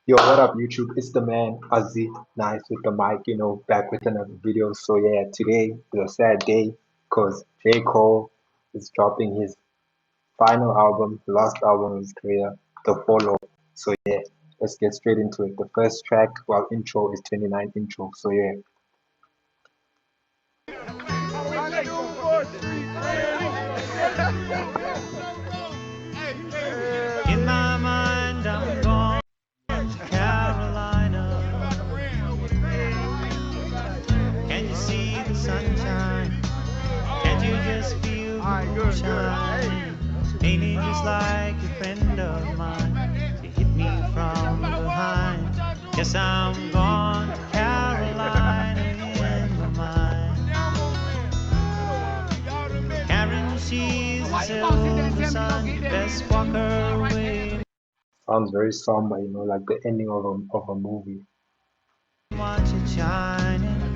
Yo, what up, YouTube? It's the man Aziz Nice with the mic, back with another video. So, yeah, today is a sad day because J. Cole is dropping his final album, last album of his career, The Follow. So, yeah, let's get straight into it. The first track, well, intro is 29 intro. So, yeah. In my mind, I'm gone to Carolina. Can you see the sunshine? Can't you just feel the moonshine? Ain't it just like a friend of mine to hit me from behind? Yes, I'm gone to Carolina in my mind. Karen, she's a silver sun, you best walk her away. Sounds very somber, like the ending of a movie. Watch it shining.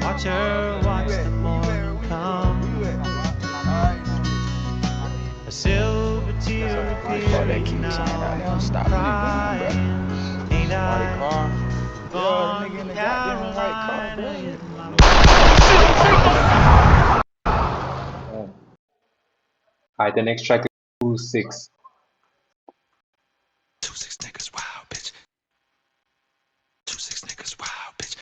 Watch her watch the morning come. A silver tear appearing now. I'm crying. Ain't I gone to Carolina in my Alright, the next track is 2-6. 2-6 niggas wild bitch. 2-6 niggas wild bitch.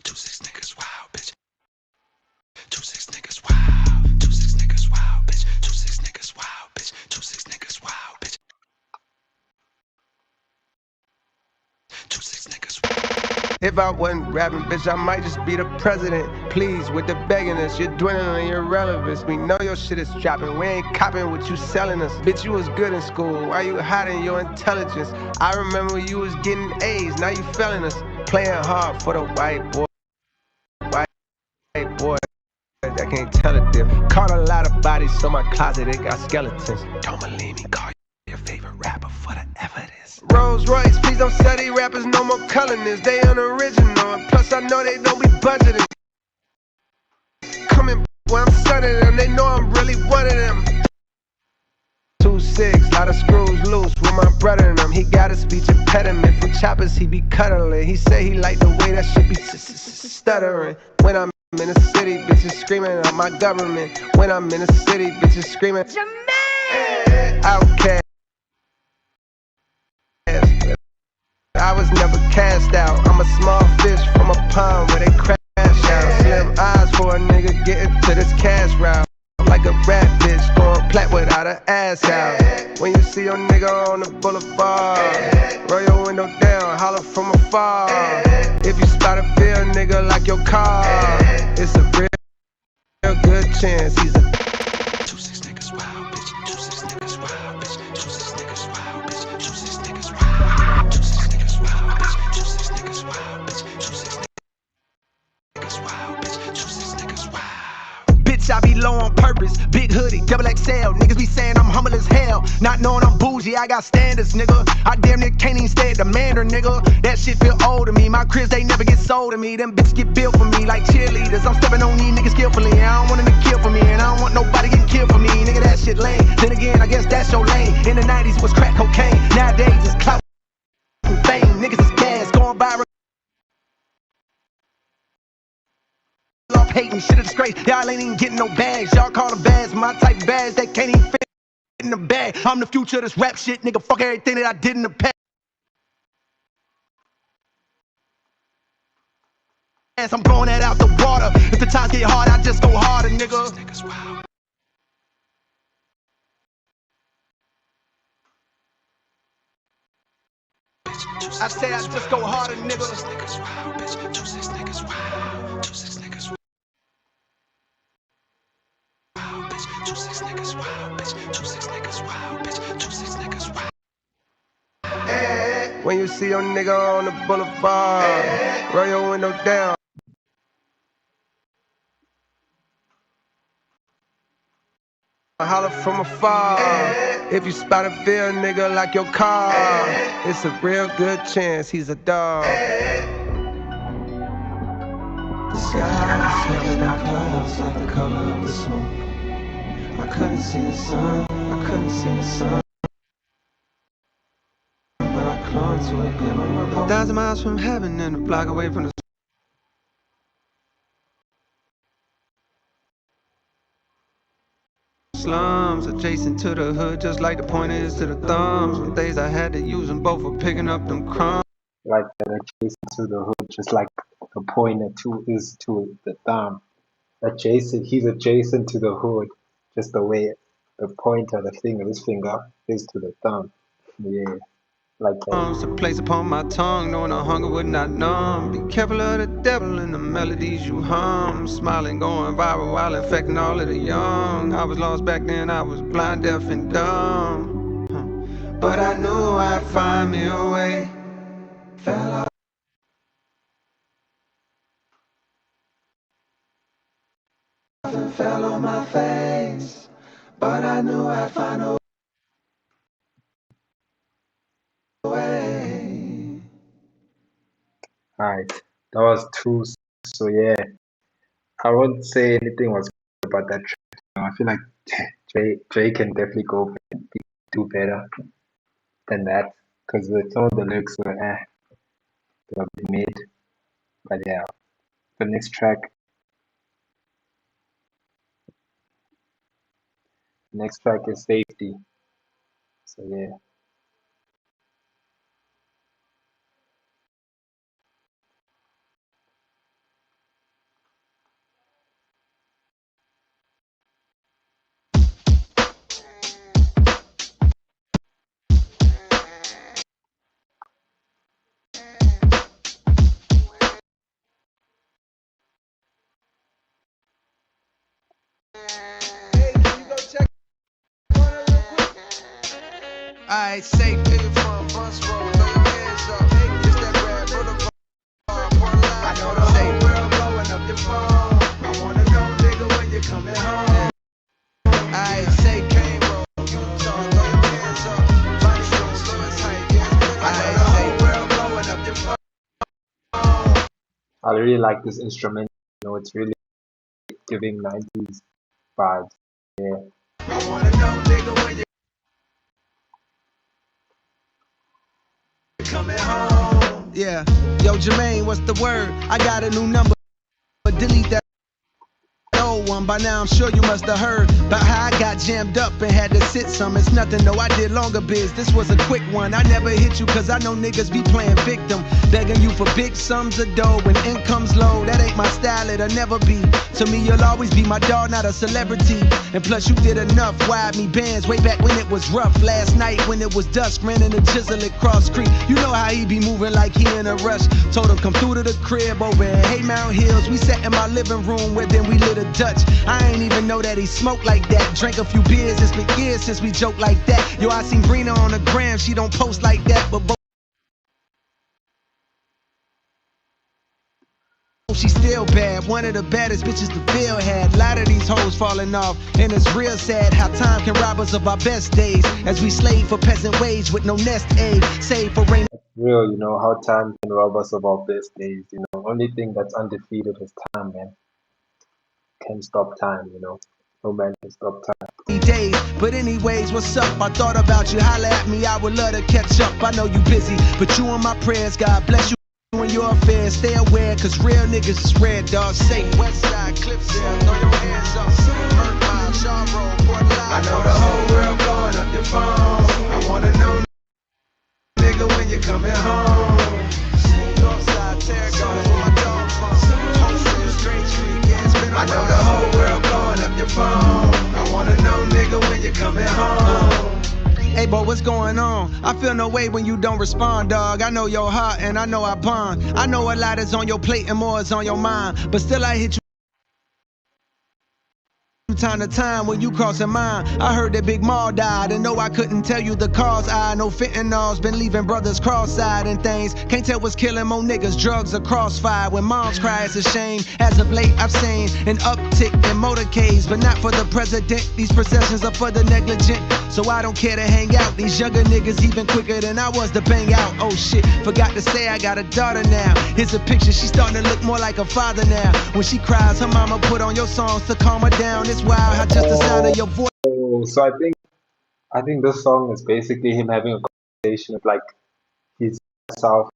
2-6 niggas wild bitch. 2-6 niggas wild. 2-6 niggas wild bitch. 2-6 niggas wild bitch. 2-6 niggas wild bitch. 2-6 niggas wild. If I wasn't rapping, bitch, I might just be the president. Please, with the begging us, you're dwindling your relevance. We know your shit is dropping, we ain't copping what you selling us. Bitch, you was good in school, why you hiding your intelligence? I remember you was getting A's, now you failing us. Playing hard for the white boy that can't tell a difference. Caught a lot of bodies, so my closet, it got skeletons. Don't believe me, call your favorite rapper for the evidence. Rolls Royce, please don't sell these rappers no more colorness. They unoriginal, and plus I know they don't be budgeting. Coming when I'm stunning them, they know I'm really one of them. 2-6, lot of screws loose with my brother and them. He got a speech impediment for choppers, he be cuddling. He say he like the way that shit be stuttering. When I'm in the city, bitches screaming at my government. When I'm in the city, bitches screaming Jermaine! Outcast. I was never cast out. I'm a small fish from a pond where they crash out. Slim eyes for a nigga getting to this cash route. Like a rat bitch going plat without an ass out. When you see your nigga on the boulevard, roll your window down, holler from afar. If you spot a bill nigga like your car, it's a real good chance he's a 2-6 niggas wild bitch. 2-6 niggas wild bitch. 2-6 niggas wild bitch. 2-6 niggas wild. 2-6 niggas wild bitch. 2-6 niggas wild bitch. 2-6 niggas wild bitch. 2-6 niggas wild. Bitch, I be low on purpose. Big hoodie, double XL. Niggas be saying I'm humble as hell. Not knowing I'm bougie, I got standards, nigga. I damn near can't even stay at the manor, nigga. That shit feel old to me. My cribs, they never get sold to me. Them bitches get built for me like cheerleaders. I'm stepping on these niggas skillfully. I don't want them to kill for me, and I don't want nobody getting killed for me. Nigga, that shit lame. Then again, I guess that's your lane. In the 90s it was crack cocaine. Nowadays it's clout and fame. Niggas is gas going viral. Off hating, shit a disgrace. Y'all ain't even getting no bags. Y'all call them bags, my type of bags that can't even fit in the bag. I'm the future of this rap shit, nigga. Fuck everything that I did in the past. I'm blowing that out the water. If the times get hard, I just go harder, nigga. I say I just go harder, nigga. 2-6 niggas wild, bitch. 2-6 niggas wild. 2-6 niggas wild, bitch. 2-6 niggas wild, bitch. 2-6 niggas wild, bitch. 2-6 niggas wild. When you see your nigga on the boulevard, roll your window down. Holler from afar. If you spot a bill nigga like your car, it's a real good chance he's a dog. The sky is covered by clouds like the color of the smoke. I couldn't see the sun, I couldn't see the sun, but I clung to it. 1,000 miles from heaven and a block away from the slums, adjacent to the hood, just like the pointer is to the thumbs. Some days I had to use them both for picking up them crumbs. Like that adjacent to the hood, just like the pointer is to the thumb. Adjacent, he's adjacent to the hood, just the way the pointer, this finger is to the thumb. Yeah, like that. To place upon my tongue, knowing the hunger would not numb. Be careful of the devil and the melodies you hum. Smiling, going viral while infecting all of the young. I was lost back then, I was blind, deaf, and dumb. But I knew I'd find me a way. Fell on my face, but I knew I'd find a way. Alright, that was two. So yeah, I won't say anything was good about that track. I feel like Jay can definitely do better than that, because some of the lyrics were they were a bit mid. But yeah, the next track is Safety. So yeah. Alright, safe nigga from bus road, throw your hands up. It's that red boulevard, I know the whole world blowing up your phone. I wanna know, nigga, when you coming home. Alright, say Kane Road, Utah, throw your hands up. Body so slow as tight, I know the whole world blowing up your phone. I really like this instrument. You know, it's really giving 90s vibes. Yeah. I wanna know, nigga, when you coming home. Yeah, yo Jermaine, what's the word? I got a new number, but delete that old one. By now I'm sure you must have heard about how I got jammed up and had to sit some. It's nothing, though, I did longer biz. This was a quick one. I never hit you cause I know niggas be playing victim, begging you for big sums of dough when income's low. That ain't my style, it'll never be. To me you'll always be my dog, not a celebrity. And plus you did enough wide me bands way back when it was rough. Last night when it was dusk, ran in the jizzle at Cross Creek. You know how he be moving like he in a rush. Told him come through to the crib over in Haymount Hills. We sat in my living room where then we lit a Dutch. I ain't even know that he smoked like that. Drank a few beers, it's been years since we joked like that. Yo, I seen Brina on the gram, she don't post like that, but she's still bad, one of the baddest bitches the field had. A lot of these hoes falling off, and it's real sad how time can rob us of our best days as we slave for peasant wage with no nest egg. Save for rain. Real, you know, how time can rob us of our best days. You know, only thing that's undefeated is time, man. Can't stop time, you know. No man can stop time. Days. But anyways, what's up? I thought about you, holla at me, I would love to catch up. I know you busy, but you on my prayers, God bless you and your affairs. Stay aware, cause real niggas is red, dog. Say Westside, Clipsdale, throw your hands up. Murk Mile, Shaw Road, Port Line. I know the whole world blowing up your phone. I wanna know, nigga, when you coming home. Northside, Terracotta, where my dog from. Wholesale, Straight Street, yeah, I know the whole world blowing up your phone. I wanna know, nigga, when you coming home. Hey, boy, what's going on? I feel no way when you don't respond, dog. I know your heart and I know I bond. I know a lot is on your plate and more is on your mind, but still I hit you time to time when you crossing mine. I heard that Big Maul died, and no, I couldn't tell you the cause. I know fentanyl's been leaving brothers cross-eyed and things. Can't tell what's killing more niggas, drugs or crossfire. When moms cry, it's a shame. As of late, I've seen an uptick in motorcades, but not for the president. These processions are for the negligent, so I don't care to hang out. These younger niggas even quicker than I was to bang out. Oh shit, forgot to say I got a daughter now. Here's a picture, she's starting to look more like a father now. When she cries, her mama put on your songs to calm her down. It's wild how just the sound of your voice. Oh, so I think this song is basically him having a conversation with like his self,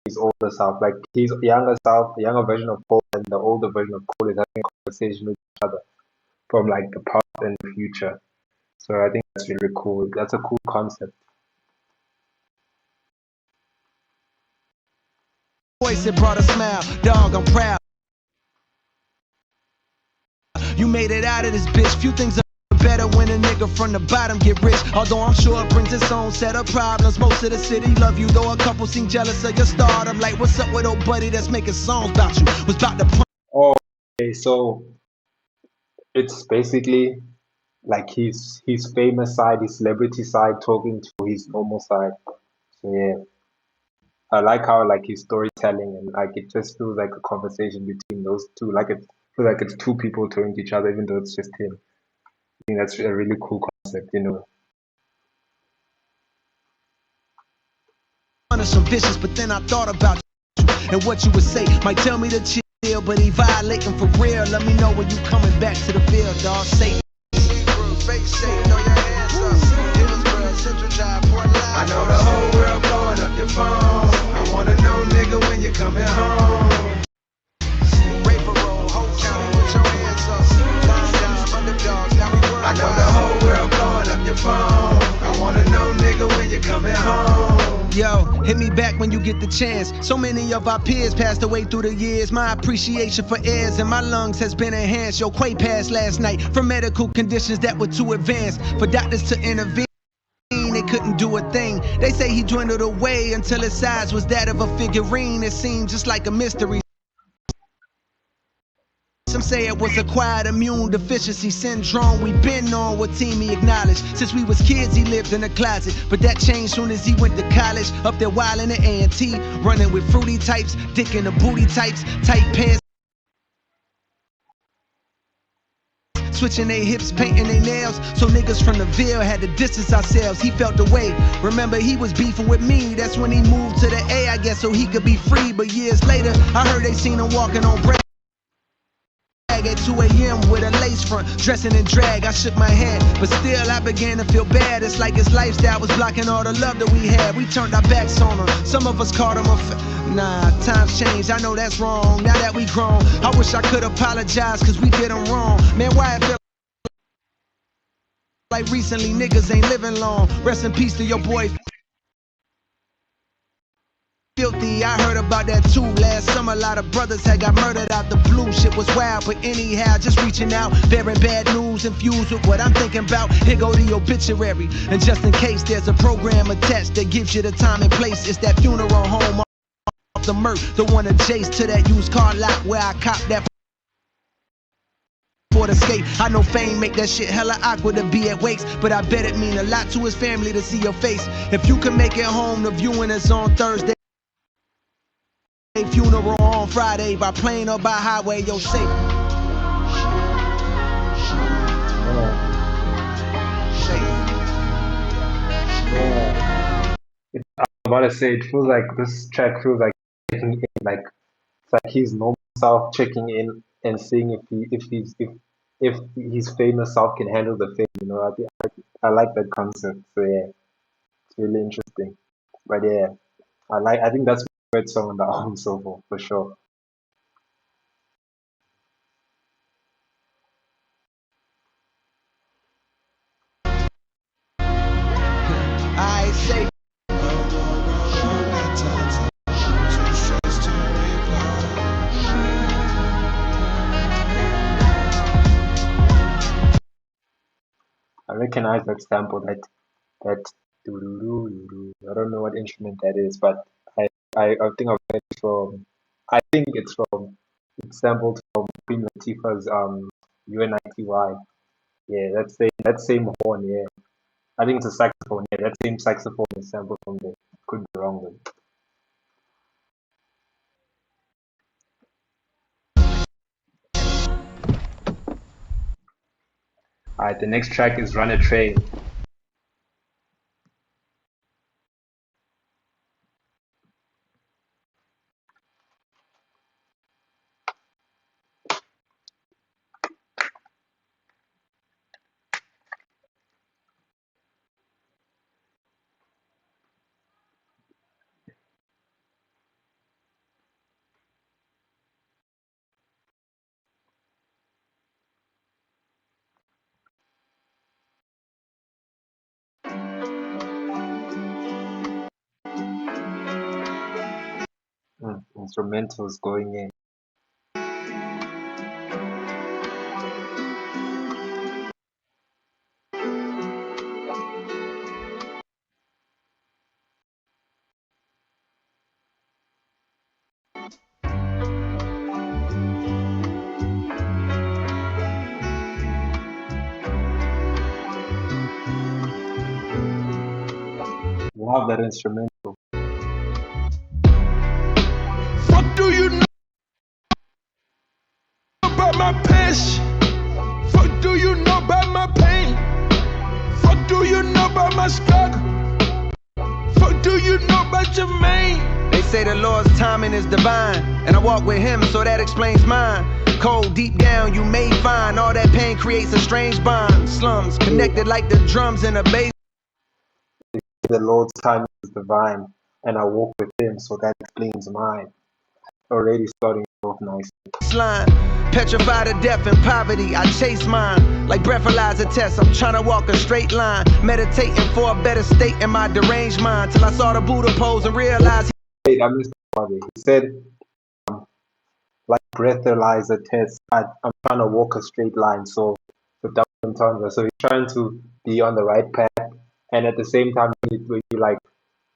his older self, like his younger self, the younger version of Cole and the older version of Cole is having a conversation with each other from like the past and the future. So I think that's really cool. That's a cool concept. Voice, it brought a smile. Dog, I'm proud. You made it out of this bitch. Few things are better when a nigga from the bottom get rich. Although I'm sure it brings its own set of problems. Most of the city love you, though a couple seem jealous of your stardom. Like, what's up with old buddy that's making songs about you? Was about to Oh, okay, so it's basically like his famous side, his celebrity side talking to his normal side. So yeah, I like how like his storytelling and like it just feels like a conversation between those two. Like it feels like it's two people talking to each other, even though it's just him. I think that's a really cool concept, you know. punish some vicious, but then I thought about you and what you would say. Might tell me to chill, but he violating for real. Let me know when you coming back to the field, dog. Say. I know the whole world blowing up your phone. I wanna know, nigga, when you coming home. I know the whole world blowing up your phone. I wanna know, nigga, when you coming home. Yo, hit me back when you get the chance. So many of our peers passed away through the years. My appreciation for airs in my lungs has been enhanced. Yo, Quay passed last night from medical conditions that were too advanced for doctors to intervene. They couldn't do a thing. They say he dwindled away until his size was that of a figurine. It seemed just like a mystery. Some say it was acquired immune deficiency syndrome. We been on what team he acknowledged. Since we was kids, he lived in a closet. But that changed soon as he went to college. Up there wildin' the A&T, running with fruity types, dick in the booty types, tight pants. Switching their hips, painting their nails. So niggas from the Ville had to distance ourselves. He felt the way. Remember, he was beefing with me. That's when he moved to the A, I guess, so he could be free. But years later, I heard they seen him walking on bread at 2 a.m. with a lace front, dressing in drag. I shook my head, but still I began to feel bad. It's like his lifestyle was blocking all the love that we had. We turned our backs on him. Some of us called him a nah, times changed. I know that's wrong. Now that we grown, I wish I could apologize, cause we did him wrong. Man, why it feel like recently niggas ain't living long. Rest in peace to your boy Filthy. I heard about that too last summer. A lot of brothers had got murdered out the blue. Shit was wild, but anyhow, just reaching out, bearing bad news infused with what I'm thinking about. Here go the obituary, and just in case there's a program attached that gives you the time and place, it's that funeral home off the Merc, the one adjacent to that used car lot where I copped that for the skate. I know fame make that shit hella awkward to be at wakes, but I bet it mean a lot to his family to see your face. If you can make it home, the viewing is on Thursday. Funeral on Friday, by plane or by highway, yo, safe. Yeah. I'm about to say it feels like this track feels like checking in, like it's like his normal self checking in and seeing if his famous self can handle the fame. You know, I like that concept. So yeah, it's really interesting. But yeah, I think that's my favorite song on the album so far for sure. I say. I recognize that sample that doo-doo-doo-doo-doo. I don't know what instrument that is, but I think I've heard it from I think it's sampled from Queen Latifah's UNITY. Yeah, that same horn, yeah. I think it's a saxophone, yeah, that same saxophone is sampled from there. Could be wrong though. Alright, the next track is Run a Train. instrumentals going in. Love that instrumental. What do you know about my passion? What do you know about my pain? What do you know about my struggle? What do you know about Jermaine? They say the Lord's timing is divine, and I walk with him, so that explains mine. Cold deep down, you may find all that pain creates a strange bond. Slums connected like the drums in a bass. The Lord's time is divine, and I walk with him, so that explains mine. Already starting off nicely. Line. Petrified of death and poverty, I chase mine. Like breathalyzer tests, I'm trying to walk a straight line. Meditating for a better state in my deranged mind. Till I saw the Buddha pose and realized. Wait, I missed the part. He said, like breathalyzer test, I'm trying to walk a straight line. So double entendre. So he's trying to be on the right path, and at the same time,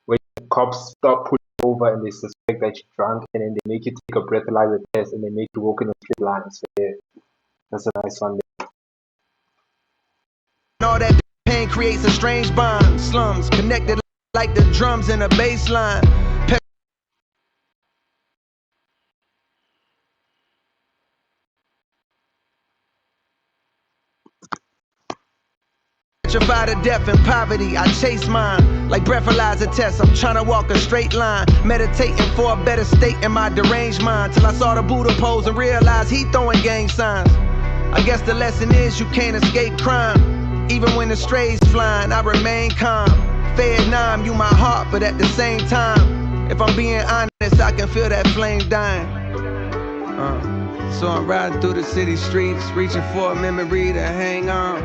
when cops stop pulling over and they suspect that you're drunk, and then they make you take a breathalyzer test and they make you walk in a straight line. So yeah, that's a nice one there. All that pain creates a strange bond. Slums connected like the drums in a bass line. Petrified of death and poverty, I chase mine. Like breathalyzer tests, I'm trying to walk a straight line. Meditating for a better state in my deranged mind. Till I saw the Buddha pose and realized he throwing gang signs. I guess the lesson is you can't escape crime. Even when the strays flying, I remain calm. Vietnam, you my heart, but at the same time, if I'm being honest, I can feel that flame dying. So I'm riding through the city streets, reaching for a memory to hang on.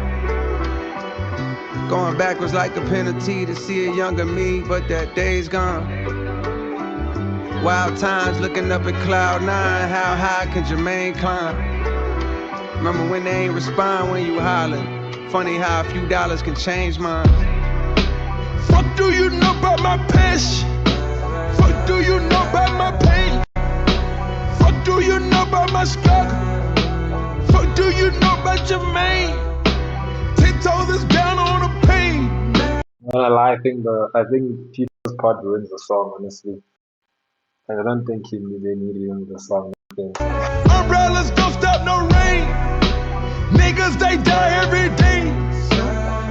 Going backwards like a penalty to see a younger me, but that day's gone. Wild times looking up at cloud nine, how high can Jermaine climb? Remember when they ain't respond when you hollering? Funny how a few dollars can change minds. What do you know about my passion? What do you know about my pain? What do you know about my struggle? What do you know about Jermaine? 10 toes is down on the pain. I think Peter's part ruins the song, honestly. I don't think they need him in the song. Umbrellas don't stop no rain. Niggas, they die every day.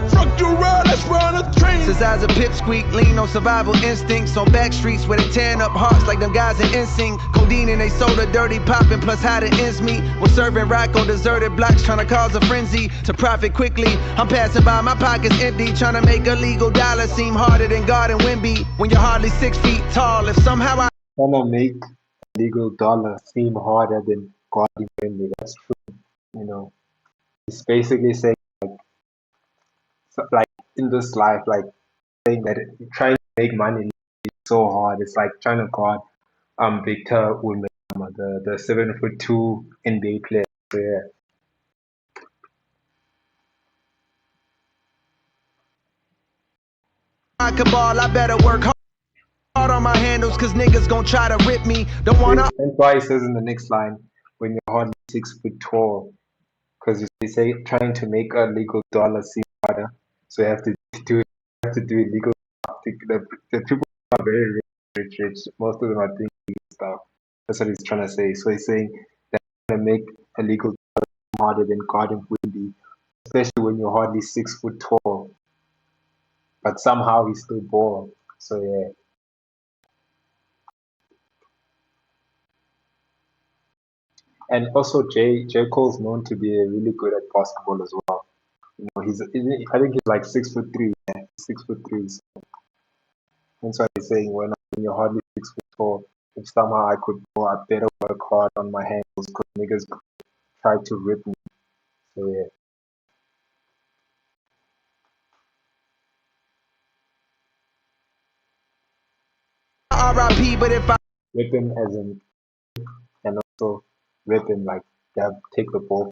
Fuck the road, let's run a train. Since I was a pipsqueak, lean on survival instincts. On back streets where they tearing up hearts like them guys in NSYNC. Codeine and they soda, dirty popping, plus how the ends meet. We're serving rock on deserted blocks, trying to cause a frenzy to profit quickly. I'm passing by, my pockets empty, trying to make a legal dollar seem harder than God and Wimby. When you're hardly 6 feet tall, if somehow I Trying to make a legal dollar seem harder than God and Wimby. That's true. You know, it's basically saying like in this life, like saying that trying to make money is so hard. It's like trying to guard Victor Wembanyama, the 7'2" NBA player. So yeah. I can ball, I better work hard on my handles, cause niggas gon' try to rip me. Don't wanna. That's why it says in the next line, when you're hardly 6 foot tall, because they say trying to make a legal dollar seem harder, so you have to do illegal stuff. The people are very rich. Most of them are doing illegal stuff. That's what he's trying to say. So he's saying that trying to make a legal dollar seem harder than God and Wimby, especially when you're hardly 6 foot tall. But somehow he's still bald. So yeah. And also J Cole's known to be really good at basketball as well. You know, I think he's like 6'3", yeah, 6'3". So that's why he's saying when you're hardly 6 foot tall, if somehow I could go, I better work hard on my handles because niggas try to rip me. So yeah. R.I.P. But if I Rip him as in also rip him, like take the ball.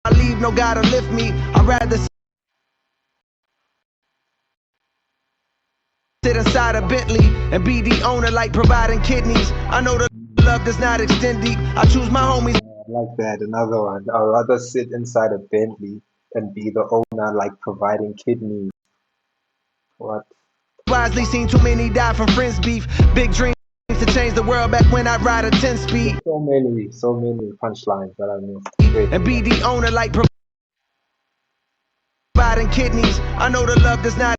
I leave, no guy to lift me. I'd rather sit inside a Bentley and be the owner, like providing kidneys. I know the love does not extend deep. I choose my homies. I like that. Another one. I'd rather sit inside a Bentley and be the owner, like providing kidneys. What? Wisely seen too many die from friends beef. Big dreams to change the world back when I ride a 10-speed. So many punchlines that I missed. And be the owner, like providing kidneys. I know the love does not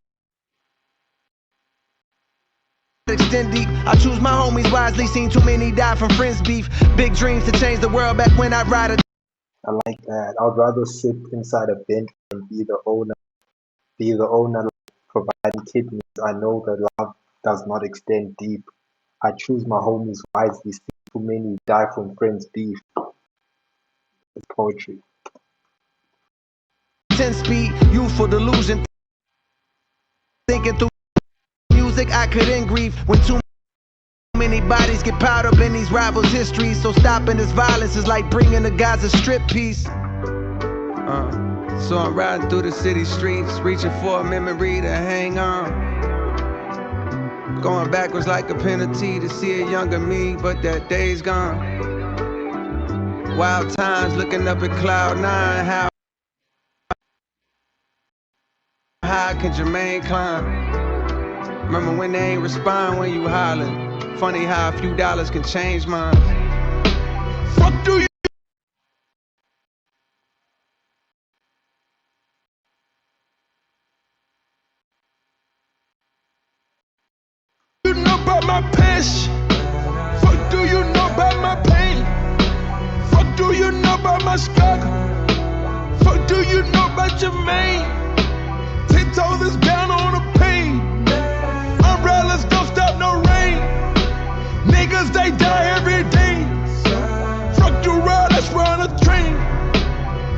extend deep. I choose my homies wisely, seen too many die from friends beef. Big dreams to change the world back when I ride a. I like that. I'd rather sit inside a Bentley and be the owner, like providing kidneys. I know the love does not extend deep. I choose my homies wisely, see too many die from friends beef. It's poetry. 10-speed, youthful delusion. Thinking through music, I couldn't grieve when too many bodies get piled up in these rivals' histories. So stopping this violence is like bringing the guys a strip piece. So I'm riding through the city streets, reaching for a memory to hang on. Going backwards like a penalty to see a younger me, but that day's gone. Wild times looking up at cloud nine. How high can Jermaine climb? Remember when they ain't respond when you hollering? Funny how a few dollars can change minds. Fuck do you know about my passion? Fuck do you know about my pain? Fuck do you know about my struggle? Fuck do you know about Jermaine? 10 toes is down on the pain. Umbrellas don't stop no rain. Niggas they die every day. Fuck you ride, let's run a train.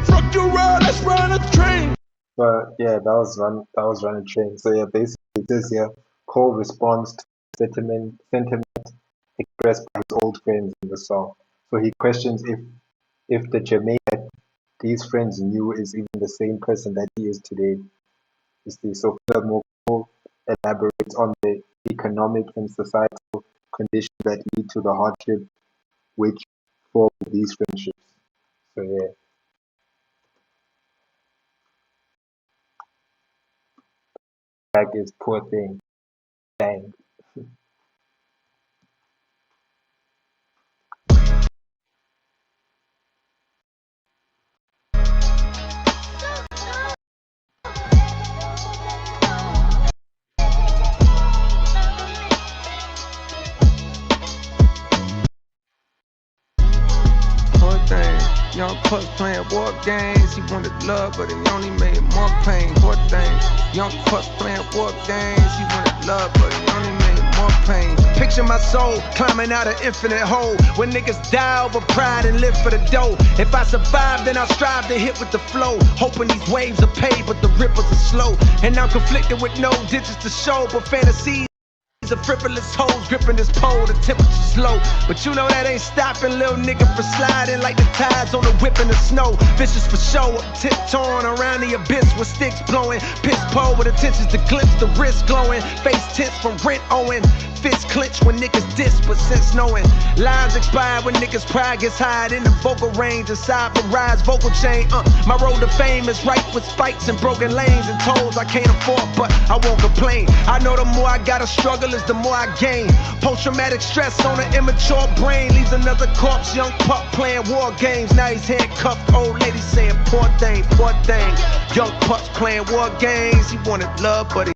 Fuck you ride, let's run a train. But yeah, that was Run a Train. So yeah, basically this year, Cole responds to sentiment expressed by his old friends in the song. So he questions if the Jermaine that these friends knew is even the same person that he is today. You see, so furthermore, Cole elaborates on the economic and societal conditions that lead to the hardship which form these friendships. So yeah. Track is Poor Thing. Bang. Young Puck playing war games. He wanted love, but he only made more pain. Poor thing. Young Puck playing war games. He wanted love, but he only made more pain. Picture my soul climbing out an infinite hole when niggas die over pride and live for the dough. If I survive, then I'll strive to hit with the flow. Hoping these waves are paid, but the ripples are slow. And I'm conflicted with no digits to show, but fantasies of frivolous hoes gripping this pole, the temperature's low. But you know that ain't stopping little nigga from sliding like the tides on the whip in the snow. Vicious for show, tiptoeing around the abyss with sticks blowing. Piss pole with intentions to glimpse the wrist glowing. Face tense from rent owing. Fists clench when niggas diss, but since knowing lives expire when niggas pride gets high in the vocal range. Aside from rise vocal chain, my road to fame is ripe with spikes and broken lanes and tolls I can't afford, but I won't complain. I know the more I gotta struggle is the more I gain. Post-traumatic stress on an immature brain leaves another corpse. Young pup playing war games, now he's handcuffed. Old lady saying poor thing, poor thing. Young pups playing war games. He wanted love, but he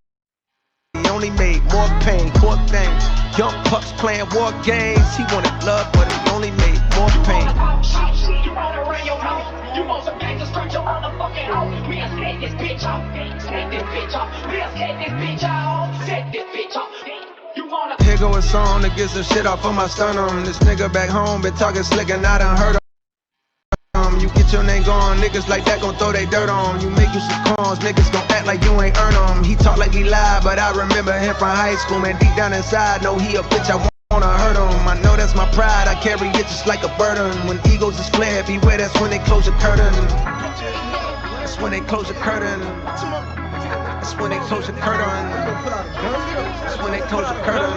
only made more pain. Poor thing. Young pups playing war games. He wanted love, but he only made more pain. You wanna run your mouth? You want some gangsters, scratch your motherfucking house. We'll set this bitch off. Set this bitch off. We'll set this bitch off. Set this bitch off. Here go a song to get some shit off of my sternum. This nigga back home been talking slick and I done heard him. You get your name gone, niggas like that gon' throw they dirt on. You make you some cons, niggas gon' act like you ain't earn them. He talk like he lied, but I remember him from high school. Man, deep down inside, know he a bitch I want. wanna hurt them. I know that's my pride, I carry it just like a burden. When egos is flared, beware, that's when they close the curtain. That's when they close the curtain. That's when they close the curtain. That's when they close the curtain.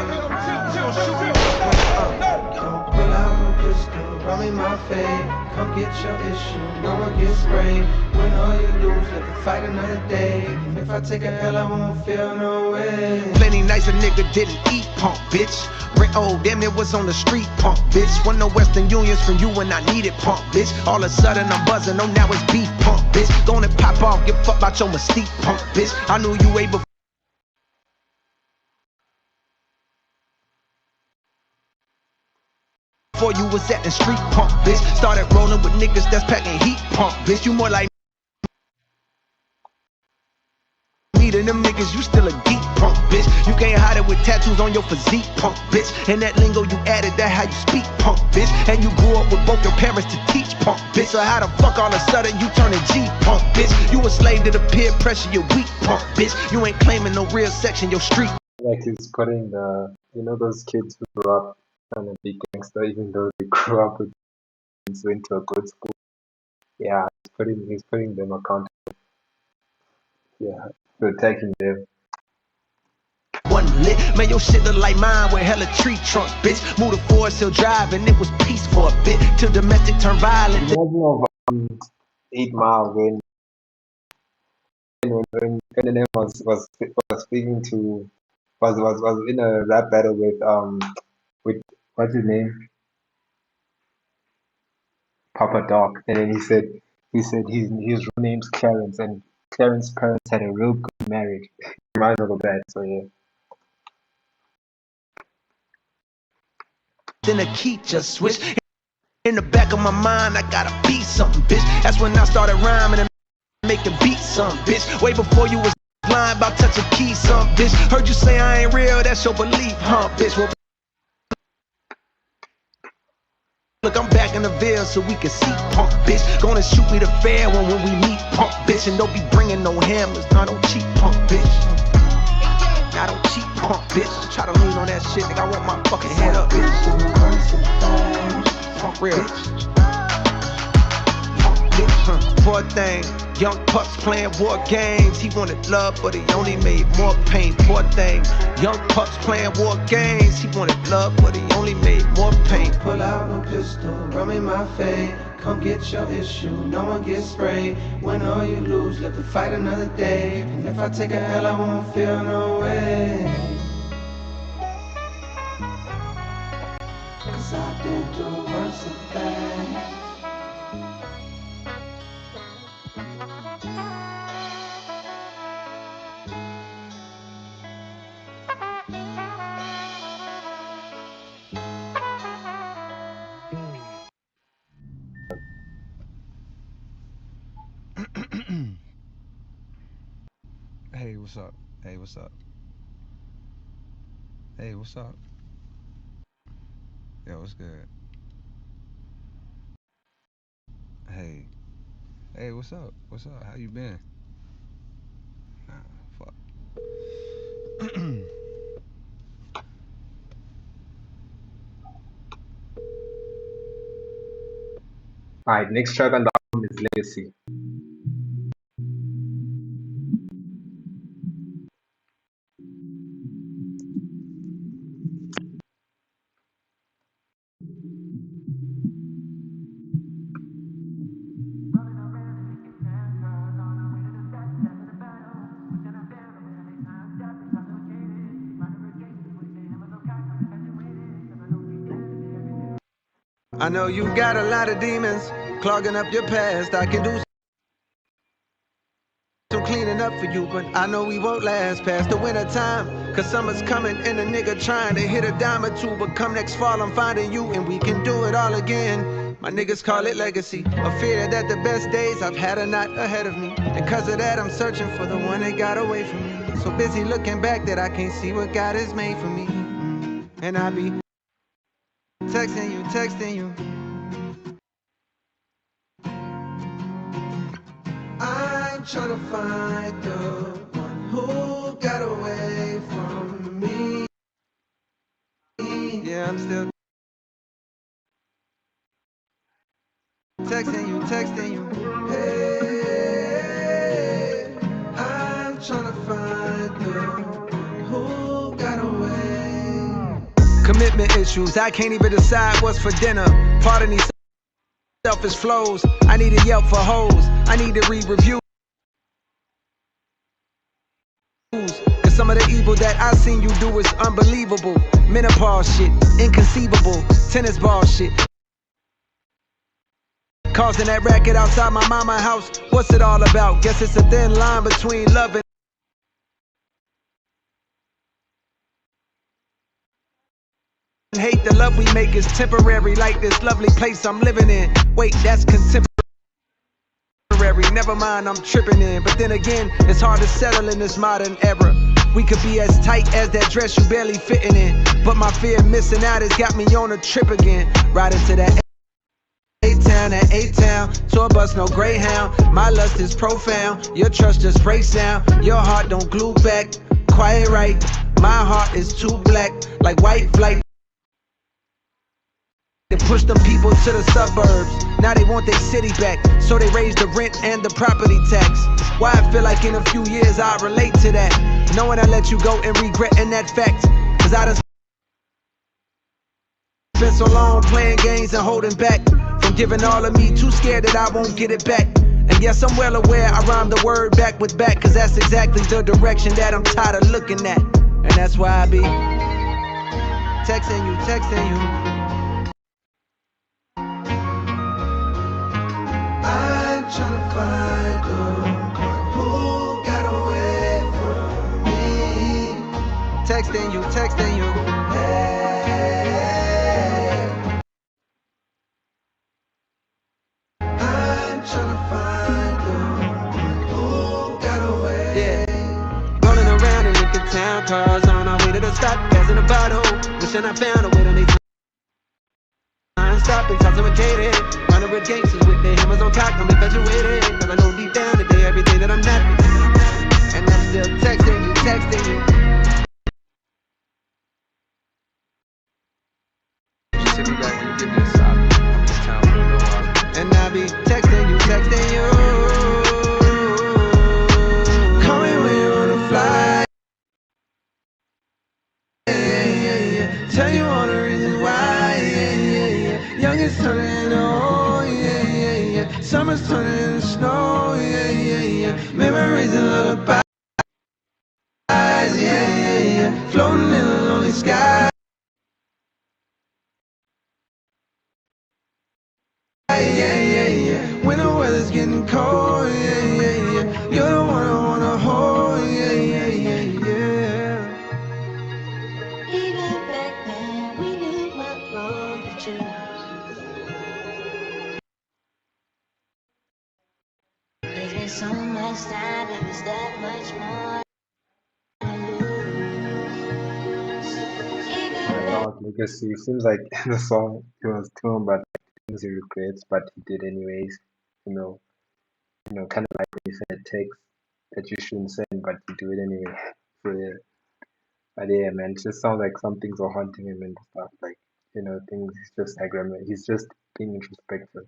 Pull out my pistol, run me my fade. Come get your issue, no one gets sprayed. Win or you lose, let the fight another day. If I take a L, I won't feel no way. Plenty nights a nigga didn't eat, punk bitch. Rent old, damn it was on the street, punk bitch. Won no Western Unions from you when I needed, punk bitch. All of a sudden I'm buzzing, oh now it's beef, punk bitch. Gonna pop off, give fuck about your mystique, punk bitch. I knew you way before you was acting street, punk bitch. Started rolling with niggas that's packing heat, punk bitch. You more like me than them niggas, you still a geek, punk bitch. You can't hide it with tattoos on your physique, punk bitch. And that lingo you added, that how you speak, punk bitch. And you grew up with both your parents to teach, punk bitch. So how the fuck all of a sudden you turning G, punk bitch? You a slave to the peer pressure, you weak, punk bitch. You ain't claiming no real section, your street. Like he's putting the, those kids who grew up on a big gangster, even though they grew up with went to a good school. Yeah, he's putting them accountable. Yeah, for attacking them. One lit, man, your shit look like mine with hella tree trunks, bitch. Move to Forest Hill Drive and it was peace for a bit till domestic turned violent. Imagine of 8 Mile when Eminem was speaking to was in a rap battle with what's his name, Papa Doc, and then he said his real name's Clarence, and Clarence's parents had a real good marriage. Reminds me of that, so yeah. Then the key just switched. In the back of my mind, I gotta be something, bitch. That's when I started rhyming and making beats, some bitch. Way before you was lying about touching keys, some bitch. Heard you say I ain't real, that's your belief, huh, bitch? Well, look, I'm back in the Ville so we can see, punk bitch. Gonna shoot me the fair one when we meet, punk bitch. And don't be bringing no hammers, nah, don't cheat, punk bitch. Nah, don't cheat, punk bitch. Try to lean on that shit, nigga, I want my fucking head up, bitch. Punk real. Poor thing, young pups playing war games. He wanted love, but he only made more pain. Poor thing, young pups playing war games. He wanted love, but he only made more pain. Pull out no pistol, run me my fade. Come get your issue, no one gets sprayed. Win or you lose, let the fight another day. And if I take a L, I won't feel no way. Cause I did do worse than that. Hey, what's up? Hey, what's up? Hey, what's up? Yo, what's good? Hey, hey, what's up? What's up? How you been? Nah, fuck. Alright, next track on the album is Legacy. I know you got a lot of demons clogging up your past. I can do some cleaning up for you, but I know we won't last past the winter time. Cause summer's coming and a nigga trying to hit a dime or two. But come next fall, I'm finding you and we can do it all again. My niggas call it legacy. A fear that the best days I've had are not ahead of me. And cause of that, I'm searching for the one that got away from me. So busy looking back that I can't see what God has made for me. And I be texting you. I'm trying to find the one who got away from me. Yeah, yeah, I'm still texting you. Hey, I'm trying to find the who got away. Commitment issues, I can't even decide what's for dinner. Pardon these selfish flows. I need a Yelp for hoes. I need to read reviews. Cause some of the evil that I seen you do is unbelievable. Menopause shit, inconceivable. Tennis ball shit. Causing that racket outside my mama's house. What's it all about? Guess it's a thin line between love and hate. The love we make is temporary, like this lovely place I'm living in. Wait, that's contemporary. Never mind, I'm tripping in. But then again, it's hard to settle in this modern era. We could be as tight as that dress you barely fitting in. But my fear of missing out has got me on a trip again. Riding to that A-Town, tour bus, no Greyhound. My lust is profound, your trust just breaks down. Your heart don't glue back, quiet right. My heart is too black, like white flight. They push them people to the suburbs. Now they want their city back, so they raise the rent and the property tax. Why I feel like in a few years I'll relate to that, knowing I let you go and regretting that fact. Cause I done spent so long playing games and holding back from giving all of me, too scared that I won't get it back. And yes, I'm well aware I rhyme the word back with back, cause that's exactly the direction that I'm tired of looking at. And that's why I be texting you. I'm trying to find the who got away from me. Texting you. Hey, I'm trying to find the who got away. Yeah, rolling around in Lincoln Town, cars on our way to the stop, gas in a bottle. Wishing I found a way to make stop and intoxicated. Running with gangsters with their hammers on top. I'm infatuated, cause I know deep down today everything that I'm not. And I'm still texting you. Just hit me back when you give me a stop. I'll be in town for a little while. And I'll be texting you. Call me when you're on a flight. Yeah. Tell you all the reasons why. Youngest turning into old, yeah. Summer's turning into snow, yeah. Memories and lullabies, yeah. Floating in a lonely sky, yeah. When the weather's getting cold, yeah. You're the one I wanna hold, yeah. Even back then, we knew what road to choose. There's been so much time, and there's that much more to lose. Even back Dog Legacy seems like the song he was tuned, but things he regrets, but he did anyways. Kind of like when you send a text that you shouldn't send, but you do it anyway. So yeah, but yeah, man, it just sounds like some things are haunting him and stuff. Like things he's just he's just being introspective.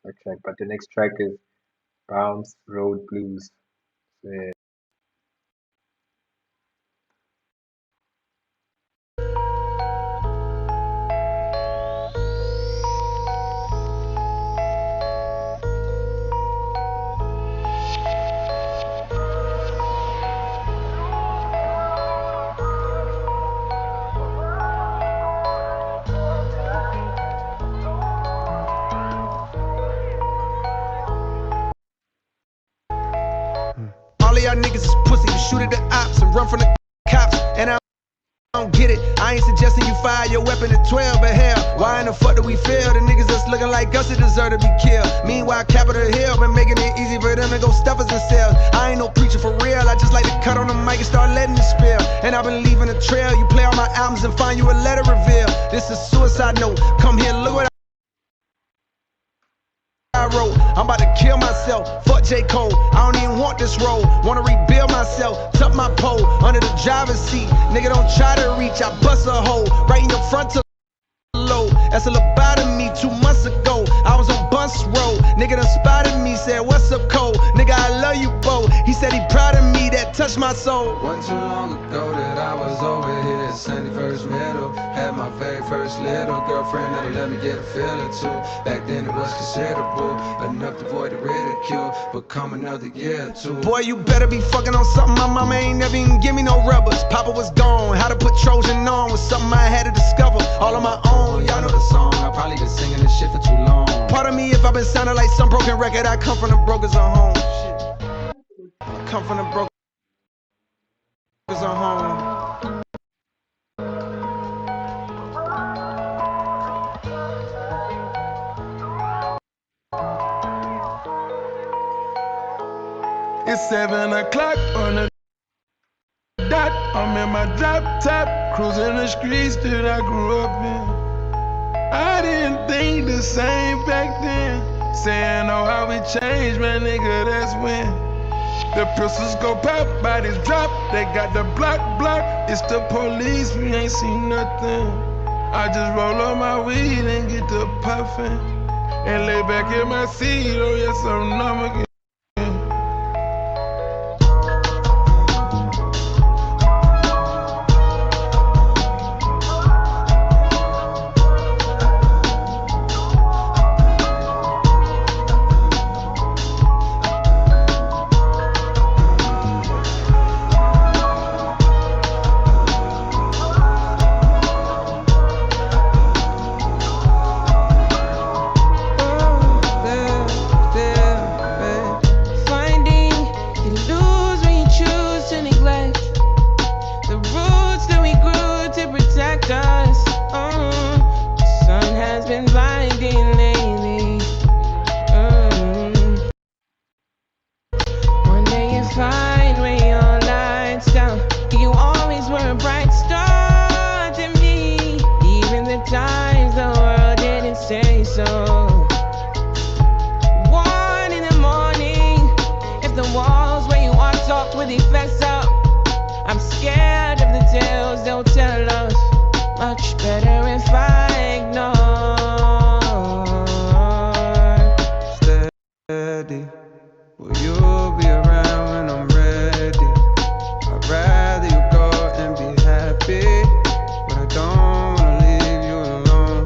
That track, but the next track is Bounce Road Blues. So, yeah. All of y'all niggas is pussy. You shoot at the ops and run from the cops. And I don't get it. I ain't suggesting you fire your weapon at 12, but hell, why in the fuck do we feel the niggas that's looking like us that deserve to be killed? Meanwhile, Capitol Hill been making it easy for them to go stuff us in cells. I ain't no preacher for real. I just like to cut on the mic and start letting it spill. And I've been leaving a trail. You play all my albums and find you a letter reveal. This is suicide note. Come here, look what I wrote. I'm about to kill myself. Fuck J. Cole. I don't even want this role. Wanna rebuild myself. Tuck my pole under the driver's seat. Nigga, don't try to reach. I bust a hole right in your frontal. That's a lobotomy 2 months ago. I was on Bus Road. Nigga done spotted me, said, what's up, Cole? Nigga, I love you, Bo. He said he proud of me, that touched my soul. Wasn't too long ago that I was over here at 71st Middle. Had my very first little girlfriend that'll let me get a feel or two. Back then it was considerable, enough to avoid the ridicule. But come another year or two. Boy, you better be fucking on something. My mama ain't never even give me no rubbers. Papa was gone. How to put Trojan on was something I had to discover all on my own. Y'all know the song, I probably been singing this shit for too long. Pardon me if I've been sounding like some broken record. I come from the brokers on home. I come from the brokers on home. It's 7 o'clock on the dot. I'm in my drop top, cruising the streets that I grew up in. I didn't think the same back then. Saying, oh, how we changed, man, nigga, that's when. The pistols go pop, bodies drop. They got the block. It's the police, we ain't seen nothing. I just roll up my weed and get to puffin'. And lay back in my seat, oh yes, I'm numb again. Will you be around when I'm ready? I'd rather you go and be happy, but I don't wanna leave you alone.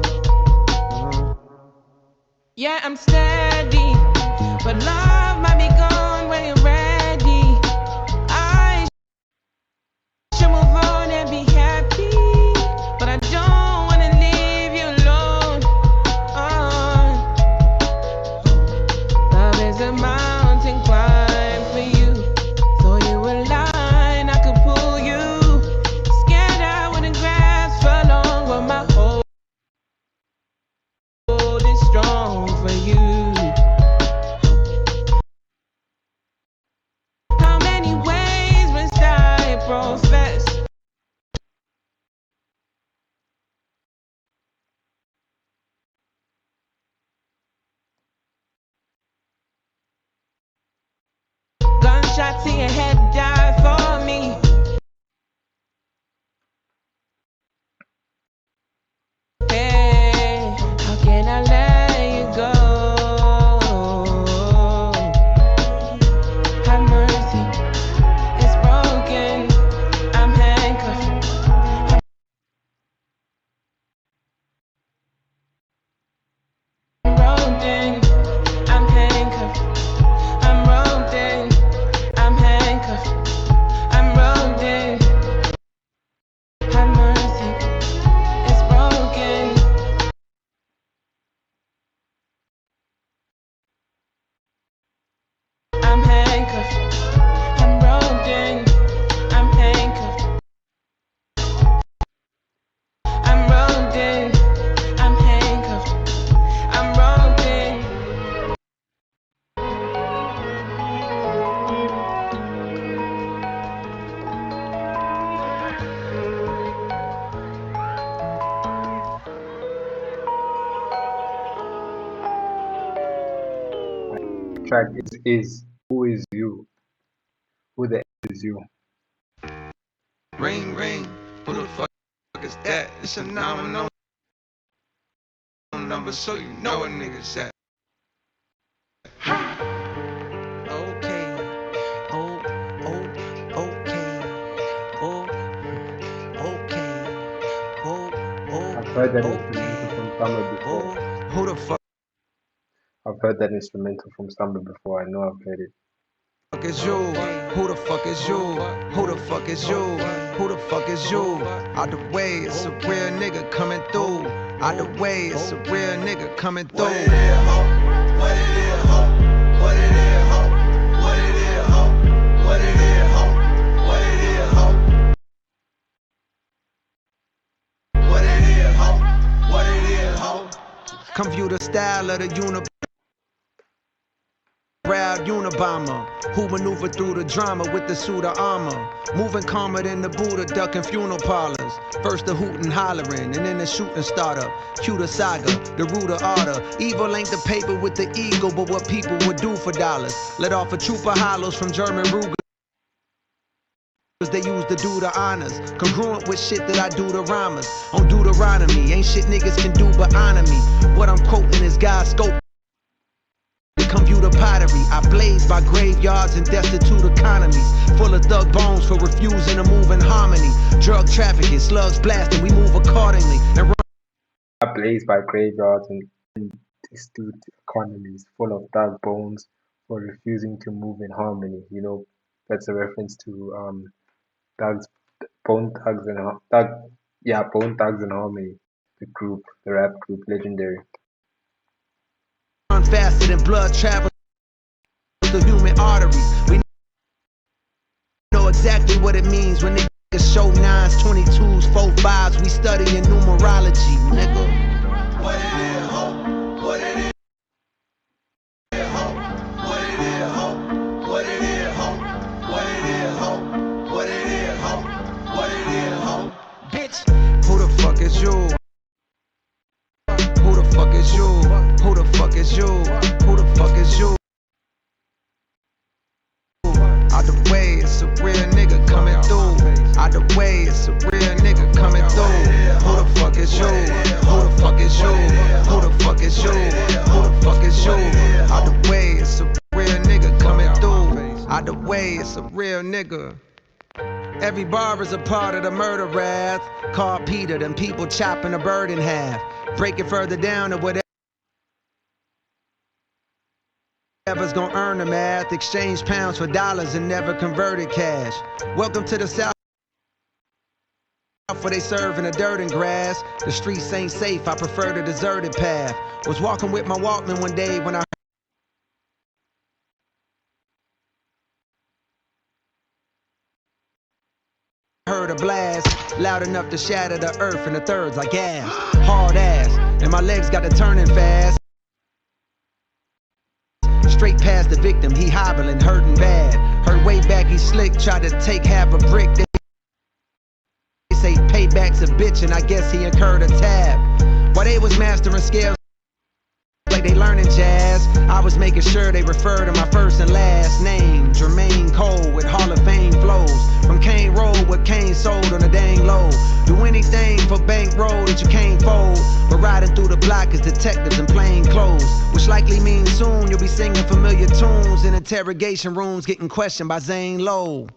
Yeah, I'm steady, but love might be gone when you're ready. I should move on and be happy, but I don't wanna leave you alone. Love is a mountain climb for you. Throw you a line, I could pull you. Scared out when the grass fell long, but my hold is strong for you. How many ways must I profess? Gunshots to your head, die for me. Hey, how can I let you go? Have mercy, it's broken. I'm handcuffed. I'm roped in. I'm handcuffed. I'm roped in. I'm handcuffed. I'm roped in. Have mercy, it's broken. I'm handcuffed. I'm roped in. I'm handcuffed. I'm roped in. I'm handcuffed. I'm roped in. Track is Who Is You? Who the F is you? Ring, ring, who the fuck is that? It's a nominal. number so you know a nigga's at. Okay. Oh, okay. Oh, okay. Oh, I've heard that instrumental from somewhere before. Who the fuck I've heard that instrumental from somewhere before. I know I've heard it. is you? Who the fuck is you? Who the fuck is you? Who the fuck is you? Out the way, it's a real nigga coming through. Out the way, it's a real nigga coming through. What it is, ho? What it is, ho? What it is, ho? What it is, ho? What it is, ho? What it is, ho? What it is, ho? What it is, ho? Come view the style of the proud Unabomber, who maneuver through the drama with the suit of armor. Moving calmer than the Buddha, ducking funeral parlors. First the hootin' hollering, and then the shooting starter. Cue the saga, the root of order. Evil ain't the paper with the ego, but what people would do for dollars. Let off a troop of hollows from German Rugers. They use to do the honors, congruent with shit that I do to rhymers. On Deuteronomy, ain't shit niggas can do but honor me. What I'm quoting is God's scope. Come view the pottery. I blaze by graveyards and destitute economies, full of thug bones for refusing to move in harmony. Drug trafficking, slugs blasting, we move accordingly. And I blaze by graveyards and destitute economies, full of dark bones for refusing to move in harmony. You know, that's a reference to Bone Thugs and Bone Thugs and Harmony, the rap group, legendary. run faster than blood travels the human arteries. We know exactly what it means when niggas show 9s, 22s, 4 5s. We studying numerology, nigga. What it is, ho? What it is, ho? What it is, ho? What it is, ho? What it is, ho? What it is, ho? What it is, ho? Bitch, who the fuck is you? Who the fuck is you? Who the fuck is you? Who the fuck is you? Out the way, it's a real nigga coming through. Out the way, it's a real nigga coming through. Who the fuck is you? Who the fuck is you? Who the fuck is you? Who the fuck is you? Out the way, it's a real nigga coming through. Out the way, it's a real nigga. Every bar is a part of the murder wrath. Called Peter, them people chopping a bird in half. Break it further down to whatever's gonna earn the math. Exchange pounds for dollars and never converted cash. Welcome to the South, where they serve in the dirt and grass. The streets ain't safe, I prefer the deserted path. Was walking with my Walkman one day when I heard a blast loud enough to shatter the earth into thirds like gas. Hard ass, and my legs got to turning fast. Straight past the victim, he hobbling, hurting bad. Heard way back he slick, tried to take half a brick. They say payback's a bitch, and I guess he incurred a tab. While they was mastering scales like they learning jazz, I was making sure they refer to my first and last name. Jermaine Cole with Hall of Fame flows. From Kane Road, what Kane sold on a dang low. Do anything for bankroll that you can't fold. But riding through the block is detectives in plain clothes, which likely means soon you'll be singing familiar tunes in interrogation rooms, getting questioned by Zane Lowe.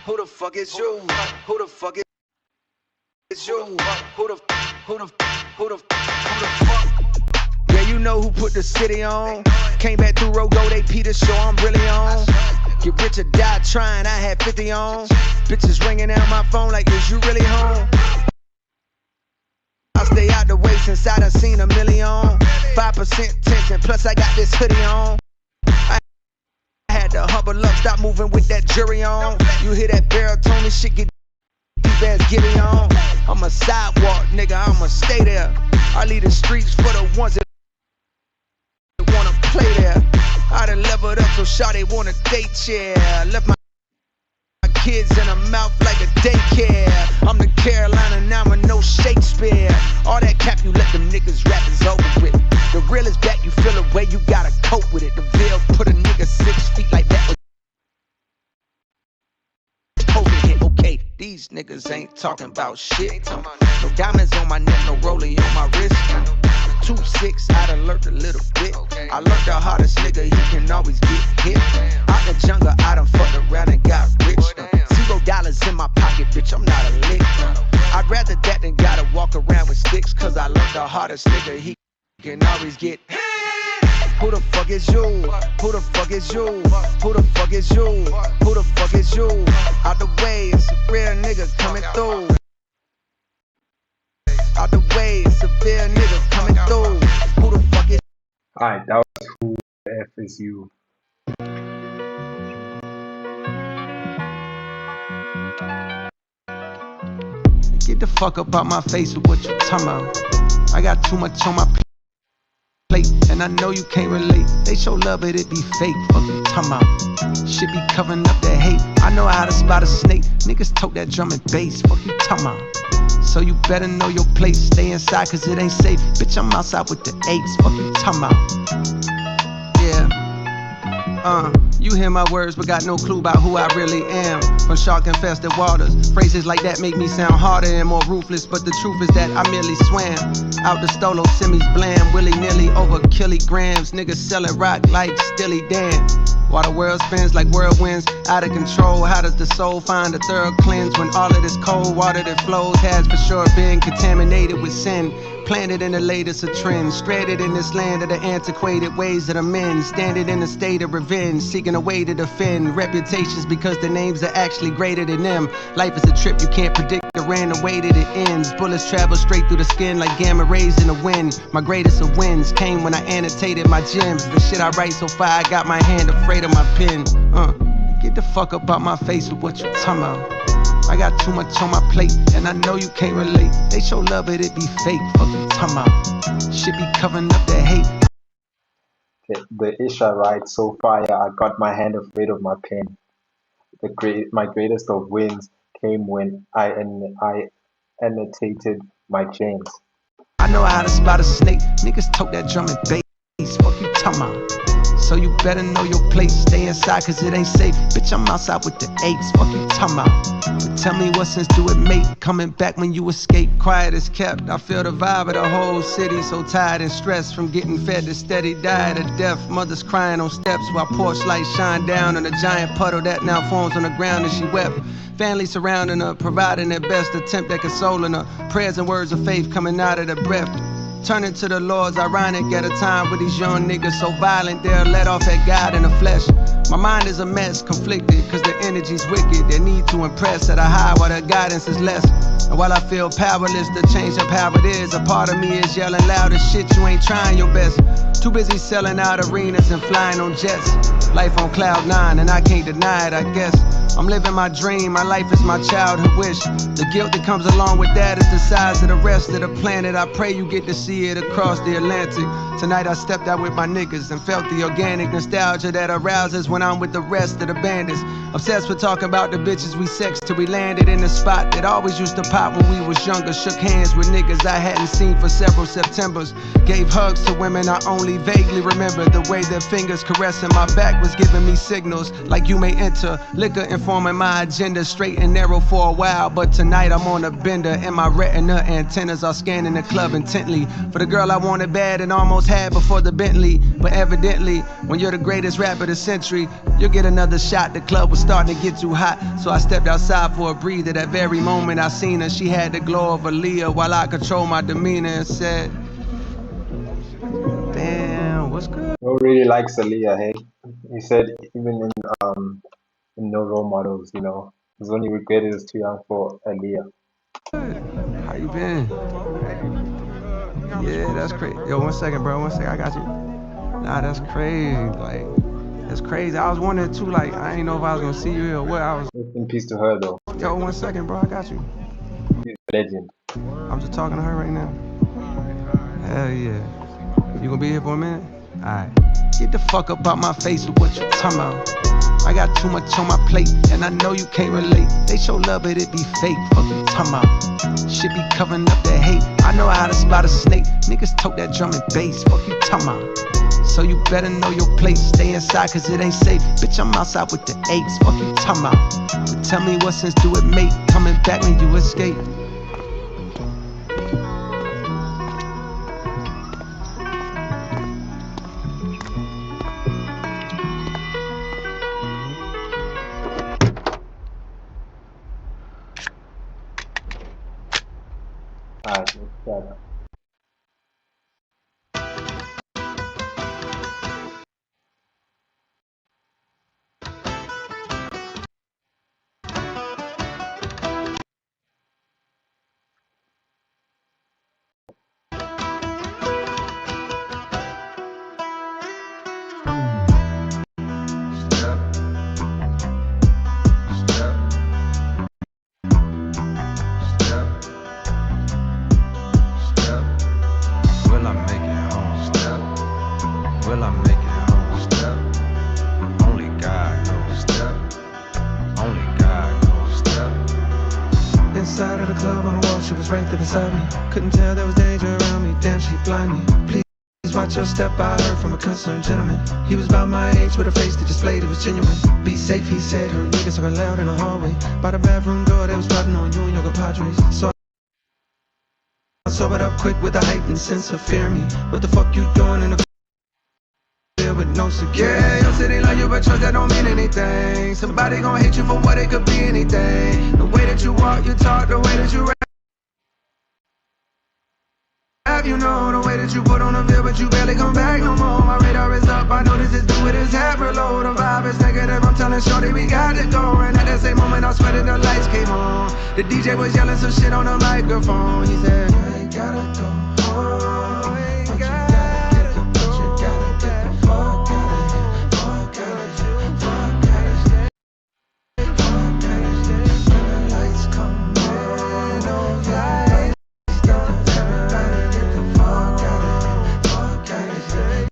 Who the fuck is you? Who the fuck is you? Who the fuck? Yeah, you know who put the city on. Came back through Rogo, they Peter show I'm really on. Get rich or die trying, I had 50 on. Bitches ringing out my phone like, is you really home? I'll stay out the way since I done seen a million. 5% tension, plus I got this hoodie on. I had to humble up, stop moving with that jury on. You hear that baritone, this shit get deep as Gibby on. I'm a sidewalk nigga, I'ma stay there. I leave the streets for the ones that wanna play there. I done leveled up so shawty wanna date, yeah. Left my kids in her mouth like a daycare. I'm the Carolina, now I'm no Shakespeare. All that cap you let them niggas rap is over with. The real is back, you feel a way, you gotta cope with it. The veil put a nigga 6 feet like that. Okay, these niggas ain't talking about shit. No diamonds on my neck, no rollie on my wrist. 2-6, I done learned a little bit. I learned the hardest nigga, he can always get hit. Out the jungle, I done fucked around and got rich. $0 in my pocket, bitch, I'm not a lick. I'd rather that than gotta walk around with sticks, cause I learned the hardest nigga, he can always get hit. Who the fuck is you? Who the fuck is you? Who the fuck is you? Who the fuck is you? Out the way, it's a real nigga coming through. Out the way, it's a real nigga coming through. Who the fuck is Alright, that was Who the F Is You. Get the fuck up out my face with what you talking about. I got too much on my plate, and I know you can't relate. They show love, but it be fake. Fuck you talking about. Shit be covering up that hate. I know how to spot a snake. Niggas tote that drum and bass. Fuck you talking about. So you better know your place. Stay inside, cause it ain't safe. Bitch, I'm outside with the apes. Fuck you talking about. Yeah. You hear my words, but got no clue about who I really am. From shark-infested waters, phrases like that make me sound harder and more ruthless. But the truth is that I merely swam out the stolo, semis blam, willy-nilly over kilograms. Niggas selling rock like Stilly Dan. While the world spins like whirlwinds, out of control. How does the soul find a thorough cleanse when all of this cold water that flows has for sure been contaminated with sin? Planted in the latest of trends, stranded in this land of the antiquated ways of the men, standing in a state of revenge, seeking a way to defend reputations because the names are actually greater than them. Life is a trip you can't predict the random way that it ends. Bullets travel straight through the skin like gamma rays in the wind. My greatest of wins came when I annotated my gems. The shit I write so far, I got my hand afraid of my pen. Get the fuck up out my face with what you talking about. I got too much on my plate, and I know you can't relate. They show love, but it be fake. Fuck you talking about. Shit be covering up that hate. The Isha ride so fire, I got my hand afraid of my pen. My greatest of wins came when I annotated my gems. I know how to spot a snake. Niggas tote that drum and bass. Fuck you talking about. So you better know your place. Stay inside, cause it ain't safe. Bitch, I'm outside with the apes. Fuck you talking about. But tell me what sense do it make coming back when you escape? Quiet as kept. I feel the vibe of the whole city. So tired and stressed from getting fed to steady diet of death. Mothers crying on steps while porch lights shine down on a giant puddle that now forms on the ground, and she wept. Family surrounding her, providing their best attempt at consoling her. Prayers and words of faith coming out of their breath. Turning to the Lord's ironic at a time where these young niggas so violent they're let off at God in the flesh. My mind is a mess, conflicted, cause the energy's wicked. They need to impress at a high while their guidance is less. And while I feel powerless to change up how it is, a part of me is yelling loud as shit, you ain't trying your best. Too busy selling out arenas and flying on jets. Life on cloud 9 and I can't deny it, I guess. I'm living my dream, my life is my childhood wish. The guilt that comes along with that is the size of the rest of the planet. I pray you get to see it across the Atlantic. Tonight I stepped out with my niggas and felt the organic nostalgia that arouses when I'm with the rest of the bandits. Obsessed with talking about the bitches we sexed till we landed in the spot that always used to pop when we was younger. Shook hands with niggas I hadn't seen for several Septembers. Gave hugs to women I only vaguely remember. The way their fingers caressing my back was giving me signals like you may enter. Liquor informing my agenda, straight and narrow for a while, but tonight I'm on a bender and my retina antennas are scanning the club intently for the girl I wanted bad and almost had before the Bentley. But evidently, when you're the greatest rapper of the century, you'll get another shot. The club was starting to get too hot, so I stepped outside for a breather. That very moment I seen her, she had the glow of Aaliyah while I controlled my demeanor and said, damn, what's good? Who really likes Aaliyah, hey? He said even in No Role Models, you know, his only regret is too young for Aaliyah. How you been? Yeah, that's crazy. Yo, 1 second, bro. 1 second, I got you. Nah, that's crazy. Like, that's crazy. I was wondering too. Like, I ain't know if I was gonna see you here or what. I was. Rest in peace to her, though. Yo, 1 second, bro. I got you. She's a legend. I'm just talking to her right now. Hell yeah. You gonna be here for a minute? Alright. Get the fuck up out my face with what you talking about. I got too much on my plate, and I know you can't relate. They show love, but it be fake. Fuck you talking about. Shit be covering up that hate. I know how to spot a snake. Niggas tote that drum and bass. Fuck you talking about. So you better know your place. Stay inside, cause it ain't safe. Bitch, I'm outside with the apes. Fuck you talking about. But tell me what sense do it make coming back when you escape? Alright, let's start. Will I make it home? Will I make it home? Only God knows. Only God knows. Inside of the club on the wall, she was right there beside me. Couldn't tell there was danger around me. Damn, she blind me. Please watch your step. I heard from a concerned gentleman. He was about my age with a face that displayed it was genuine. Be safe, he said. Her niggas talking loud in the hallway. By the bathroom door, they was plotting on you and your compadres. So I sobered up quick with a heightened sense of fear me. What the fuck you doing in the field with no security? Yeah, your city love you, but trust that don't mean anything. Somebody gon' hate you for what it could be anything. The way that you walk, you talk, the way that you rap, you know, the way that you put on a veil, but you barely come back no more. My radar is up, I know this is due with his head reload. The vibe is negative, I'm telling shorty we got to go. And at that same moment, I swear that the lights came on. The DJ was yelling some shit on the microphone. He said, you ain't gotta go home, but you gotta get the fuck out of here. Fuck out of here, fuck out of here, fuck out of here. When the lights come on, no lights stop. Everybody get the fuck out of here. Fuck out of here.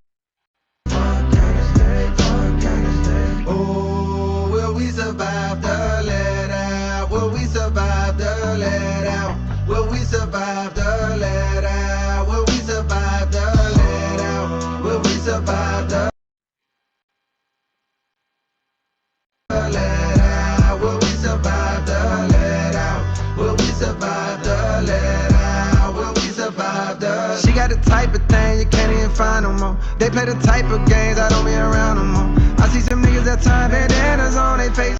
Fuck out of here. Fuck out of here. Oh, will we survive the let out? Will we survive the let out? Will we survive the let out? Will we survive the let out? Will we survive the let out? Will we survive the let out? Will we survive the let out? Will we survive the? She got the type of thing you can't even find no more. They play the type of games I don't be around no more. I see some niggas that time bandanas on their face.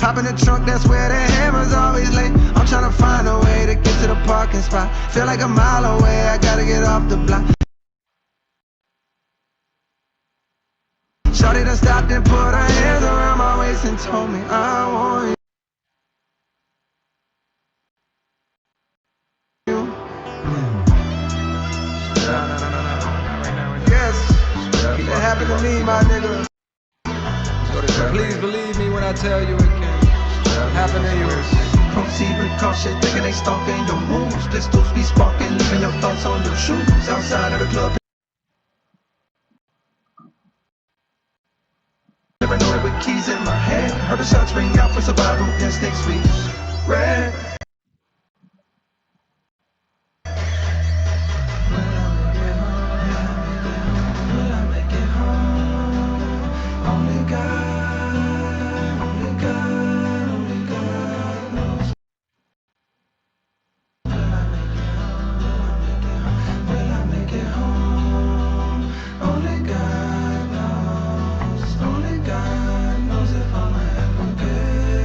Hop in the trunk, that's where the hammer's always late. I'm tryna find a way to get to the parking spot. Feel like a mile away, I gotta get off the block. Shorty done stopped and put her hands around my waist and told me I want you. Yes, keep that happen to me, my nigga. Please believe me when I tell you it can happen to you. Proceed with caution, thinking they stalking your moves. Pistols be sparking, leaving your thoughts on your shoes. Outside of the club, paranoid with keys in my hand. Heard the shots ring out for survival. Yes, next week. Red. Will I make it home? Only God, only God, only God knows. Will I make it home? Only God knows. Only God knows if I'ma ever get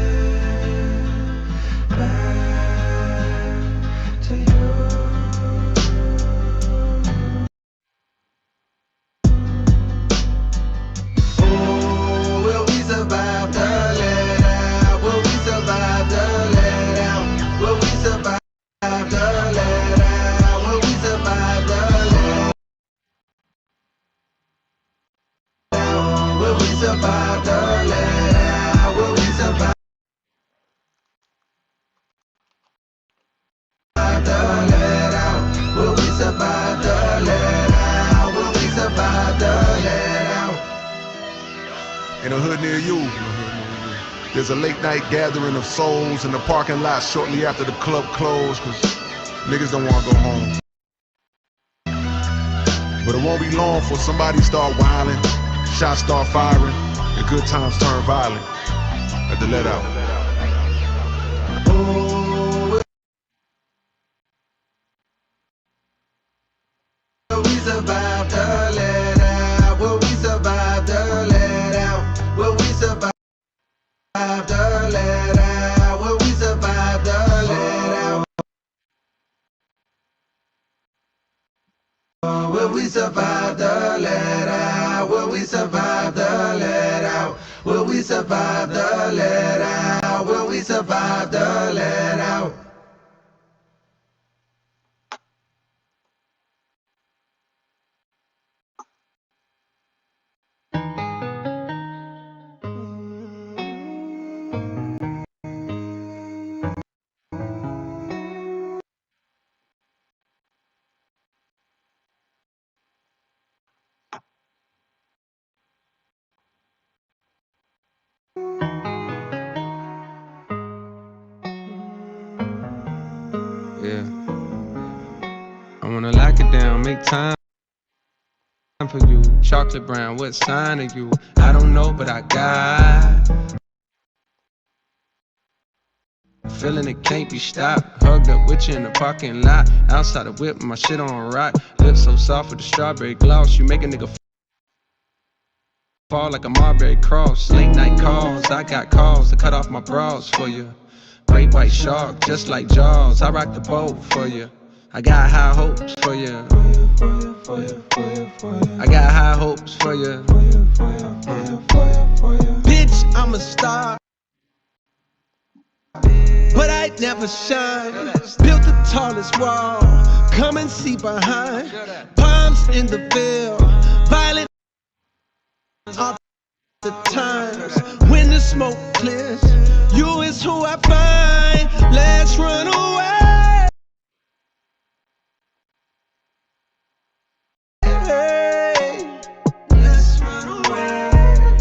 back to you. Oh, will we survive the let out? Will we survive the let out? Will we survive the let out? Will we survive the let out? Will we survive the let out? Will we survive the let out? Will we survive the let out? Will we survive the let out? In a hood near you, there's a late night gathering of souls in the parking lot shortly after the club closed, cause niggas don't wanna go home. But it won't be long before somebody start wilding, shots start firing, and good times turn violent at the let out. Oh, will we survive the let out? Will we survive the let out? Will we survive the let out? Will we survive the let out? we survive the let out? Will we survive the let out? Will we survive the let out? Will we survive the let out? Yeah. I wanna lock it down, make time for you. Chocolate brown, what sign are you? I don't know, but I got feeling it can't be stopped. Hugged up with you in the parking lot. Outside the whip, my shit on rock. Lips so soft with the strawberry gloss. You make a nigga fall like a Marbury cross. Late night calls, I got calls to cut off my bras for you. Great white shark, just like Jaws. I rock the boat for you. I got high hopes for you. I got high hopes for you. Bitch, I'm a star, but I never shine. Built the tallest wall, come and see behind. Palms in the veil, violet all the times. When the smoke clears, you is who I find. Let's run away. Let's run away.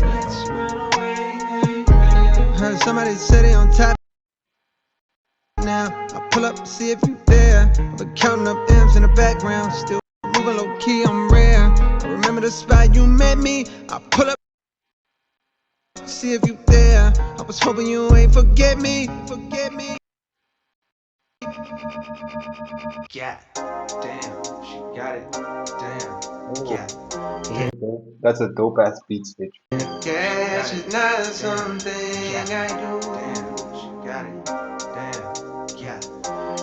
Let's run away. Heard somebody say they on top now. I pull up to see if you there. I've been counting up M's in the background, still moving low key, I'm rare. I remember the spot you met me. I pull up to see if you there. I was hoping you ain't forget me. Forget me. Yeah, damn, she got it. Damn, yeah. Okay, that's a dope ass beat switch. Cash is not something I do. Damn, she got it. Damn, yeah.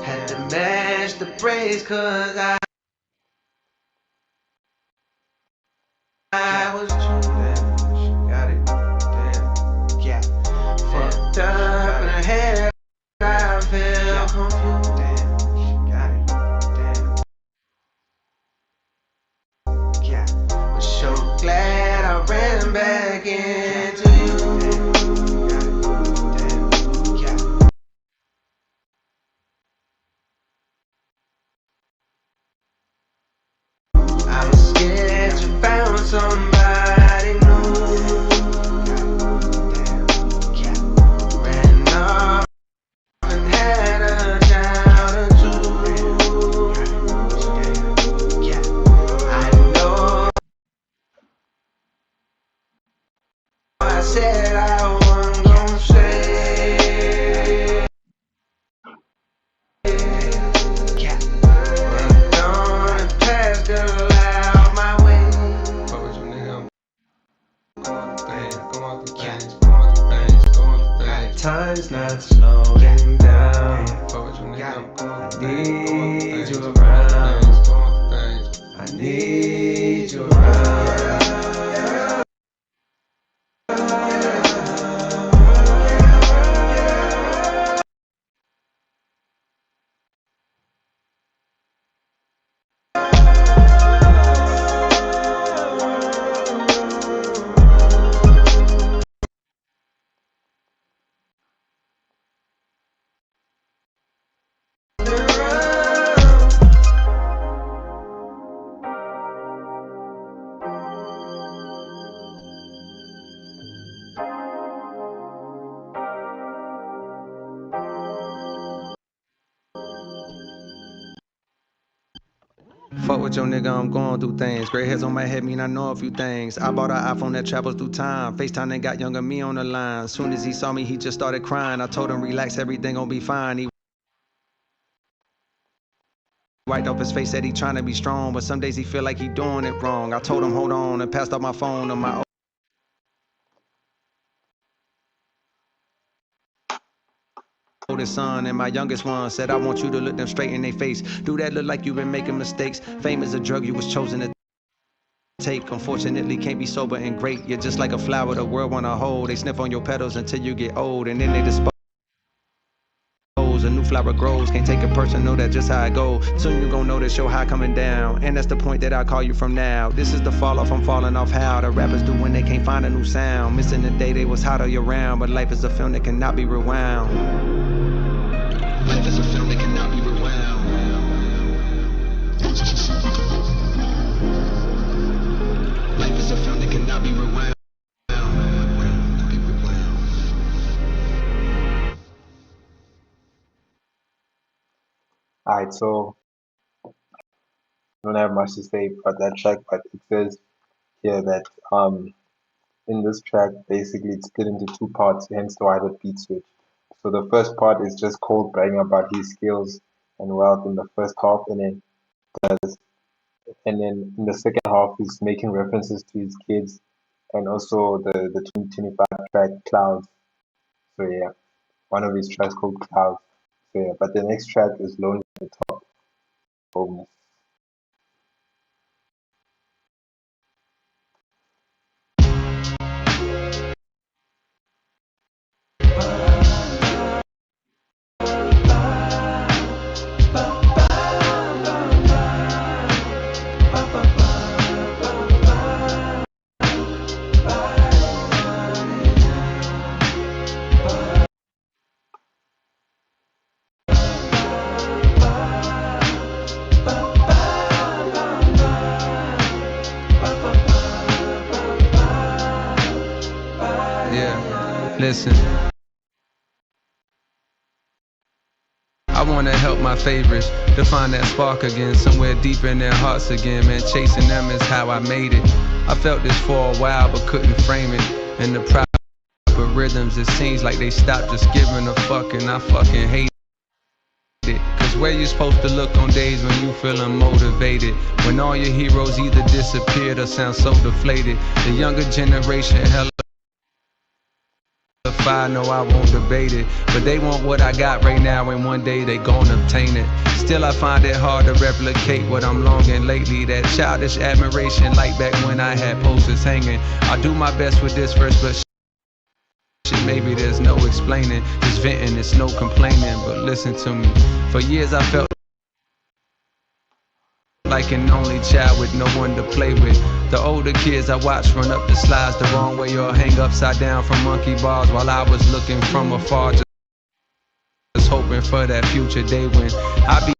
Had to match the praise cause I was true. Damn, she got it. Damn, yeah. Fucked up in her head. I feel confused. Damn, she got it. Damn, yeah. Was so glad I ran back into you. Damn, yeah. I was scared you found somebody new. Yeah. Ran off and had a child or two. Yeah. I know I said I wasn't gonna stay. Yeah. But on the past girl out my way. Fuck with you, nigga. Time's not slowing down. I need you around. I need you around. Fuck with your nigga, I'm going through things. Gray hairs on my head mean I know a few things. I bought an iPhone that travels through time. FaceTime and got younger me on the line. Soon as he saw me, he just started crying. I told him relax, everything gon' be fine. He wiped off his face, said he trying to be strong, but some days he feel like he doing it wrong. I told him hold on and passed out my phone to my oldest son, and my youngest one said I want you to look them straight in their face. Do that look like you been making mistakes? Fame is a drug you was chosen to take. Unfortunately, can't be sober and great. You're just like a flower the world wanna hold. They sniff on your petals until you get old, and then they dispose. A new flower grows, can't take it personal, that's just how I go. Soon you gon' notice your high coming down, and that's the point that I call you from now. This is the fall off, I'm falling off how the rappers do when they can't find a new sound. Missing the day they was hot all year round, but life is a film that cannot be rewound. Life is a film that cannot be rewound. Life is a film that cannot be rewound. Alright, so I don't have much to say about that track, but it says here that in this track basically it's split into two parts, hence why the beat switch. So the first part is just Cole bragging about his skills and wealth in the first half, and then in the second half he's making references to his kids and also the 2025 track Clouds. So yeah, one of his tracks called Clouds. So yeah, but the next track is Lonely at the Top. Bonus. Yeah, listen. I wanna help my favorites to find that spark again, somewhere deep in their hearts again. Man, chasing them is how I made it. I felt this for a while but couldn't frame it. In the proper rhythms, it seems like they stopped just giving a fuck, and I fucking hate it. Cause where you supposed to look on days when you feeling motivated? When all your heroes either disappeared or sound so deflated. The younger generation hella no, I won't debate it, but they want what I got right now, and one day they gon' obtain it. Still I find it hard to replicate what I'm longing lately. That childish admiration like back when I had posters hanging. I do my best with this verse, but shit, maybe there's no explaining. Just venting, it's no complaining, but listen to me. For years I felt like an only child with no one to play with. The older kids I watched run up the slides the wrong way or hang upside down from monkey bars while I was looking from afar, just hoping for that future day when I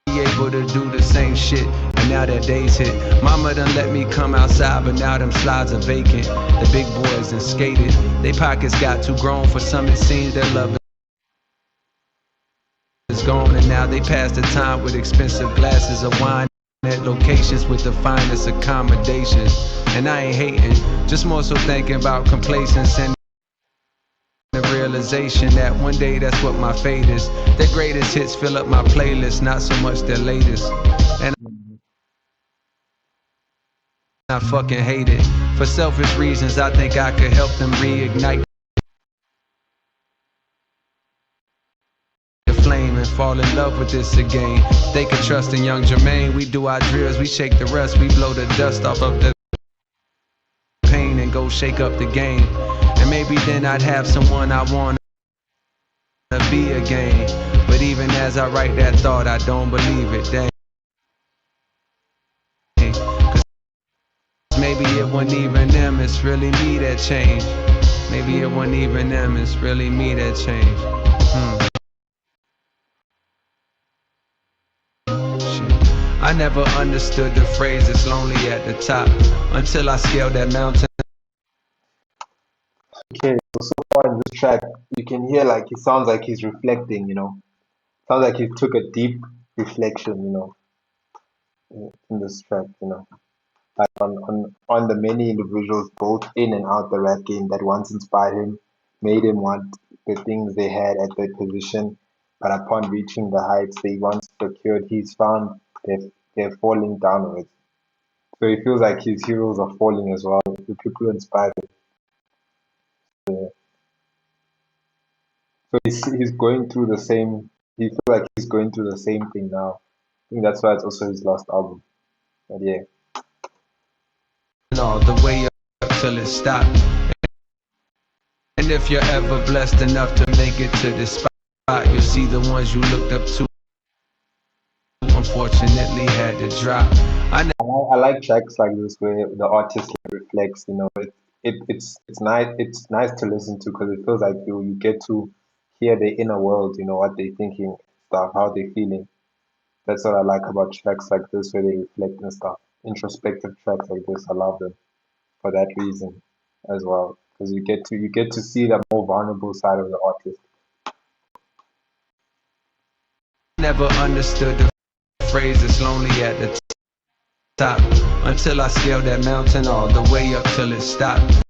be able to do the same shit. And now that day's hit, mama done let me come outside, but now them slides are vacant. The big boys done skated, they pockets got too grown. For some it seems their love is gone, and now they pass the time with expensive glasses of wine at locations with the finest accommodations. And I ain't hating, just more so thinking about complacence and the realization that one day that's what my fate is. Their greatest hits fill up my playlist, not so much their latest. And I fucking hate it. For selfish reasons, I think I could help them reignite flame and fall in love with this again. They can trust in young Jermaine. We do our drills, we shake the rust, we blow the dust off of the pain and go shake up the game. And maybe then I'd have someone I wanna be again. But even as I write that thought, I don't believe it. Dang. Cause maybe it wasn't even them, it's really me that changed. Maybe it wasn't even them, it's really me that changed. I never understood the phrase "it's lonely at the top" until I scaled that mountain. Okay, so far in this track, you can hear like he sounds like he's reflecting, Sounds like he took a deep reflection, in this track, Like on the many individuals both in and out the rap game that once inspired him, made him want the things they had at their position, but upon reaching the heights they once secured, he's found they're falling downwards. So he feels like his heroes are falling as well. The people who inspire him. So he's going through the same. He feels like he's going through the same thing now. I think that's why it's also his last album. But yeah. all the way up till it stopped. And if you're ever blessed enough to make it to this spot, you'll see the ones you looked up to unfortunately had to drop. I like tracks like this where the artist reflects. It's nice to listen to because it feels like you get to hear their inner world. What they're thinking, stuff, how they're feeling. That's what I like about tracks like this where they reflect and stuff. Introspective tracks like this, I love them for that reason as well because you get to see the more vulnerable side of the artist. Never understood the phrase "it's lonely at the top" until I scaled that mountain all the way up till it stopped.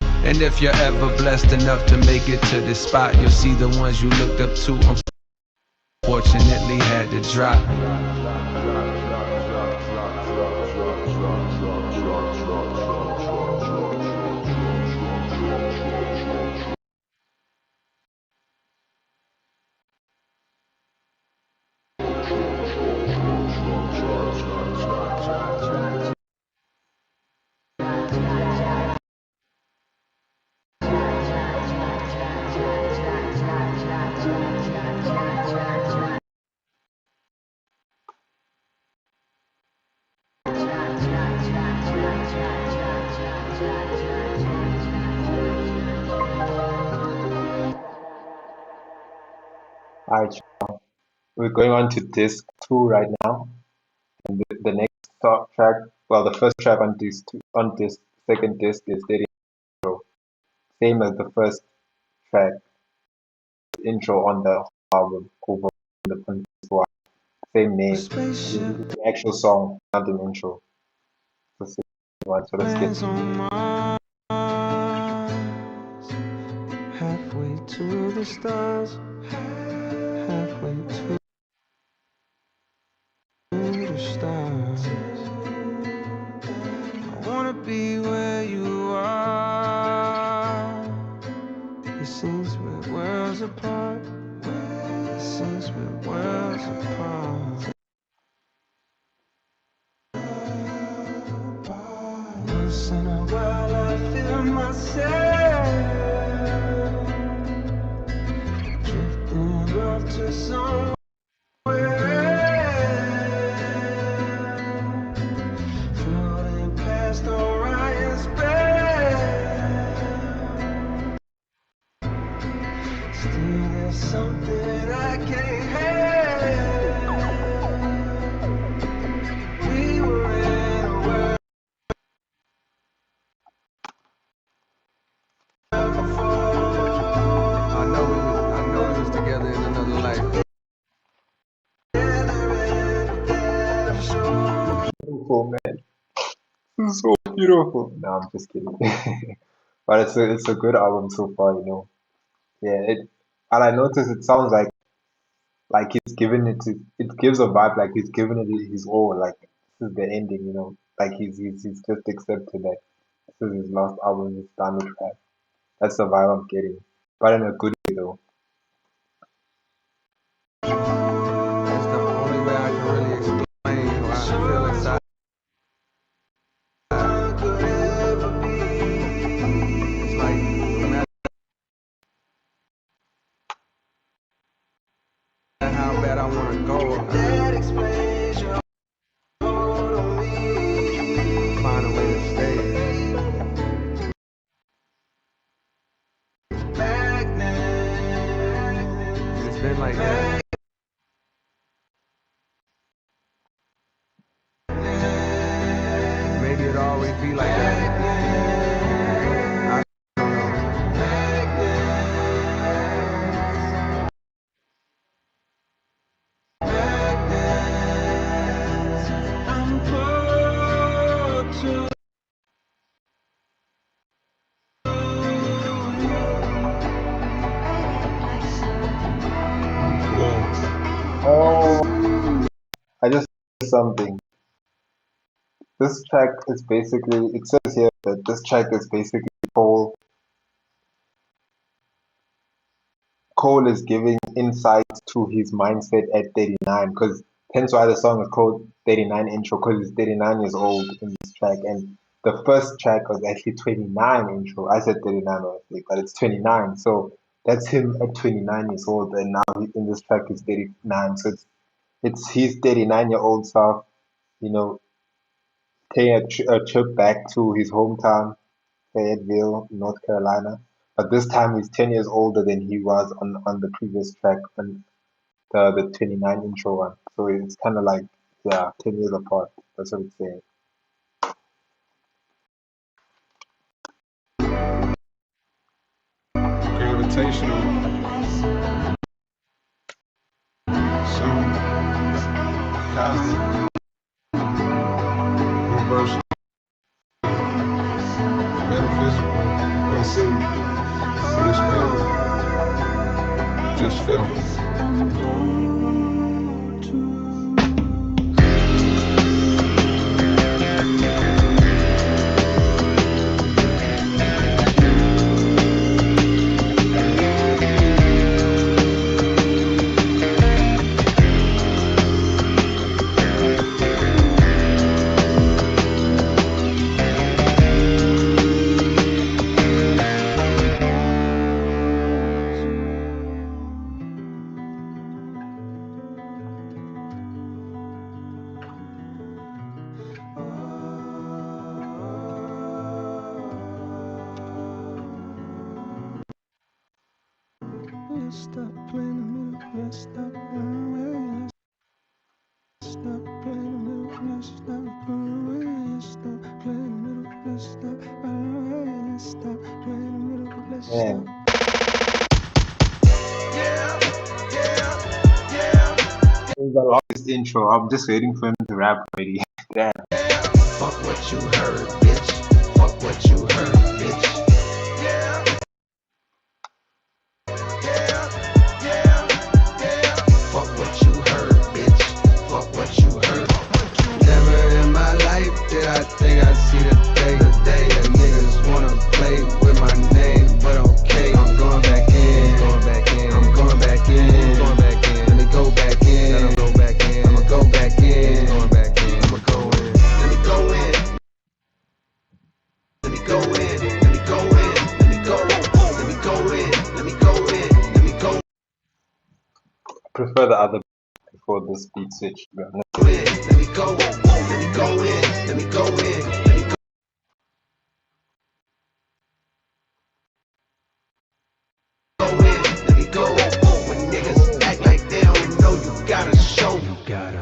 And if you're ever blessed enough to make it to this spot, you'll see the ones you looked up to unfortunately had to drop. Alright, we're going on to disc 2 right now, and the next track, well, the first track on this second disc is Dirty Intro, same as the first track, intro on the album, over the Princess One, same name, the actual song, not an intro. The same one, so let's get halfway to the stars, halfway to the stars. I wanna be where you are. It seems we're worlds apart. It seems we're worlds apart. Once in a while I feel myself drifting off to somewhere else, floating past Orion's belt. Still there's something I can't help. We were in a world I know we was together in another life. beautiful, man. This is so beautiful. No, I'm just kidding. But it's a good album so far. Yeah, and I noticed it sounds like he's given it gives a vibe like he's given it his all, like this is the ending. Like he's just accepted that this is his last album, he's done with rap. That's the vibe I'm getting. But in a good way though. That's the only way I can really explain how I feel inside. It's like no matter how bad I wanna go, I find a way to stay. It's been like that. Maybe it'll always be like that. I don't know. Oh, I just realized something. This track is basically, it says here that this track is basically Cole is giving insights to his mindset at 39, because hence why the song is called 39 Intro, because he's 39 years old in this track, and the first track was actually 29 intro. I said 39 honestly, but it's 29. So that's him at 29 years old, and now in this track he's 39. So it's his 39-year-old self, you know, taking a trip back to his hometown, Fayetteville, North Carolina. But this time he's 10 years older than he was on the previous track, on the 29 intro one. So it's kind of like, yeah, 10 years apart. That's what it's saying. Gravitational. Some cosmic. Universal. Metaphysical. Unseen. Just feel. Just feel. Stop playing the middle, let's stop running away. Stop playing the middle, let's stop running away. Stop playing the middle, let's stop running away. Stop playing the middle, let's stop. Man, this is the longest intro. I'm just waiting for him to rap already. Damn. Fuck what you heard, bitch. Fuck what you heard, bitch. Fuck what you heard, bitch. Fuck what you heard. Never in my life did I think I'd see the day. That niggas wanna play with my name, but okay, I'm going back in. I'm going back in. Let me go back in. I'ma go back in. I'ma go in. Let me go in. Let me go in. Let me go in. Let me go. Let me go in. Let me go in. Let me go I prefer the other before this beat switch, to be honest. in. Let me go. Let me go in. Let me go in. Let me go. When niggas act like they don't know, you gotta show.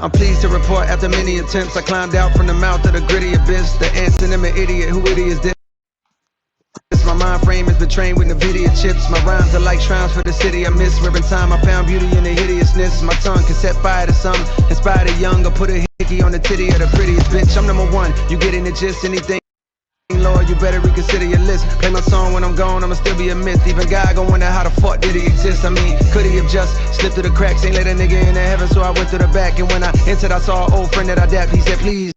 I'm pleased to report after many attempts I climbed out from the mouth of the gritty abyss. The antonym of idiot, who it is this? My mind frame has been trained with NVIDIA chips. My rhymes are like shrines for the city I miss. Where in time I found beauty in the hideousness. My tongue can set fire to some, inspire the young, or put a hickey on the titty of the prettiest bitch. I'm number one, you getting the gist, anything Lord, you better reconsider your list. Play my song when I'm gone, I'ma still be a myth. Even God gon' wonder how the fuck did he exist. I mean, could he have just slipped through the cracks? Ain't let a nigga in the heaven, so I went through the back. And when I entered, I saw an old friend that I dapped. He said, please,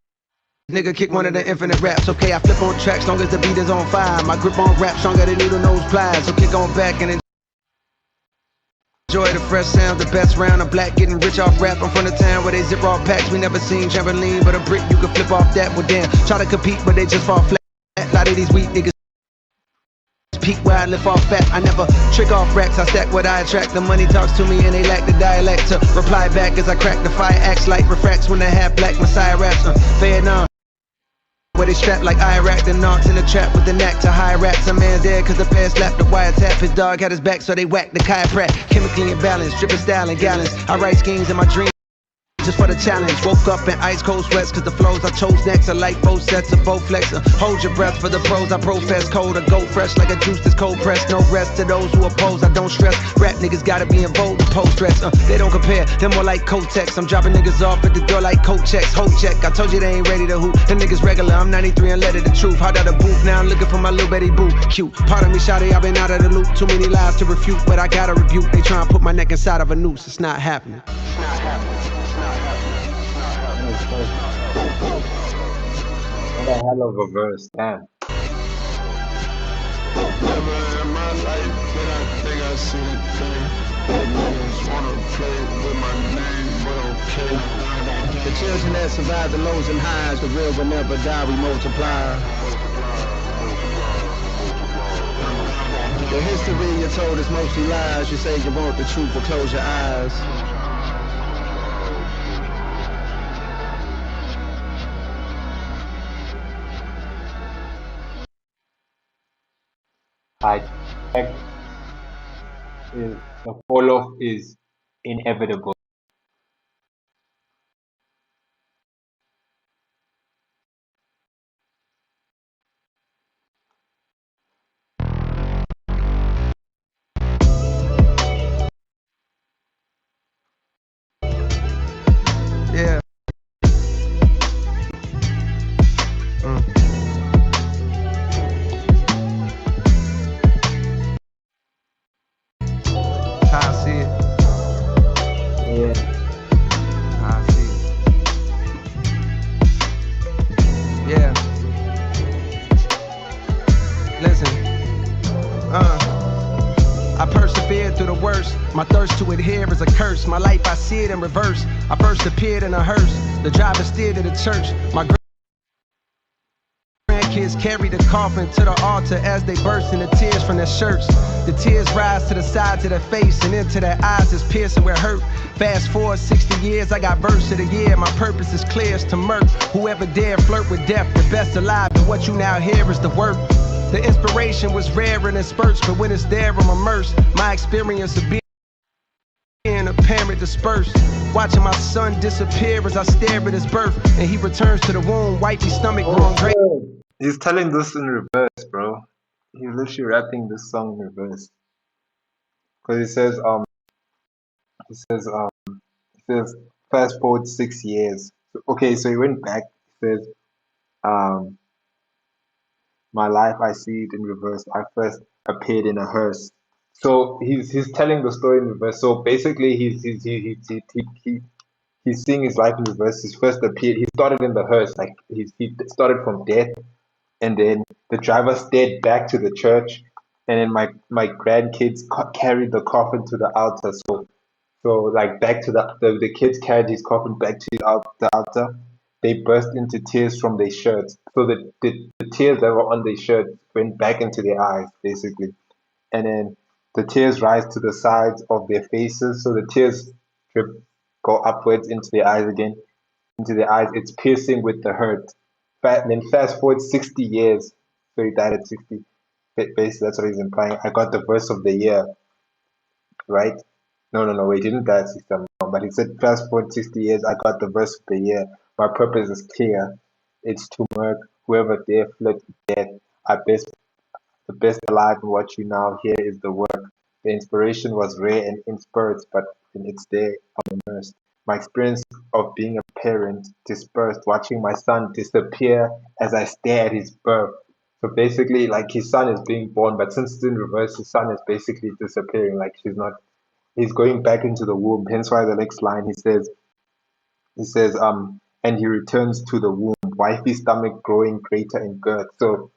nigga, kick one of the infinite raps. Okay, I flip on tracks long as the beat is on fire. My grip on rap stronger than needle nose pliers. So kick on back and enjoy the fresh sound, the best round. I'm black, getting rich off rap. I'm from the town where they zip off packs. We never seen trampoline, but a brick you can flip off that. Well, damn, try to compete, but they just fall flat. A lot of these weak niggas peak where I lift off fat. I never trick off racks, I stack what I attract. The money talks to me and they lack the dialect to reply back as I crack the fire. Acts like refracts when the half black Messiah raps. Vietnam, where they strapped like Iraq. The knocks in the trap with the knack to high raps. A man dead cause the pair slapped the wiretap. His dog had his back so they whacked the chiropract. Chemically imbalanced, dripping style in gallons. I write schemes in my dreams just for the challenge. Woke up in ice cold sweats cause the flows I chose next are like both sets of both flex. Hold your breath for the pros I profess. Cold or go fresh like a juice that's cold pressed. No rest to those who oppose, I don't stress. Rap niggas gotta be in vogue to post dress. They don't compare, they're more like Kotex. I'm dropping niggas off at the door like coat checks. Hold check, I told you they ain't ready to hoop. Them niggas regular, I'm 93 and let it the truth. Hot out of booth, now I'm looking for my little Betty boo. Cute, pardon me shawty, I've been out of the loop. Too many lies to refute, but I gotta rebuke. They try and put my neck inside of a noose, it's not happening. It's not happening. It's not happening. What a hell of a verse, damn. Never in my life did I think I'd see the thing. The niggas wanna play with my name, but okay. The children that survive the lows and highs, the real will never die, we multiply. The history you're told is mostly lies. You say you want the truth, but close your eyes. I checked is the fall off is inevitable. Yeah. How I see it. Yeah. How I see it. Yeah. Listen. I persevered through the worst. My thirst to adhere is a curse. My life, I see it in reverse. I first appeared in a hearse. The driver steered to the church. My grandkids carry the coffin to the altar as they burst into tears from their shirts. The tears rise to the sides of their face and into their eyes is piercing with hurt. Fast forward 60 years, I got verse of the year. My purpose is clear as to murk whoever dare flirt with death. The best alive, and what you now hear is the work. The inspiration was rare and in spurts, but when it's there, I'm immersed. My experience of being a parent dispersed. Watching my son disappear as I stare at his birth, and he returns to the womb, wifey stomach growing great. He's telling this in reverse, bro. He's literally rapping this song in reverse. Because he says, fast forward 6 years. Okay, so he went back. He says, my life, I see it in reverse. I first appeared in a hearse. So he's telling the story in reverse. So basically, he's seeing his life in reverse. He first appeared. He started in the hearse, like he started from death, and then the driver stayed back to the church, and then my grandkids carried the coffin to the altar. So like back to the kids carried his coffin back to the altar. They burst into tears from their shirts. So the tears that were on their shirts went back into their eyes, basically. And then the tears rise to the sides of their faces. So the tears go upwards into their eyes again. Into their eyes. It's piercing with the hurt. Then fast forward 60 years. So he died at 60. Basically, that's what he's implying. I got the verse of the year. Right? No, he didn't die at 60, but he said fast forward 60 years, I got the verse of the year. My purpose is clear. It's to murk whoever dare flirt with death. The best alive, and what you now hear is the work. The inspiration was rare and in spurts, but in its day I'm immersed. My experience of being a parent dispersed, watching my son disappear as I stare at his birth. So basically, like his son is being born, but since it's in reverse, his son is basically disappearing. Like he's going back into the womb. Hence why the next line he says, and he returns to the womb, wifey stomach growing greater in girth. So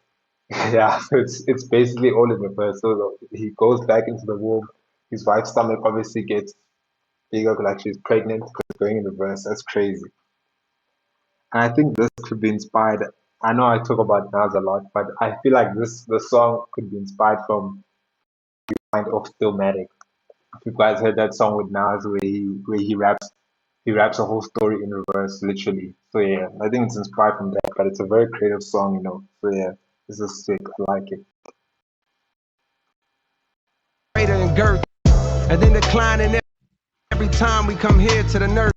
yeah, so it's basically all in reverse. So he goes back into the womb. His wife's stomach obviously gets bigger, like she's pregnant because it's going in reverse. That's crazy. And I think this could be inspired. I know I talk about Nas a lot, but I feel like the song could be inspired from Mind of Stillmatic. If you guys heard that song with Nas where he raps a whole story in reverse, literally. So yeah, I think it's inspired from that, but it's a very creative song, you know. So yeah, this is sick. I like it. Greater in girth, and then declining every time we come here to the nurse.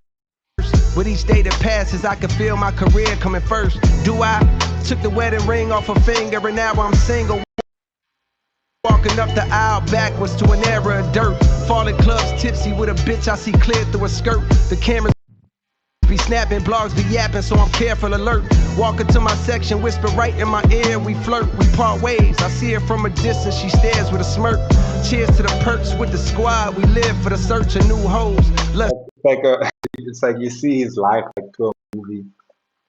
With each day that passes, I can feel my career coming first. Do I? Took the wedding ring off a finger and now I'm single. Walking up the aisle backwards to an era of dirt. Falling clubs tipsy with a bitch I see clear through a skirt. The cameras be snapping, blogs be yapping, so I'm careful alert. Walking to my section, whisper right in my ear, we flirt, we part ways. I see her from a distance, she stares with a smirk. Cheers to the perks with the squad, we live for the search of new hoes. It's like you see his life like to a movie,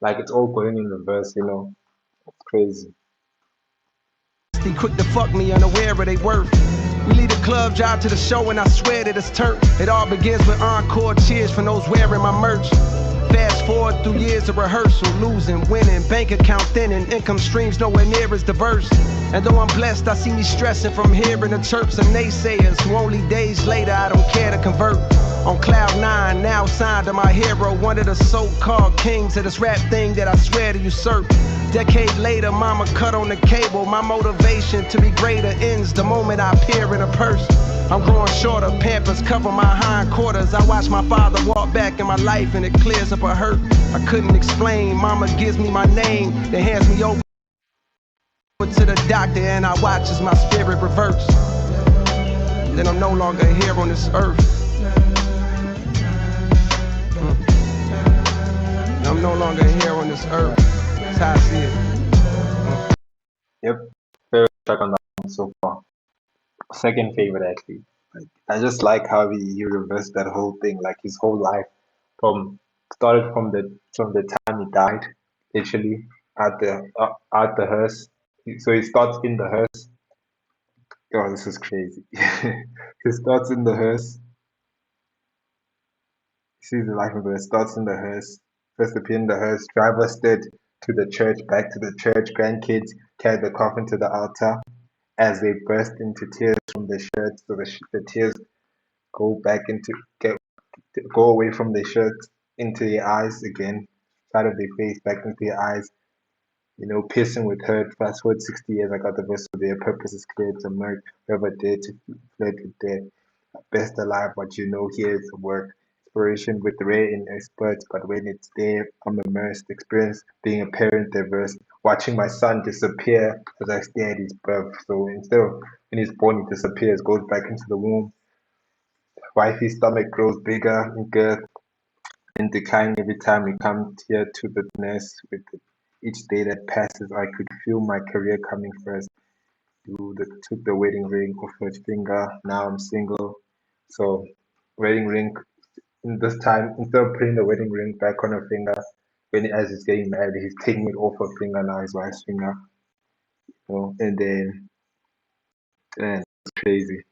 like it's all going in reverse, you know. It's crazy. Quick to fuck me, unaware of they worth. We lead the club, drive to the show, and I swear that it's turf. It all begins with encore cheers from those wearing my merch. Fast forward through years of rehearsal, losing, winning, bank account thinning, income streams nowhere near as diverse. And though I'm blessed, I see me stressing from hearing the chirps of naysayers who only days later I don't care to convert. On cloud 9, now signed to my hero, one of the so-called kings of this rap thing that I swear to usurp. Decade later, mama cut on the cable. My motivation to be greater ends the moment I appear in a purse. I'm growing shorter, Pampers cover my hindquarters. I watch my father walk back in my life and it clears up a hurt I couldn't explain. Mama gives me my name, then hands me over to the doctor and I watch as my spirit reverts. Then I'm no longer here on this earth. I'm no longer here on this earth. That's how I see it. Yep, favorite track on that one so far. Second favorite actually. Like, I just like how he reversed that whole thing, like his whole life from started from the time he died, literally at the hearse. So he starts in the hearse. Oh, this is crazy. He starts in the hearse. See the life of it. Starts in the hearse. First appear in the hearse. Driver stood to the church, back to the church. Grandkids carried the coffin to the altar as they burst into tears from the shirt. So the tears go back into go away from the shirt into their eyes again, side of their face back into their eyes. You know, piercing with hurt. Fast forward 60 years, I got the verse of their purpose is clear to murk whoever dared to flirt with death. Best alive, but you know, here's the work. Inspiration with rare in experts, but when it's there, I'm immersed. Experience being a parent diverse, watching my son disappear as I stare at his birth. So instead of when he's born, he disappears, goes back into the womb. Wifey's stomach grows bigger in girth and decline every time we come here to the nest. With each day that passes, I could feel my career coming first. Took the wedding ring off her finger. Now I'm single. So, wedding ring. In this time, instead of putting the wedding ring back on her finger, as he's getting married, he's taking it off her finger now, his wife's finger. You know, and then, man, it's crazy.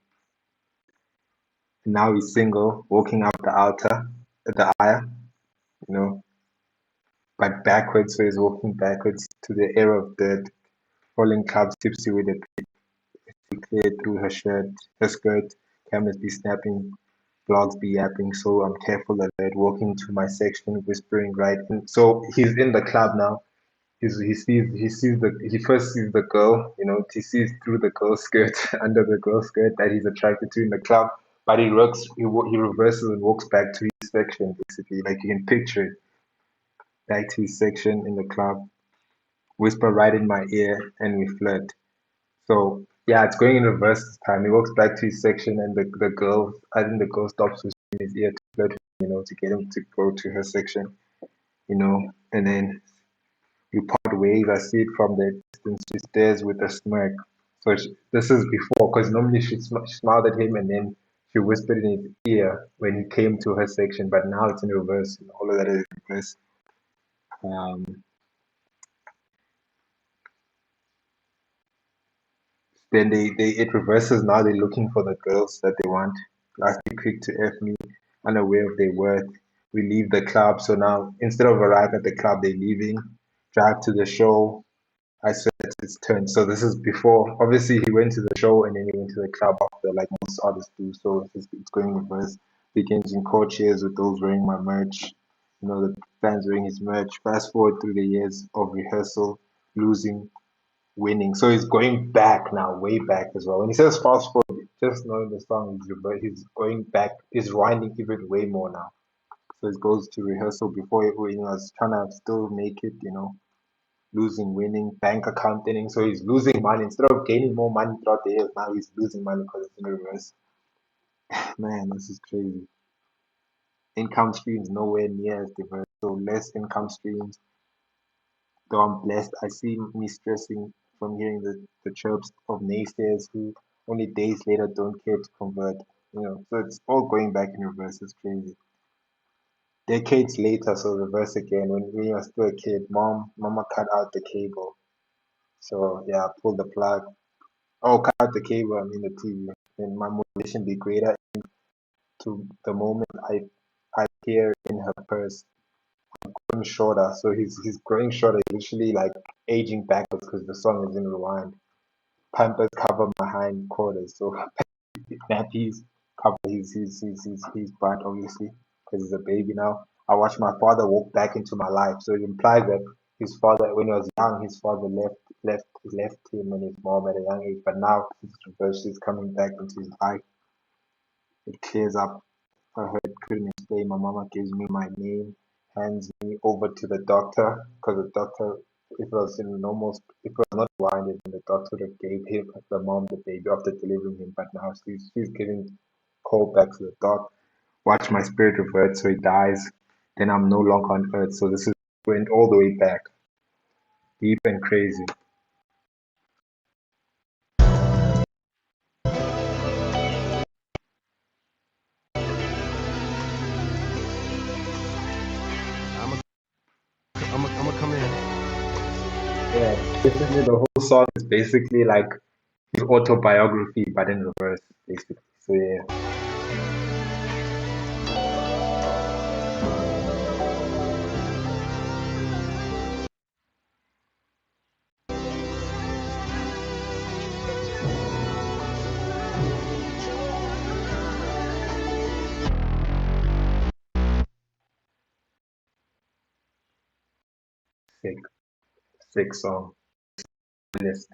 Now he's single, walking up the aisle, you know, but backwards. So he's walking backwards to the air of dirt, falling clubs, tipsy with a clear through her skirt, cameras be snapping, blogs be yapping, so I'm careful alert, walking to my section, whispering right in. So he's in the club now. He first sees the girl, you know, he sees through the girl's skirt, under the girl's skirt that he's attracted to in the club, but he reverses and walks back to his section, basically, like you can picture it, back to his section in the club, whisper right in my ear, and we flirt. So yeah, it's going in reverse this time. He walks back to his section, and the girl, I think the girl stops whispering in his ear to flirt, you know, to get him to go to her section, you know, and then we part ways. I see it from the distance. She stares with a smirk. So this is before, because normally she smiled at him and then she whispered in his ear when he came to her section, but now it's in reverse. All of that is in reverse. Um, then it reverses now. They're looking for the girls that they want. Plastic quick to F me, unaware of their worth. We leave the club. So now instead of arriving at the club, they're leaving. Drive to the show. I said it's turn. So this is before. Obviously, he went to the show and then he went to the club after, like most artists do. So it's going reverse. Begins in co-chairs with those wearing my merch. You know, the fans wearing his merch. Fast forward through the years of rehearsal, losing, winning. So he's going back now, way back as well. When he says fast forward, just knowing the song, he's going back, he's winding even way more now. So it goes to rehearsal before he was trying to still make it, you know, losing, winning, bank account thinning. So he's losing money instead of gaining more money throughout the years. Now he's losing money because it's in reverse. Man, this is crazy. Income streams nowhere near as diverse. So less income streams. Though I'm blessed, I see me stressing from hearing the chirps of naysayers who only days later don't care to convert. You know, so it's all going back in reverse. It's crazy. Decades later, so reverse again. When you were still a kid, mama cut out the cable. So yeah, pull the plug. Oh, cut out the cable. I mean the TV. And my motivation be greater to the moment I appear in her purse. growing shorter. So he's growing shorter, literally like aging backwards because the song is in rewind. Pampers cover my hind quarters, so nappies cover his butt, obviously, because he's a baby now. I watched my father walk back into my life, so it implies that his father, when he was young, his father left him and his mom at a young age, but now it's reversed. He's coming back into his life. It clears up. I heard couldn't explain. My mama gives me my name, hands me over to the doctor, because the doctor, if it was in normal, if it was not winded, then the doctor would have gave him the mom the baby after delivering him. But now she's giving call back to the doc. Watch my spirit revert, so he dies. Then I'm no longer on earth. So this is went all the way back, deep and crazy. I'm gonna come in. Yeah, basically the whole song is basically like his autobiography, but in reverse, basically. So yeah. Sick, sick song. List.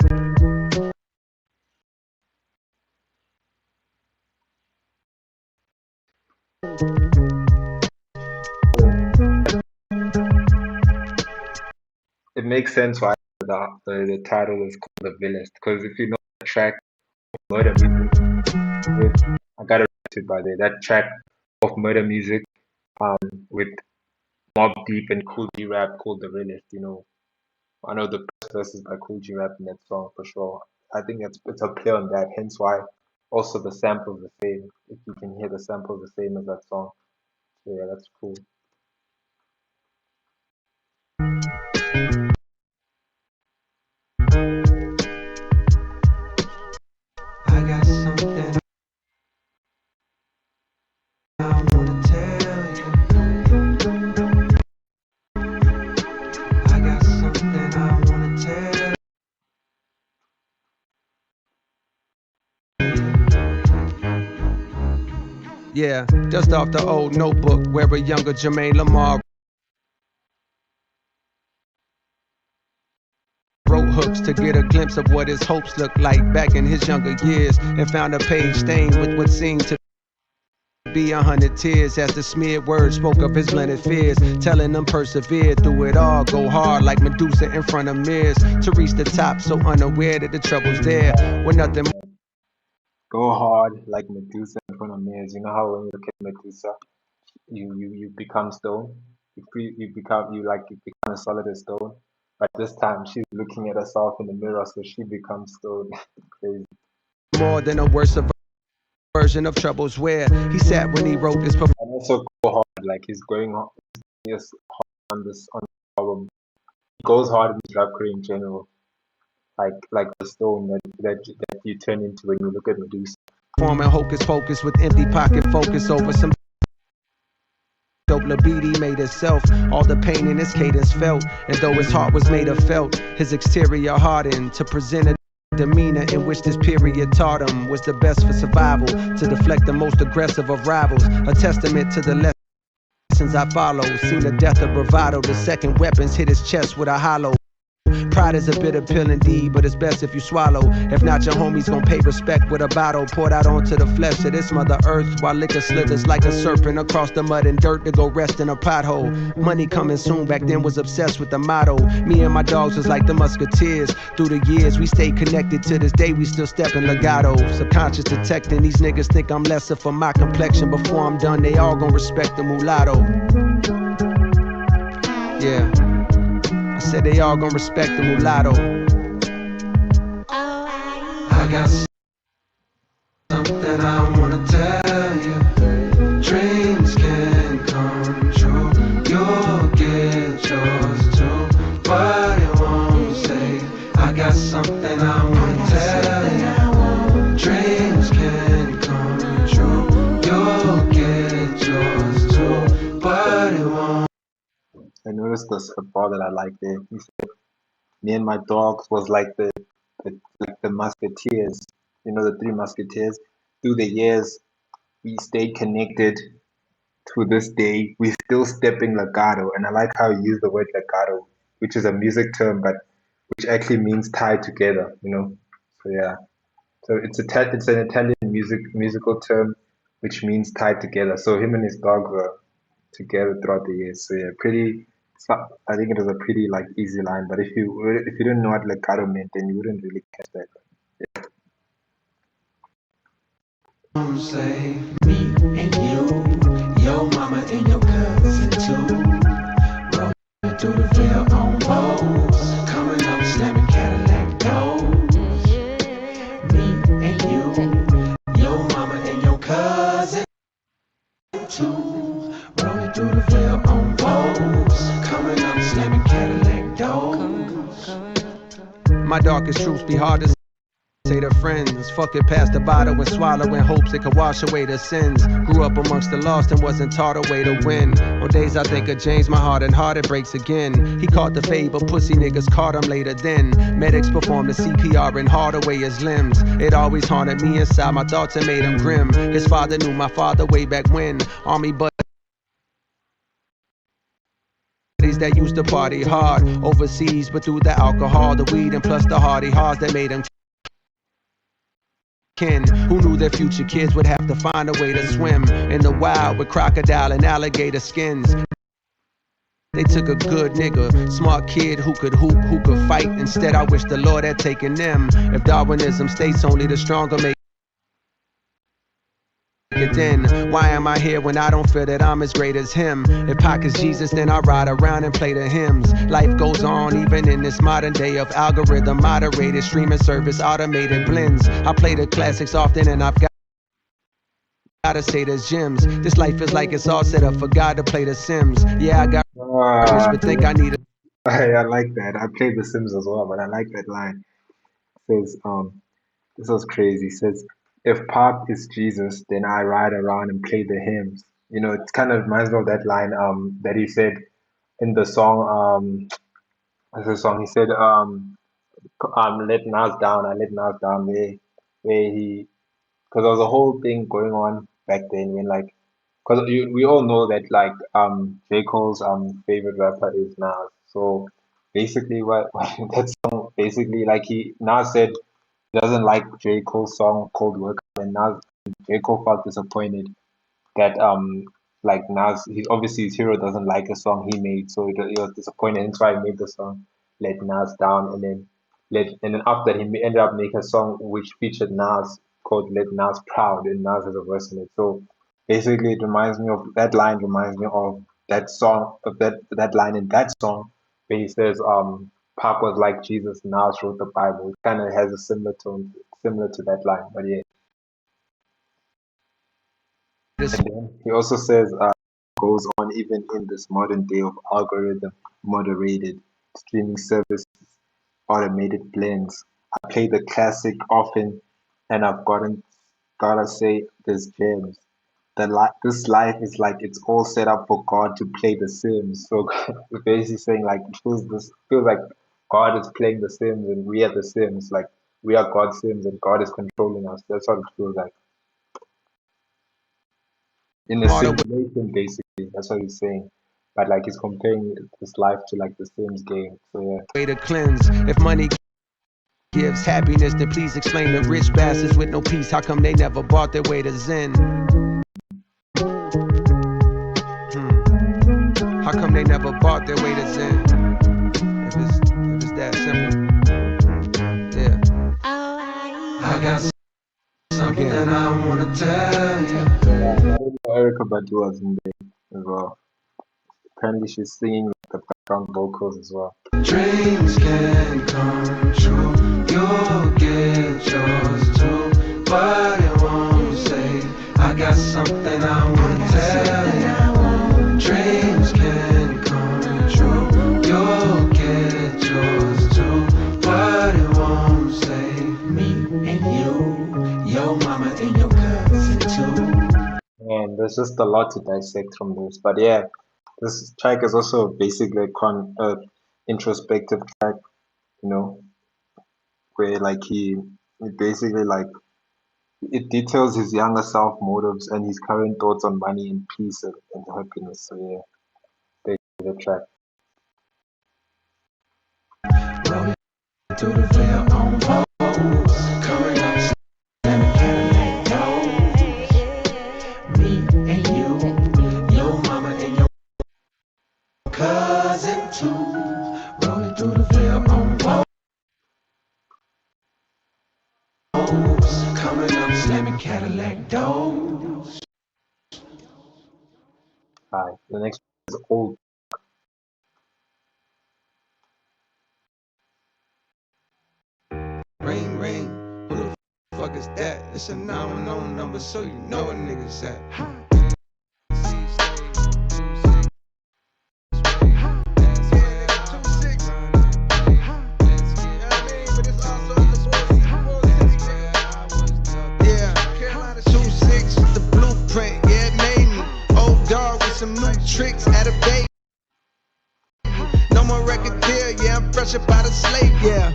It makes sense why the title is called The Villainist, because if you know the track Murder Music, I got it right by there. That track of Murder Music, with Mobb Deep and Cool G Rap called The Realist, I know the best verses by Cool G Rap in that song for sure. I think it's a play on that, hence why also the sample's the same. If you can hear the sample the same as that song. So yeah, that's cool. I got something I wanna tell you. I got something I wanna tell you. Yeah, dust off the old notebook where a younger Jermaine Lamar wrote hooks to get a glimpse of what his hopes looked like back in his younger years, and found a page stained with what seemed to be 100 tears as the smeared words spoke of his blended fears, telling them persevere through it all, go hard like Medusa in front of mirrors to reach the top, so unaware that the trouble's there when nothing. Go hard like Medusa in front of mirrors. You know how when you look at Medusa, you become stone. You become as solid as stone. But this time she's looking at herself in the mirror, so she becomes stone. Crazy. More than a worse version of troubles where he sat when he wrote this. And also go hard, like he's going hard, yes, on this album. He goes hard in his rap career in general, like the stone that you turn into when you look at Medusa. Forming hocus pocus with empty pocket focus over some dope labidi made itself. All the pain in his cadence felt, and though his heart was made of felt, his exterior hardened to present a demeanor in which this period taught him was the best for survival, to deflect the most aggressive of rivals, a testament to the lessons I follow. Seen the death of bravado, the second weapons hit his chest with a hollow. Pride is a bitter pill indeed, but it's best if you swallow. If not, your homies gon' pay respect with a bottle poured out onto the flesh of this mother earth, while liquor slithers like a serpent across the mud and dirt to go rest in a pothole. Money coming soon, back then was obsessed with the motto. Me and my dogs was like the musketeers. Through the years, we stayed connected. To this day, we still stepping legato. Subconscious detecting, these niggas think I'm lesser for my complexion. Before I'm done, they all gon' respect the mulatto. Yeah. I said they all gon' respect the mulatto. I got something I wanna tell you. Dreams can come true. You'll get yours too, but it won't stay. I got something I wanna tell you. Dreams can come true. You'll get yours too, but it won't. I noticed this bar that I like there. He said, "Me and my dogs was like the musketeers. You know, the three musketeers. Through the years, we stayed connected. To this day, we still stepping legato." And I like how he used the word legato, which is a music term, but which actually means tied together. You know. So yeah. So it's an Italian musical term, which means tied together. So him and his dog were together throughout the years. So yeah, pretty. I think it was a pretty like easy line. But if you didn't know what legato meant, then you wouldn't really catch that. Say me and you, your mama and your cousin too. Rolling through the veil on Bose, coming up slamming Cadillac doors. Me and you, your mama and your cousin too. Rolling through the veil on Bose, coming up slamming Cadillac doors. My darkest truths be hard to say to friends, fuck it past the bottle and swallow in hopes it could wash away the sins. Grew up amongst the lost and wasn't taught a way to win. On days I think of James, my heart and heart it breaks again. He caught the fade, but pussy niggas caught him later then. Medics performed the CPR and hauled away his limbs. It always haunted me inside my thoughts and made him grim. His father knew my father way back when. Army buddies that used to party hard overseas, but through the alcohol, the weed, and plus the hardy hearts that made him who knew their future kids would have to find a way to swim in the wild with crocodile and alligator skins. They took a good nigga, smart kid who could hoop, who could fight. Instead, I wish the Lord had taken them. If Darwinism states only the stronger make it, then why am I here when I don't feel that I'm as great as him? If Pac is Jesus, then I ride around and play the hymns. Life goes on even in this modern day of algorithm moderated streaming service, automated blends. I play the classics often and I've gotta say there's gems. This life is like it's all set up for God to play the Sims. Yeah, I got rich, but think I need I like that. I played The Sims as well, but I like that line. It says, this was crazy. It says, "If Pop is Jesus, then I ride around and play the hymns." You know, it kind of reminds me of that line that he said in the song what's the song? He said let Nas down, I let Nas down, where he, because there was a whole thing going on back then when like, because we all know that like J. Cole's favorite rapper is Nas. So basically what that song basically, like, Nas said he doesn't like J. Cole's song Cold Work, and Nas, J. Cole felt disappointed that like Nas, he obviously his hero doesn't like a song he made, so he was disappointed, and that's why he made the song Let Nas Down, and then after that he ended up making a song which featured Nas called Let Nas Proud, and Nas has a verse in it. So basically it reminds me of that line, reminds me of that song, of that line in that song where he says Pac was like Jesus, Nas wrote the Bible. It kind of has a similar tone, similar to that line, but yeah. And then he also says, goes on even in this modern day of algorithm moderated streaming services, automated blends. I play the classic often, and gotta say there's gems. This life is like it's all set up for God to play the Sims. So basically saying like feels like God is playing the Sims and we are the Sims. Like we are God's Sims and God is controlling us. That's what it feels like. In a simulation, basically. That's what he's saying. But like he's comparing this life to like the Sims game. So yeah. way to cleanse. If money gives happiness, then please explain the rich bastards with no peace. How come they never bought their way to Zen? How come they never bought their way to Zen? If it's that simple. Yeah. I got something that I wanna tell you. I don't know Erykah Badu was in there as well. Apparently she's singing like the background vocals as well. Dreams can come true. You'll get yours too. But it won't say I got something I wanna tell you. Dreams can come true. You'll get yours too. But it won't say me and you, your mama and your cousin too. And there's just a lot to dissect from this. But yeah, This track is also basically a introspective track, you know, where like he basically like it details his younger self motives and his current thoughts on money and peace and happiness. So yeah, basically the track. Rolling through the veil on Vogues. Coming up, slamming Cadillac doors. Me and you, your mama and your cousin too. Rolling through the veil on Vogues. Coming up, slamming Cadillac doors. Alright, the next is old. Ring, ring. Who the fuck is that? It's a 911 number, so you know what niggas at. Some new tricks at a baby. No more record deal, yeah, I'm fresh up out of slave, yeah.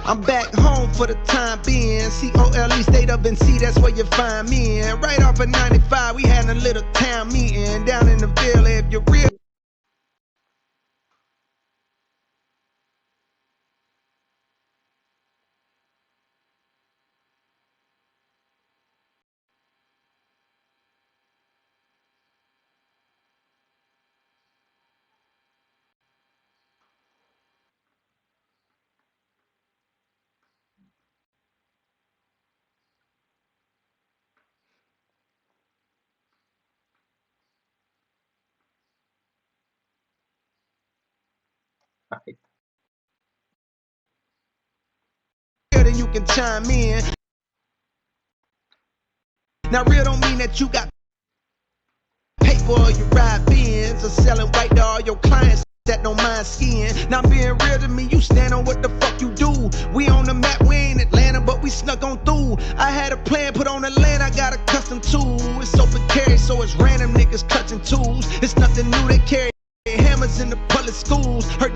I'm back home for the time being. COLE state of NC, that's where you find me in. Right off of 95, we had a little town meeting down in the village. If you're real. Then you can chime in. Now real don't mean that you got paper or you ride Benz or selling white to all your clients that don't mind skiing. Now being real to me, you stand on what the fuck you do. We on the map, we ain't Atlanta, but we snuck on through. I had a plan put on the land, I got a custom tool. It's open carry, so it's random niggas clutching tools. It's nothing new, they carry hammers in the public schools. Hurt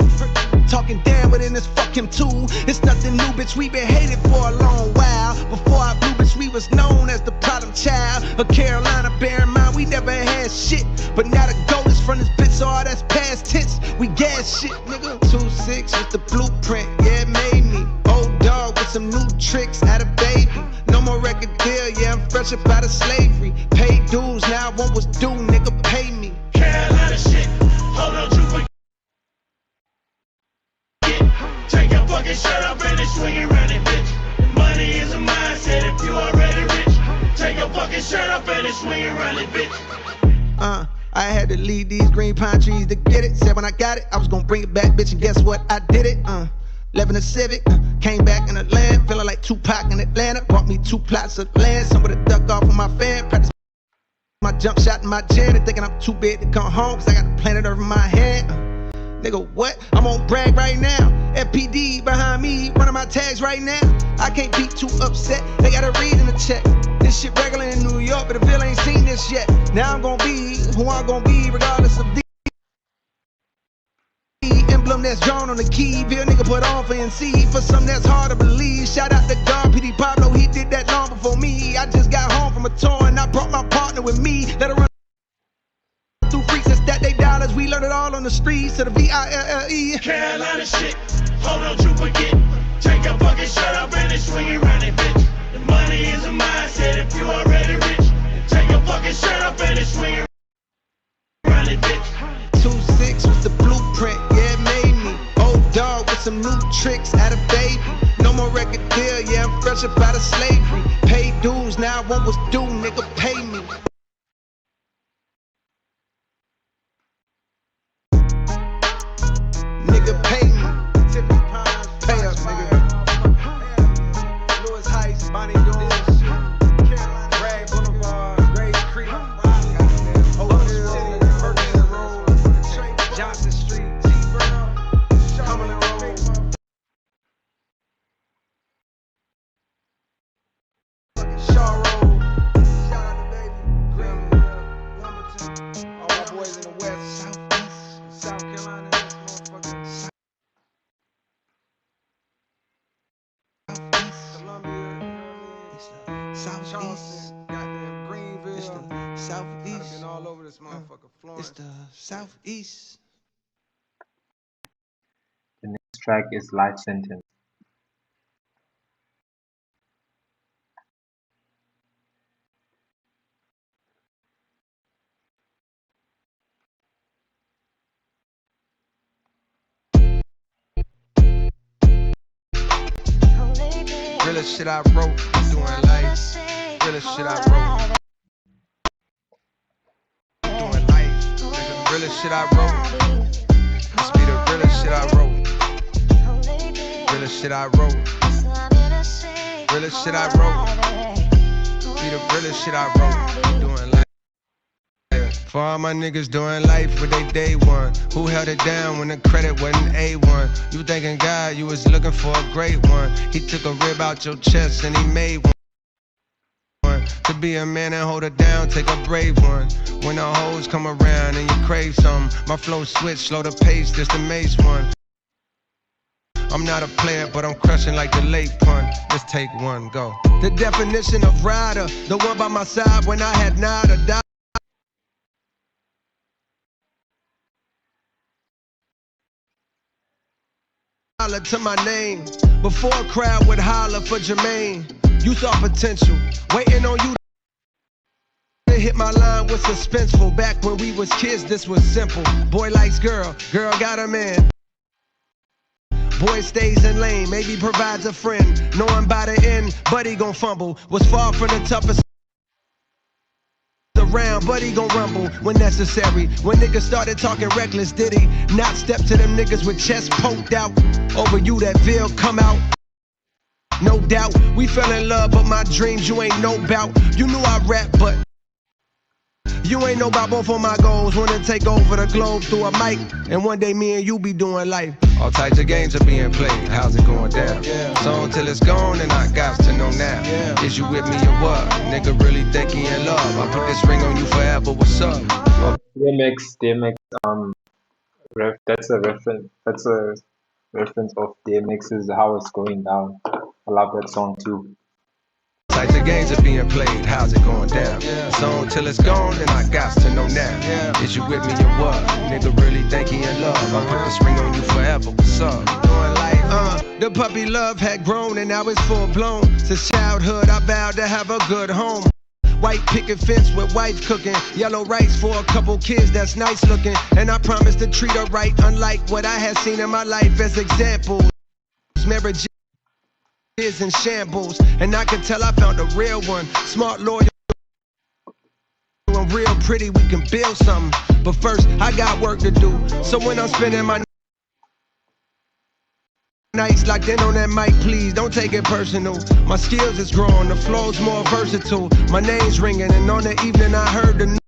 talking down, but then it's fuck him too. It's nothing new, bitch, we been hated for a long while. Before I blew, bitch, we was known as the problem child of Carolina. Bear in mind, we never had shit, but now the gold is from this bitch, so all that's past tense. We gas shit, nigga. 2-6 with the blueprint, yeah, it made me. Old dog with some new tricks, had a baby. No more record deal, yeah, I'm fresh up out of slavery. Paid dues, now I want what's due, nigga, pay me. Carolina shit, hold on, you forget. Take your fucking shirt off and then swing it around it, bitch. Money is a mindset if you already rich. Take your fucking shirt off and then swing it around it, bitch. I had to leave these green pine trees to get it. Said when I got it, I was gonna bring it back, bitch, and guess what? I did it. Living a Civic, came back in Atlanta, feeling like Tupac in Atlanta. Bought me 2 plots of land, some of the duck off of my fan. Practice my jump shot in my gym and thinking I'm too big to come home, cause I got the planet over my head. Nigga, what? I'm on brag right now. FPD behind me, running my tags right now. I can't be too upset, they got a read in the check. This shit regular in New York, but the Ville ain't seen this yet. Now I'm gonna be who I'm gonna be, regardless of the emblem that's drawn on the key. Bill nigga put on for NC, for something that's hard to believe. Shout out to God, PD Pablo, he did that long before me. I just got home from a tour and I brought my partner with me. Let her run through freaks and stack they dollars. We learned it all on the streets to the VILLE. Carolina shit, hold on, you forget. Take your fucking shirt off and then swing it around it, bitch. The money is a mindset if you already rich. Take your fucking shirt off and then swing it around it, bitch. 2-6 with the blueprint, yeah, it made me. Old dog with some new tricks, had a baby. No more record deal, yeah, I'm fresh up out of slavery. Paid dues, now I want what's due, nigga, pay me. Nigga, pay me. Tiffany Pines, pay us, nigga. Lewis Heights, Bonnie Doon, Bragg Boulevard, Grace Creek, Oak Hill, Perkins Road, Johnson Street, Cumberland Road, Shaw Road. boys in the West, Southeast, South Carolina, this motherfucker, Southeast, Columbia, Southeast, goddamn Greenville, it's the Southeast. I've been all over this motherfucker, Florence. It's the Southeast. The next track is Life Sentence. Realest shit I wrote, doing life. Realest shit I wrote, doing life. Nigga, realest shit I wrote. This be the realest shit I wrote. Realest shit I wrote. Realest shit I wrote. Be the realest shit I wrote. Doing life. For all my niggas doing life with they day one. Who held it down when the credit wasn't A1? You thinking God, you was looking for a great one. He took a rib out your chest and he made one. To be a man and hold it down, take a brave one. When the hoes come around and you crave something, my flow switch, slow the pace, just the mace one. I'm not a player, but I'm crushing like the late punt. Let's take one, go. The definition of rider, the one by my side when I had nada. To my name, before a crowd would holler for Jermaine. You saw potential, waiting on you to hit my line was suspenseful. Back when we was kids, this was simple. Boy likes girl, girl got a man. Boy stays in lane, maybe provides a friend. Knowing by the end, buddy gon' fumble. Was far from the toughest around, but he gon' rumble when necessary. When niggas started talking reckless, did he not step to them niggas with chest poked out? Over you that veil come out. No doubt, we fell in love, but my dreams you ain't know bout. You knew I rap, but you ain't know about both of my goals. Wanna take over the globe through a mic, and one day me and you be doing life. All types of games are being played, how's it going down? So until it's gone, and I got to know now. Is you with me or what? Nigga really think he in love. I put this ring on you forever, what's up? DMX, that's a reference of DMX's How It's Going Down. I love that song too. Types of games are being played, how's it going down? So until it's gone, and I got to know now. Is you with me or what? Nigga really think he in love. I put this ring on you forever, what's up? The puppy love had grown and now it's full blown. Since childhood I vowed to have a good home. White picket fence with wife cooking. Yellow rice for a couple kids that's nice looking. And I promised to treat her right, unlike what I had seen in my life as examples. Marriage is in shambles, and I can tell I found a real one. Smart, loyal, and real pretty, we can build something. But first, I got work to do. So when I'm spending my nights locked in on that mic, please don't take it personal. My skills is growing, the flow's more versatile. My name's ringing, and on the evening I heard the news.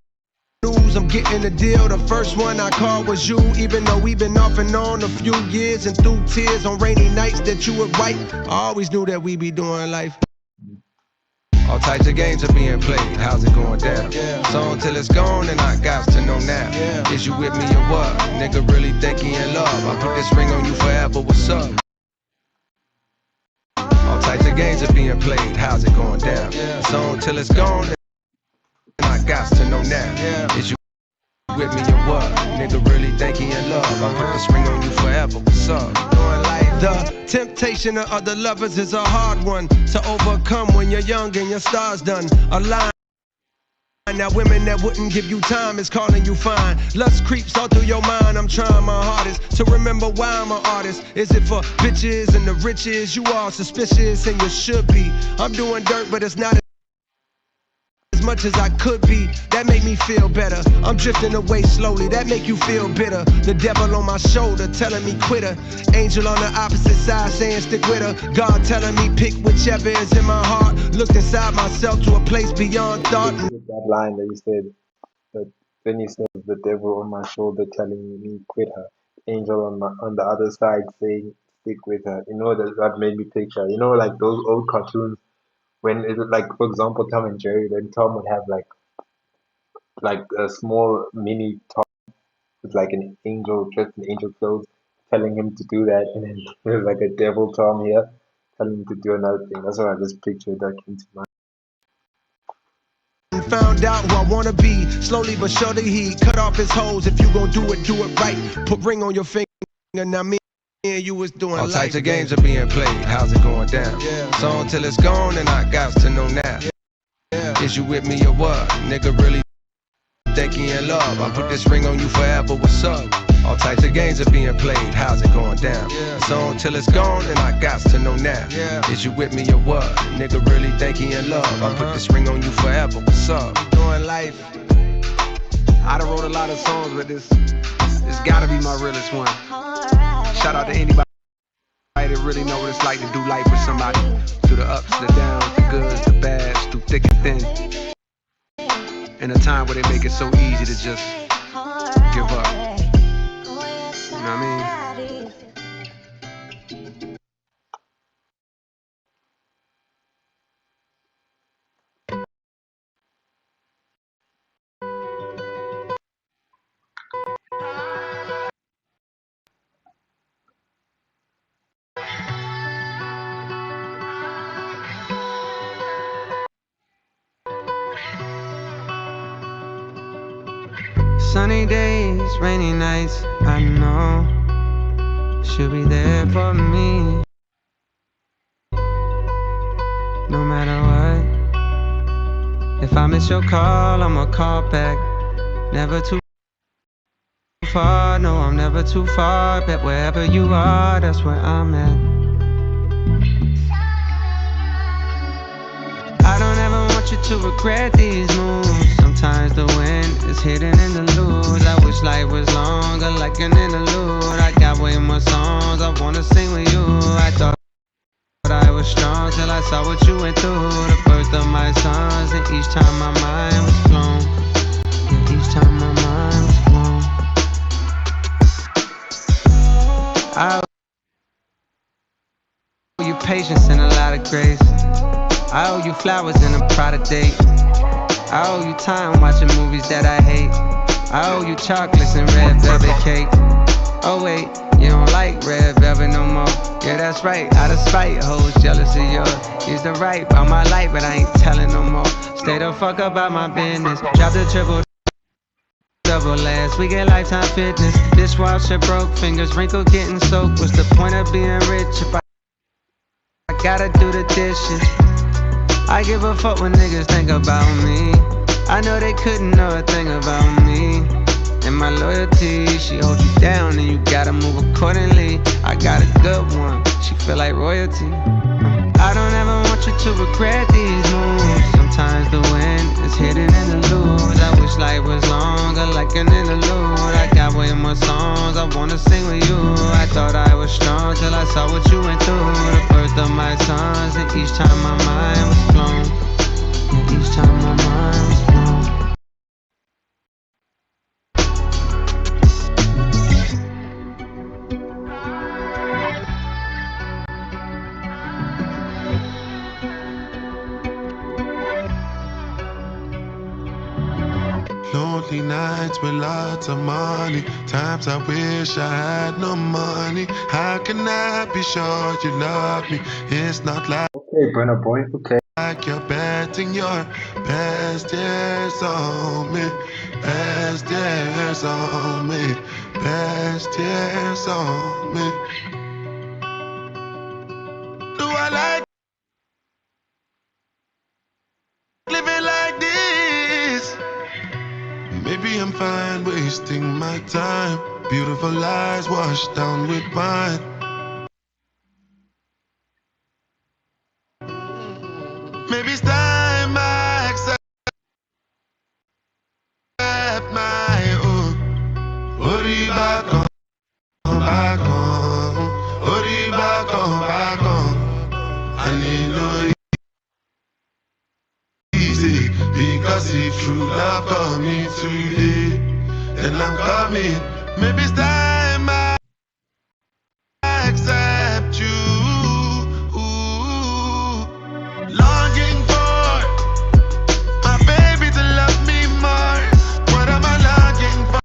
I'm getting the deal. The first one I called was you, even though we've been off and on a few years, and through tears on rainy nights that you would write. I always knew that we be doing life. All types of games are being played, how's it going down? So until it's gone, and I got to know now. Is you with me or what? Nigga really think he in love. I put this ring on you forever, what's up? All types of games are being played, how's it going down? So until it's gone, and I got to know now. Is you with me or what? Nigga really think he in love. I put this ring on you forever, what's up? The temptation of other lovers is a hard one to overcome when you're young and your star's done. A line. Now women that wouldn't give you time is calling you fine. Lust creeps all through your mind. I'm trying my hardest to remember why I'm an artist. Is it for bitches and the riches? You are suspicious and you should be. I'm doing dirt, but it's not as much as I could be. That make me feel better. I'm drifting away slowly. That make you feel bitter. The devil on my shoulder telling me quit her. Angel on the opposite side saying stick with her. God telling me pick whichever is in my heart. Looked inside myself to a place beyond thought. That line that you said, that then you said the devil on my shoulder telling me quit her. Angel on the other side saying stick with her. You know that made me picture. You know, like those old cartoons when it like, for example, Tom and Jerry. Then Tom would have like a small mini Tom with like an angel dressed in angel clothes, telling him to do that, and then there's like a devil Tom here telling him to do another thing. That's what I just pictured that came to mind. Found out who I wanna be. Slowly but surely he cut off his hoes. If you gon' do it right. Put ring on your finger. Now me and you was doing all types of games are being played. How's it going down? So until it's gone, and I got to know now. Is you with me or what? Nigga really think he in love. I put this ring on you forever. What's up? All types of games are being played. How's it going down? So until it's gone, and I got to know now. Is you with me or what? Nigga really think he in love. I put this ring on you forever. What's up? Doing life. I done wrote a lot of songs, but this gotta be my realest one. Shout out to anybody that really know what it's like to do life with somebody. Through the ups, the downs, the goods, the bads, through thick and thin. In a time where they make it so easy to just give up. You know what I mean? Sunny days, rainy nights, I know she'll be there for me. No matter what. If I miss your call, I'ma call back. Never too far, no, I'm never too far. Bet wherever you are, that's where I'm at. I don't ever want you to regret these moves. Sometimes the wind is hidden in the lose. I wish life was longer, like an interlude. I got way more songs I wanna sing with you. I thought I was strong till I saw what you went through. The birth of my sons, and each time my mind was blown. And each time my mind was blown. I owe you patience and a lot of grace. I owe you flowers and a product date. I owe you time watching movies that I hate. I owe you chocolates and red velvet cake. Oh wait, you don't like red velvet no more. Yeah, that's right, out of spite, hoes jealous of yours. Used to write about my life, but I ain't telling no more. Stay the fuck about my business. Drop the triple double last. We get lifetime fitness. Dishwasher broke, fingers wrinkled, getting soaked. What's the point of being rich if I gotta do the dishes? I give a fuck when niggas think about me. I know they couldn't know a thing about me. And my loyalty, she holds you down and you gotta move accordingly. I got a good one, she feel like royalty. I don't ever want you to regret these moves. Sometimes the wind is hidden in the lose. I wish life was longer, like an interlude. I got way more songs I wanna sing with you. I thought I was strong till I saw what you went through. The birth of my sons, and each time my mind was blown. And each time my mind was blown. Lonely nights with lots of money. Times I wish I had no money. How can I be sure you love me? It's not Okay, Burna Boy, okay. like you're betting your best years on me. Best years on me. Best years on me. Do I like living like this? Maybe I'm fine wasting my time. Beautiful lies washed down with wine. Maybe it's time I accept my own. Ori back on, back on. Ori back on, back on. I need no easy, because if true love coming today, then I'm coming. Maybe it's time I accept you. Longing for my baby to love me more. What am I longing for?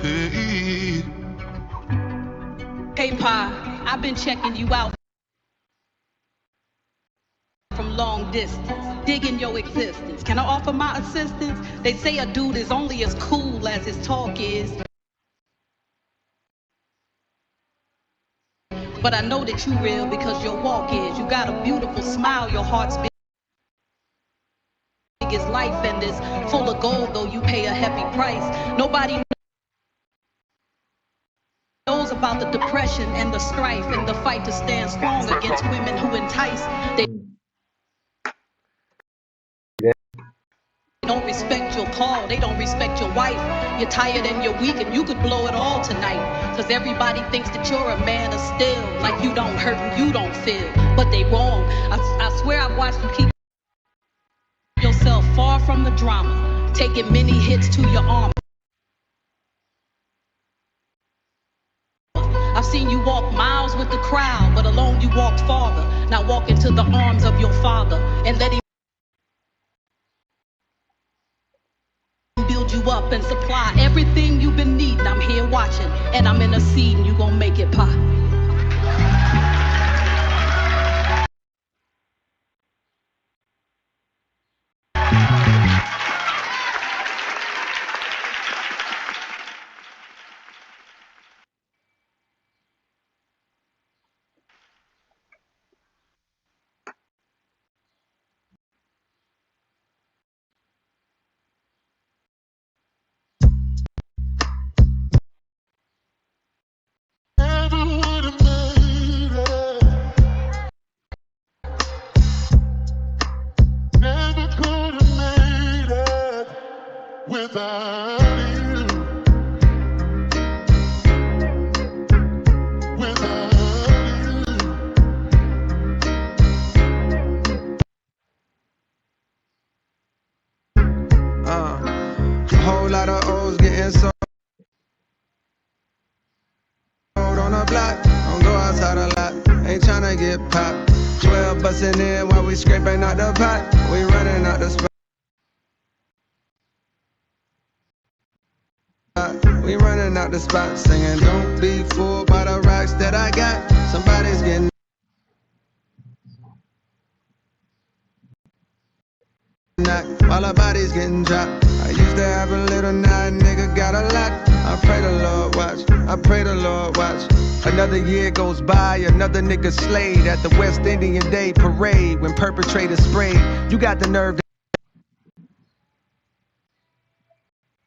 Hey. Hey, Pa, I've been checking you out from long distance, digging your existence. Can I offer my assistance? They say a dude is only as cool as his talk is. But I know that you real because your walk is. You got a beautiful smile, your heart's big as life, and is full of gold, though you pay a heavy price. Nobody knows about the depression and the strife and the fight to stand strong against women who entice. They don't respect your call, they don't respect your wife. You're tired and you're weak and you could blow it all tonight. Cause everybody thinks that you're a man of steel, like you don't hurt and you don't feel. But they wrong. I swear I've watched you keep yourself far from the drama, taking many hits to your arm. I've seen you walk miles with the crowd, but alone you walked farther. Now walk into the arms of your father and let him build you up and supply everything you've been needing. I'm here watching, and I'm interceding. You gon' make it pop. Without you, without A whole lot of O's getting sold on the block. Don't go outside a lot, ain't tryna get popped. 12 bustin' in while we scraping out the pot. We running out the spot. We running out the spot, singing don't be fooled by the rocks that I got. Somebody's getting knocked while our body's getting dropped. I used to have a little, now a nigga got a lot. I pray the Lord watch, I pray the Lord watch. Another year goes by, another nigga slayed at the West Indian Day parade when perpetrators sprayed. You got the nerve to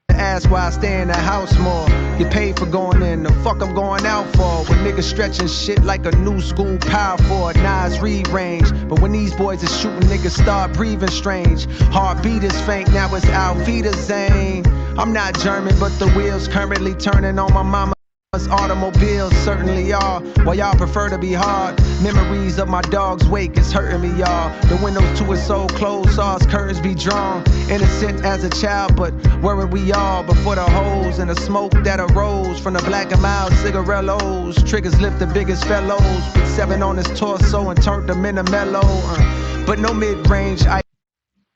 ask why I stay in the house more. Get paid for going in, the fuck I'm going out for. When niggas stretching shit like a new school power for Nas Reed range. But when these boys is shooting, niggas start breathing strange. Heartbeat is faint, now it's Alvita Zane. I'm not German, but the wheels currently turning on my mama's automobiles certainly are. While y'all prefer to be hard, memories of my dog's wake is hurting me, y'all. The windows to his soul closed, saw his curtains be drawn. Innocent as a child, but weren't we all? Before the holes and the smoke that arose from the black and mild cigarillos. Triggers lift the biggest fellows, put 7 on his torso and turned them into mellow. But no mid-range, I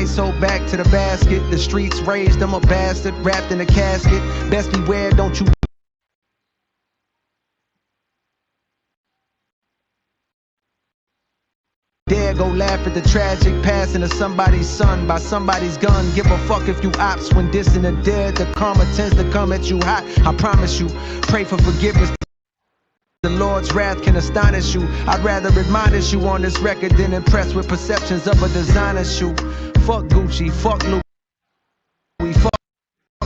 so back to the basket. The streets raised him a bastard, wrapped in a casket. Best beware, don't you dare go laugh at the tragic passing of somebody's son by somebody's gun. Give a fuck if you ops when dissing the dead. The karma tends to come at you hot, I promise you. Pray for forgiveness, the Lord's wrath can astonish you. I'd rather admonish you on this record than impressed with perceptions of a designer shoe. Fuck Gucci, fuck Louis, fuck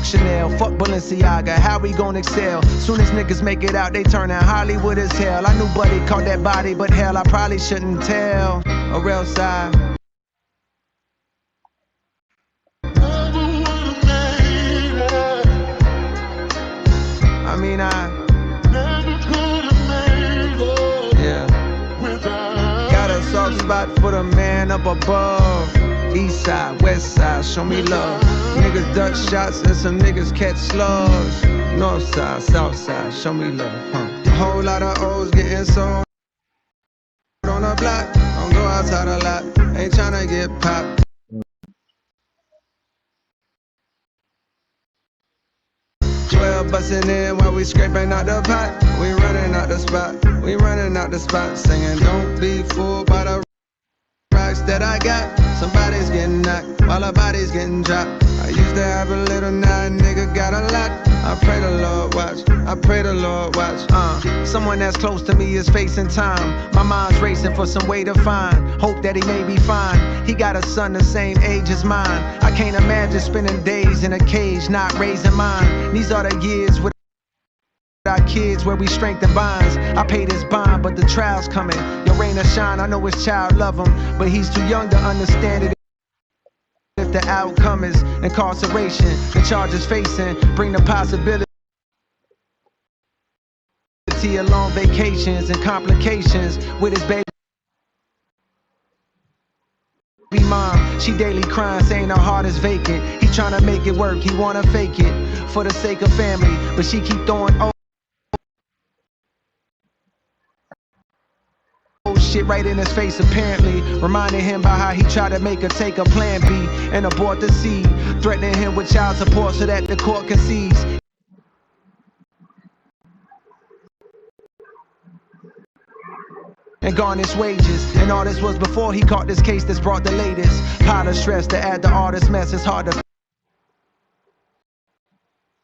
Chanel, fuck Balenciaga, how we gon' excel? Soon as niggas make it out, they turn out Hollywood as hell. I knew Buddy caught that body, but hell, I probably shouldn't tell. Or else I mean, yeah. Got a soft spot for the man up above. East side, west side, show me love. Niggas duck shots and some niggas catch slugs. North side, south side, show me love. A whole lot of O's getting sold on the block. Don't go outside a lot, ain't tryna get popped. 12 bustin' in while we scraping out the pot. We running out the spot, we running out the spot. Singing, don't be fooled by the rocks that I got. Somebody's getting knocked while a body's getting dropped. I used to have a little, now a nigga got a lot. I pray the Lord watch, I pray the Lord watch. Someone that's close to me is facing time. My mind's racing for some way to find hope that he may be fine. He got a son the same age as mine. I can't imagine spending days in a cage not raising mine. These are the years with our kids where we strengthen bonds. I paid his bond, but the trial's coming. Your rain or shine, I know his child love him, but he's too young to understand it. If the outcome is incarceration, the charges facing bring the possibility of long vacations and complications with his baby mom. She daily crying, saying her heart is vacant. He trying to make it work, he wanna fake it for the sake of family, but she keep throwing shit right in his face, apparently reminding him about how he tried to make her take a plan B and abort the seed, threatening him with child support so that the court concedes and garnish wages. And all this was before he caught this case that's brought the latest pile of stress to add to all this mess. It's hard to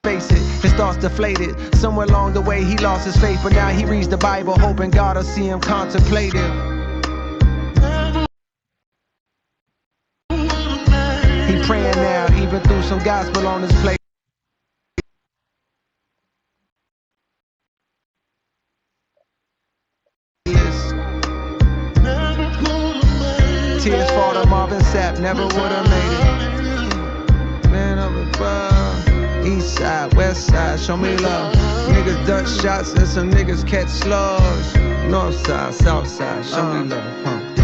face it, his thoughts deflated. Somewhere along the way he lost his faith, but now he reads the Bible hoping God will see him contemplative. He praying now, even through some gospel on his plate. Tears fall to Marvin Sapp, never would've made it. Man up above, east side, west side, show me love. Niggas duck shots and some niggas catch slugs. North side, south side, show me love.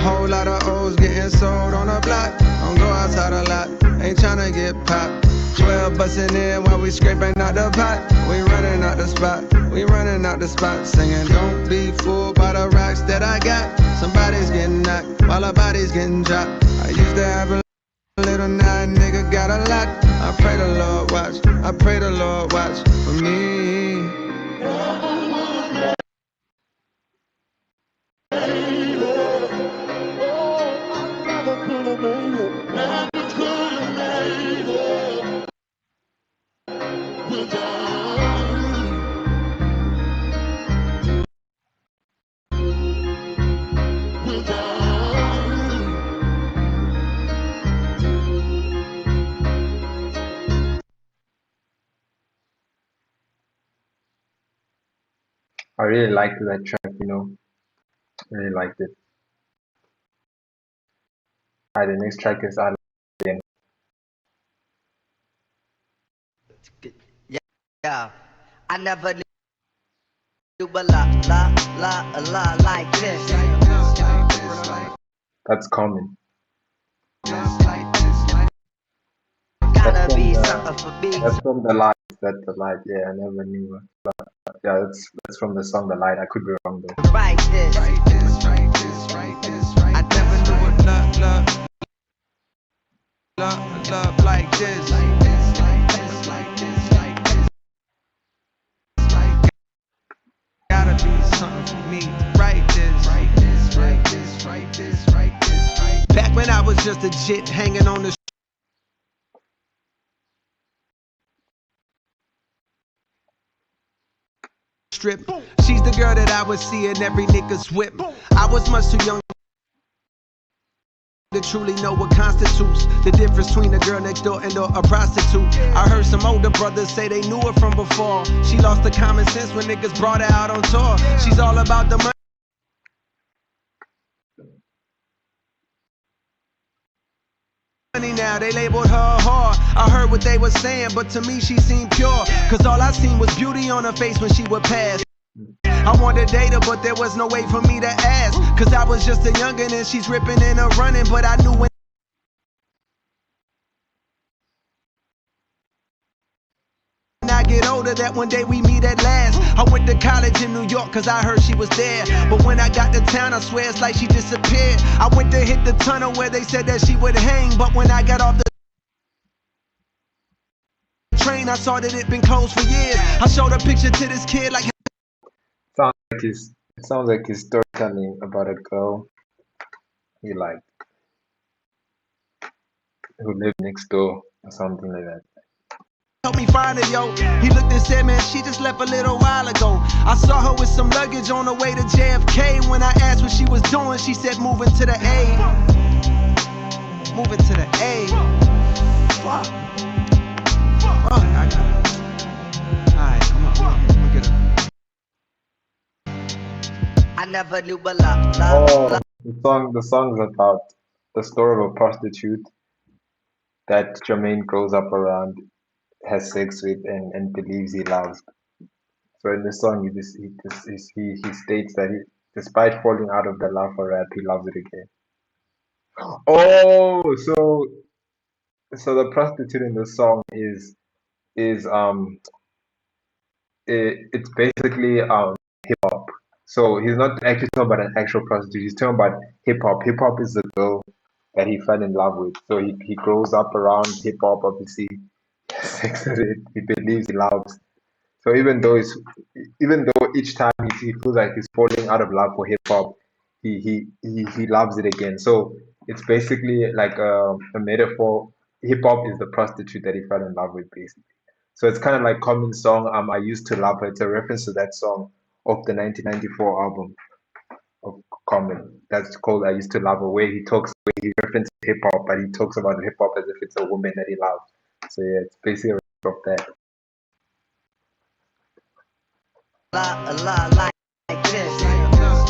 Whole lot of O's getting sold on the block. Don't go outside a lot, ain't tryna get popped. 12 bustin' in while we scraping out the pot. We running out the spot, we running out the spot. Singing, don't be fooled by the rocks that I got. Somebody's getting knocked while a body's getting dropped. I used to have a little, now a nigga got a lot. I pray the Lord watch, I pray the Lord watch for me. I really liked that track, you know. Really liked it. Alright, the next track is Aladdin. Yeah, I never knew a lot like this. That's common. Gotta be something for me. That's from The Light. That's The Light. Yeah, I never knew it. But, yeah, that's from the song The Light. I could be wrong though. Right this. I never knew a love like this. Gotta be something for me. Right this. Back when I was just a jit hanging on the strip. She's the girl that I would see in every nigga's whip. I was much too young to truly know what constitutes the difference between a girl next door and a prostitute. I heard some older brothers say they knew her from before. She lost the common sense when niggas brought her out on tour. She's all about the money. Now they labeled her a whore. I heard what they were saying, but to me she seemed pure. Cause all I seen was beauty on her face when she would pass. I wanted to date her, but there was no way for me to ask. Cause I was just a youngin' and she's ripping and running. But I knew when I get older her that one day we meet at last. I went to college in New York cause I heard she was there. But when I got to town, I swear it's like she disappeared. I went to hit the tunnel where they said that she would hang. But when I got off the train, I saw that it'd been closed for years. I showed a picture to this kid like It sounds like he's storytelling about a girl he liked who lived next door or something like that. help me find her, yo. He looked and said, man, she just left a little while ago. I saw her with some luggage on the way to JFK. When I asked what she was doing, she said moving to the A. Moving to the A. Fuck. Fuck, I got it. Alright, come on, look at her. I never knew but love. The song is about the story of a prostitute that Jermaine grows up around, has sex with, and believes he loves. So in the song, he states that despite falling out of the love for rap, he loves it again. Oh, so the prostitute in the song is it's basically hip hop. So he's not actually talking about an actual prostitute. He's talking about hip hop. Hip hop is the girl that he fell in love with. So he grows up around hip hop. Obviously, sex with it. He believes he loves. So even though each time he feels like he's falling out of love for hip hop, he loves it again. So it's basically like a metaphor. Hip hop is the prostitute that he fell in love with, basically. So it's kind of like Common's song, I Used to Love Her. It's a reference to that song of the 1994 album of Common. That's called I Used to Love Her, where he references hip hop, but he talks about hip hop as if it's a woman that he loves. So yeah, it's basically a reference of that.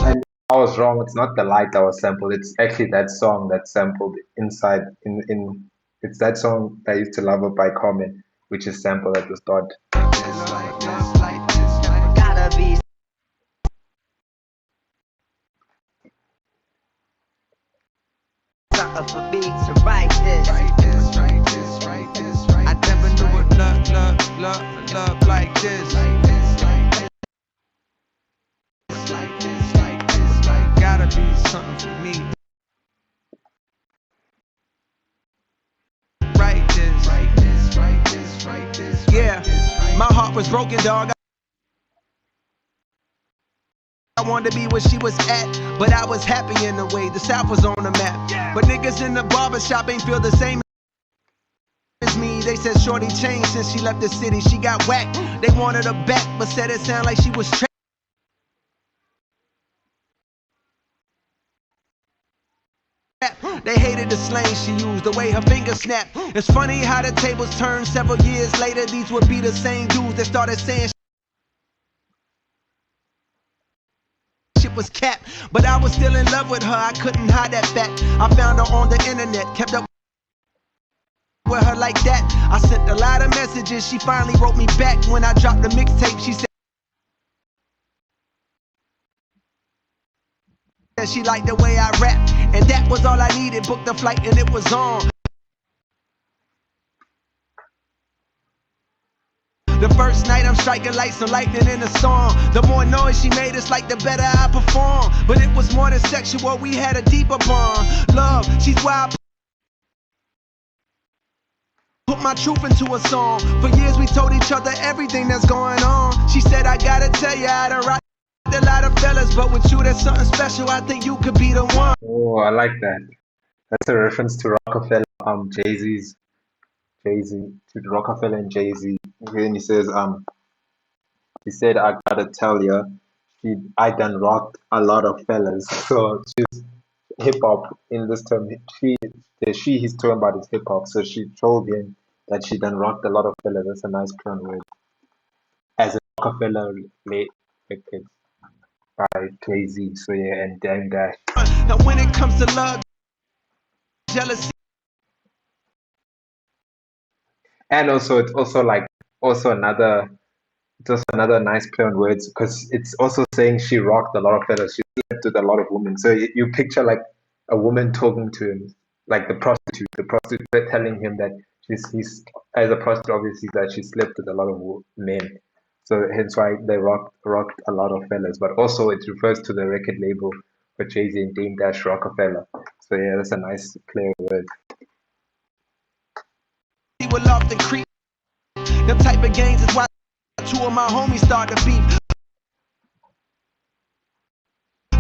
And I was wrong. It's not the light that was sampled. It's actually that song that's sampled inside. It's that song that I Used to Love Her by Common, which is sampled at the start. Gotta be something for me to write this. I never knew what love like this. Gotta be something for me. Write this. Yeah, my heart was broken, dog. I wanted to be where she was at, but I was happy in a way. The South was on the map, but niggas in the barbershop ain't feel the same as me. They said shorty changed since she left the city. She got whacked. They wanted her back, but said it sounded like she was trapped. They hated the slang she used, the way her fingers snapped. It's funny how the tables turned several years later. These would be the same dudes that started saying shit was cap. But I was still in love with her, I couldn't hide that fact. I found her on the internet, kept up with her like that. I sent a lot of messages, she finally wrote me back. When I dropped the mixtape, she said she liked the way I rap, and that was all I needed. Booked the flight and it was on. The first night I'm striking like some lightning in a storm. The more noise she made, it's like the better I perform. But it was more than sexual, we had a deeper bond. Love, she's why I put my truth into a song. For years we told each other everything that's going on. She said I gotta tell you, I done rocked a lot of fellas, but with you there's something special. I think you could be the one. Oh, I like that. That's a reference to Rockefeller, to Rockefeller and Jay-Z. When he says, he said, I gotta tell you, I done rocked a lot of fellas. So she's hip hop in this term. He's talking about his hip hop. So she told him that she done rocked a lot of fellas. That's a nice turn word. As a Rockefeller records by Jay-Z. So yeah, and Dame Dash. Now when it comes to love, jealousy, and also it's also another nice play on words, because it's also saying she rocked a lot of fellas. She slept with a lot of women. So you picture like a woman talking to him, like the prostitute telling him that he's as a prostitute, obviously, that she slept with a lot of men. So hence why they rocked a lot of fellas. But also it refers to the record label for Jay-Z and Dame Dash Rockefeller. So yeah, that's a nice clear word. He will often creep. Them type of games is why two of my homies started beef.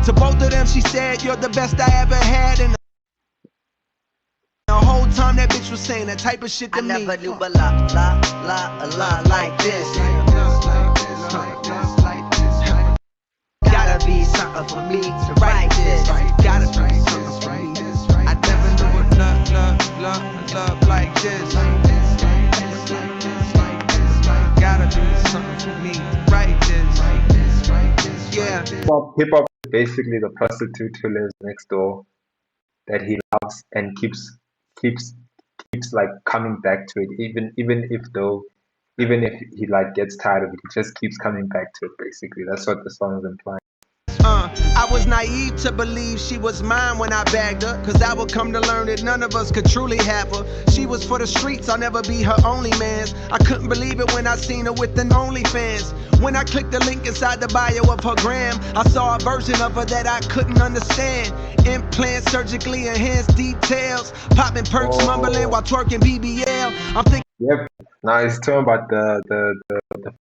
To both of them, she said, "You're the best I ever had." And the whole time that bitch was saying that type of shit to me. I never knew a lot like this. Gotta be something for me to write this. Gotta be something for me. I never knew a love like this. Gotta be something for me to write this. Yeah. Hip hop is basically the prostitute who lives next door that he loves and keeps like coming back to it, even if he like gets tired of it, he just keeps coming back to it. Basically, that's what the song is implying. I was naive to believe she was mine when I bagged her, cause I would come to learn that none of us could truly have her. She was for the streets, I'll never be her only man's. I couldn't believe it when I seen her with an OnlyFans. When I clicked the link inside the bio of her gram, I saw a version of her that I couldn't understand. Implants, surgically enhanced details, popping perks, mumbling while twerking BBL. I'm thinking. Yep. Now it's talking about the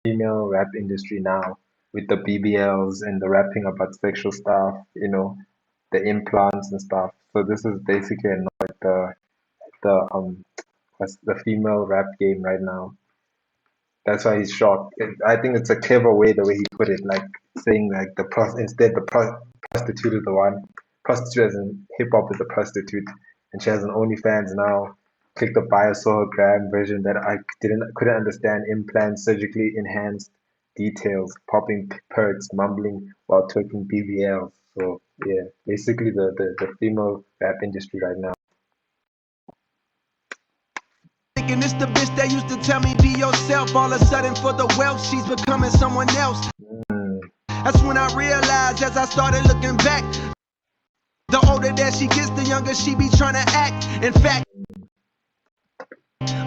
female rap industry now, with the BBLs and the rapping about sexual stuff, the implants and stuff. So this is basically like the female rap game right now. That's why he's shocked. I think it's a clever way the way he put it, like saying like instead the prostitute is the one. Prostitute as in hip hop is a prostitute, and she has an OnlyFans now. Click the bio, saw her gram version that I couldn't understand. Implants, surgically enhanced details, popping perks, mumbling while twerking BBL. So yeah, basically the female rap industry right now. Thinking it's the bitch that used to tell me be yourself. All of a sudden for the wealth, she's becoming someone else. That's when I realized as I started looking back, the older that she gets, the younger she be trying to act. In fact,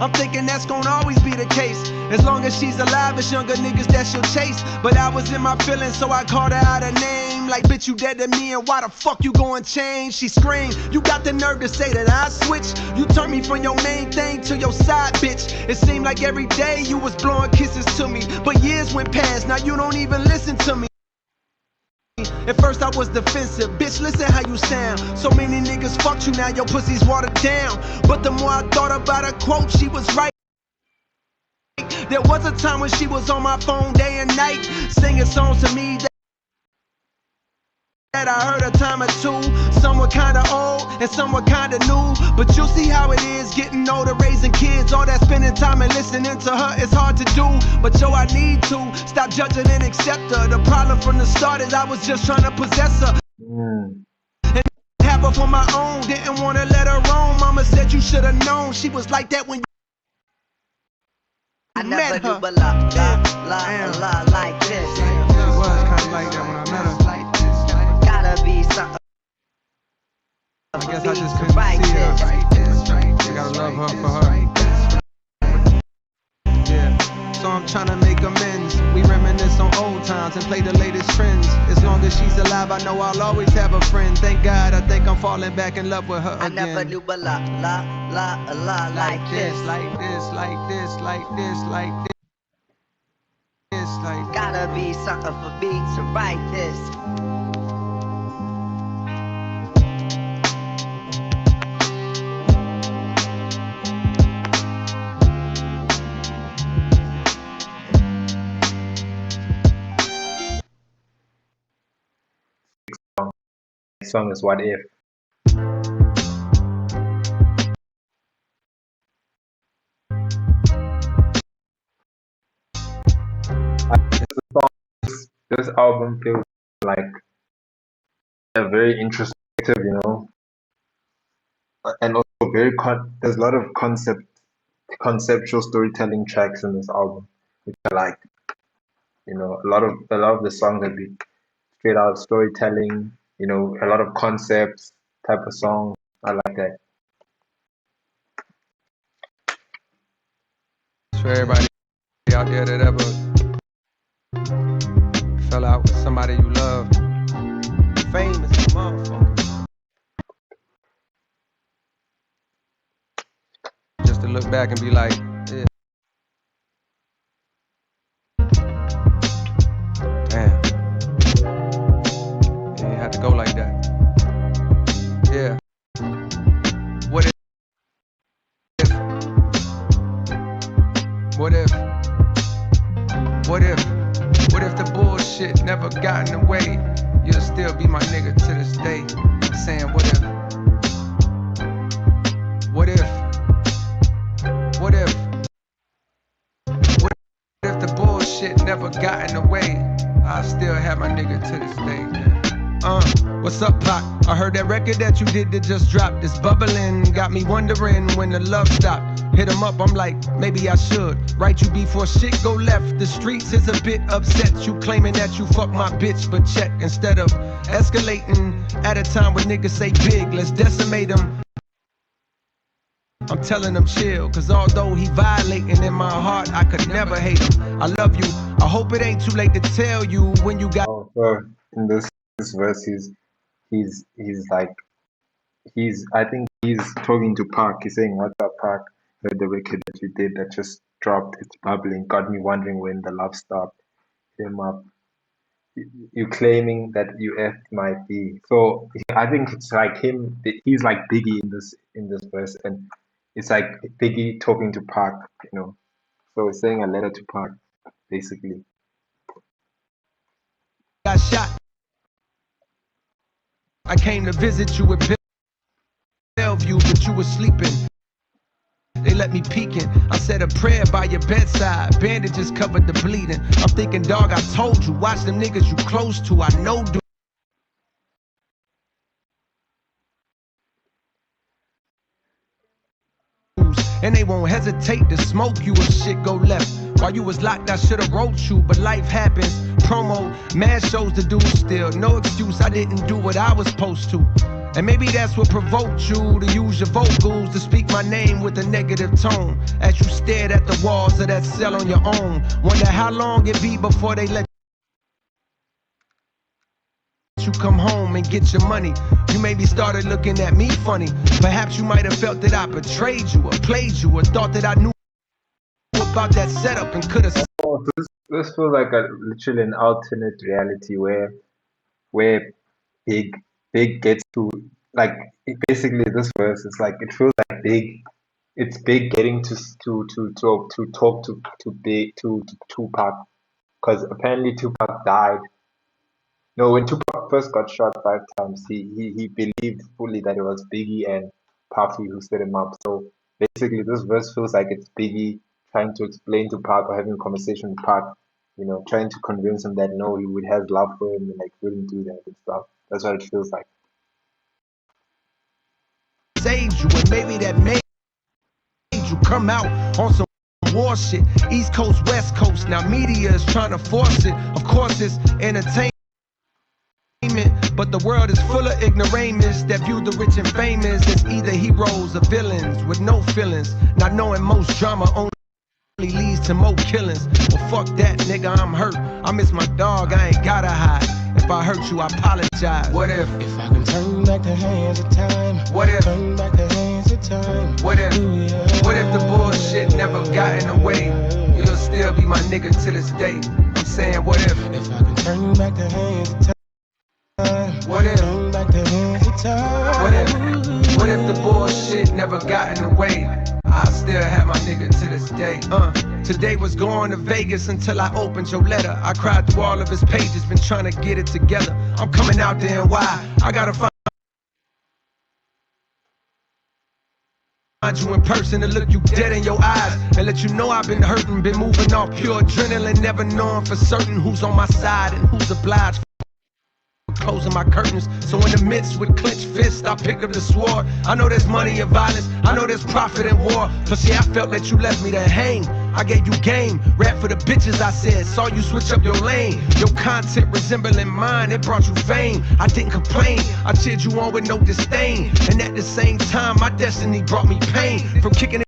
I'm thinking that's gonna always be the case. As long as she's alive, it's younger niggas that she'll chase. But I was in my feelings, so I called her out her name. Like, bitch, you dead to me, and why the fuck you going change? She screamed, you got the nerve to say that I switch. You turned me from your main thing to your side, bitch. It seemed like every day you was blowing kisses to me. But years went past, now you don't even listen to me. At first I was defensive, bitch, listen how you sound. So many niggas fucked you, now your pussy's watered down. But the more I thought about her quote, she was right. There was a time when she was on my phone day and night, singing songs to me that I heard a time or two. Some were kinda old and some were kinda new. But you'll see how it is getting older, raising kids. All that spending time and listening to her is hard to do. But yo, I need to stop judging and accept her. The problem from the start is I was just trying to possess her and have her for my own. Didn't want to let her roam. Mama said you should have known she was like that when you I never met knew her. a lot like this. She was kind of like that when I met her. Gotta be something. I guess I just couldn't see her. I gotta love her for her. Yeah, so I'm trying to make amends. We reminisce on old times and play the latest trends. As long as she's alive, I know I'll always have a friend. Thank God, I think I'm falling back in love with her again. I never knew a lot like this. Like this, like this, like this, like this, like this. Gotta be something for me to write this. Next song is What If. This album feels like a very introspective, and also there's a lot of conceptual storytelling tracks in this album, which I like. A lot of the songs have been straight out storytelling. A lot of concepts type of song. I like that. For everybody out there that ever to look back and be like, yeah. Damn. You ain't had to go like that. Yeah. What if? What if? What if? What if the bullshit never got in the way? You'll still be my nigga to this day. I'm saying what if? What if? What if? What if the bullshit never got in the way? I still have my nigga to this day. What's up, Pac? I heard that record that you did that just dropped. It's bubbling, got me wondering when the love stopped. Hit him up, I'm like, maybe I should write you before shit go left. The streets is a bit upset. You claiming that you fuck my bitch, but check. Instead of escalating at a time when niggas say big, let's decimate them. I'm telling them chill, cause although he violating in my heart, I could never hate him. I love you, I hope it ain't too late to tell you when you got. Oh, so in this verse, he's like, I think he's talking to Park. He's saying, "What's up, Park? Heard the record that you did that just dropped. It's bubbling. Got me wondering when the love stopped. Hit him up. You claiming that you effed my B." So I think it's like him. He's like Biggie in this verse, and it's like Biggie talking to Park. You know, so it's saying a letter to Park, basically. Got shot. I came to visit you at Bellevue, but you were sleeping. They let me peeking. I said a prayer by your bedside. Bandages covered the bleeding. I'm thinking, dog, I told you. Watch them niggas you close to. I know, dude. And they won't hesitate to smoke you if shit go left. While you was locked, I should've wrote you, but life happens. Promo, mad shows to do still. No excuse, I didn't do what I was supposed to. And maybe that's what provoked you to use your vocals to speak my name with a negative tone. As you stared at the walls of that cell on your own. Wonder how long it be before they let you come home and get your money. You maybe started looking at me funny. Perhaps you might have felt that I betrayed you or played you or thought that I knew about that setup and could have. Oh, this feels like literally an alternate reality where Big gets to, like, basically this verse is like, it feels like it's Big getting to talk to Tupac, because apparently Tupac died. No, when Tupac first got shot 5 times, he believed fully that it was Biggie and Puffy who set him up. So basically this verse feels like it's Biggie trying to explain to Pac, or having a conversation with Pac, you know, trying to convince him that no, he would have love for him and like wouldn't do that and stuff. That's what it feels like. Saved you, and maybe that made you come out on some war shit. East Coast, West Coast, now media is trying to force it. Of course it's entertainment, but the world is full of ignoramus that view the rich and famous as either heroes or villains with no feelings, not knowing most drama only leads to more killings. Well, fuck that, nigga, I'm hurt. I miss my dog, I ain't gotta hide. If I hurt you, I apologize. What if I can turn back the hands of time? What if? Turn back the hands of time. What if? What if the bullshit never got in the way? You'll still be my nigga to this day. I'm saying, what if? If I can turn back the hands of time. What if? Turn back the hands of time. What if? What if the bullshit never got in the way? I still have my nigga to this day. Today was going to Vegas until I opened your letter. I cried through all of his pages, been trying to get it together. I'm coming out there and why? I gotta find you in person to look you dead in your eyes and let you know I've been hurting, been moving off pure adrenaline, never knowing for certain who's on my side and who's obliged. Closing my curtains, so in the midst with clenched fists, I picked up the sword. I know there's money in violence, I know there's profit in war. Plus, yeah, I felt that you left me to hang. I gave you game, rap for the bitches, I said. Saw you switch up your lane. Your content resembling mine, it brought you fame. I didn't complain, I cheered you on with no disdain. And at the same time, my destiny brought me pain. From kicking it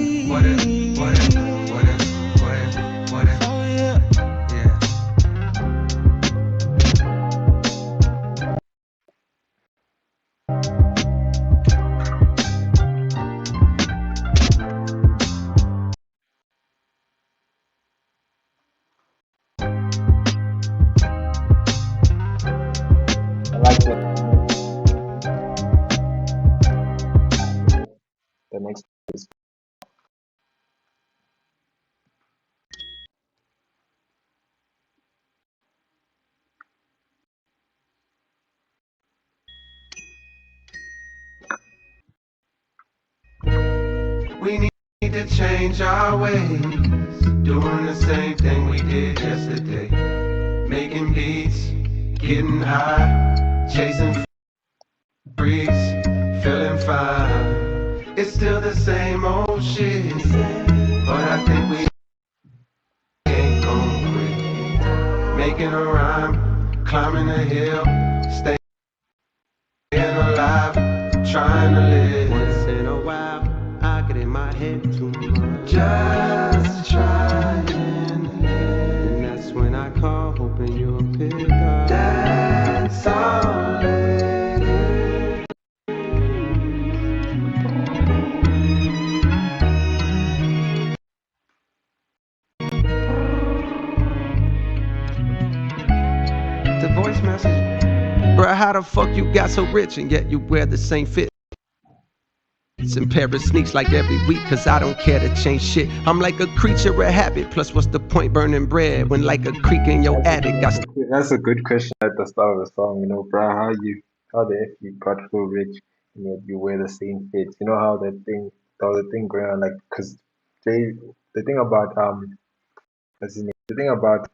What if, what if, what if, what if, what if, yeah. I like that. The next is We need to change our ways, doing the same thing we did yesterday. Making beats, getting high, chasing freaks, feeling fine. It's still the same old shit, but I think we ain't gon' quit. Making a rhyme, climbing a hill, staying alive, trying to live. Once in a while, I get in my head too much. Just trying to live. And that's when I call, hoping you'll pick up. That's all it is. The voice message. Bruh, how the fuck you got so rich and yet you wear the same fit? and pair of sneaks like every week, cause I don't care to change shit. I'm like a creature of habit, plus what's the point burning bread when like a creek in your attic? That's a good question at the start of the song, you know, bro. How the F you got so rich and yet you wear the same fits? You know how the thing going on, like, cause Jay, the thing about what's his name? The thing about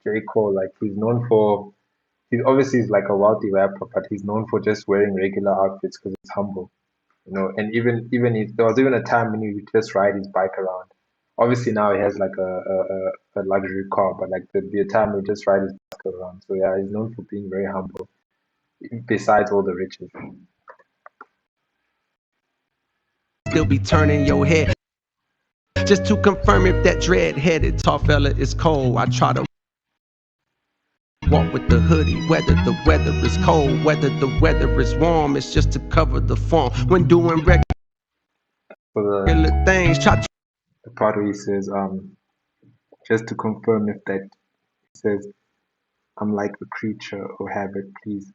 J Cole, like he's obviously he's like a wealthy rapper, but he's known for just wearing regular outfits because it's humble, you know. And even if there was even a time when he would just ride his bike around. Obviously now he has like a luxury car, but like there'd be a time he would just ride his bike around. So yeah, he's known for being very humble, besides all the riches. Still be turning your head just to confirm if that dread-headed tall fella is cold. I try to walk with the hoodie, whether the weather is cold, whether the weather is warm. It's just to cover the form when doing regular things. The part where he says, just to confirm if that, he says, I'm like a creature or habit, please.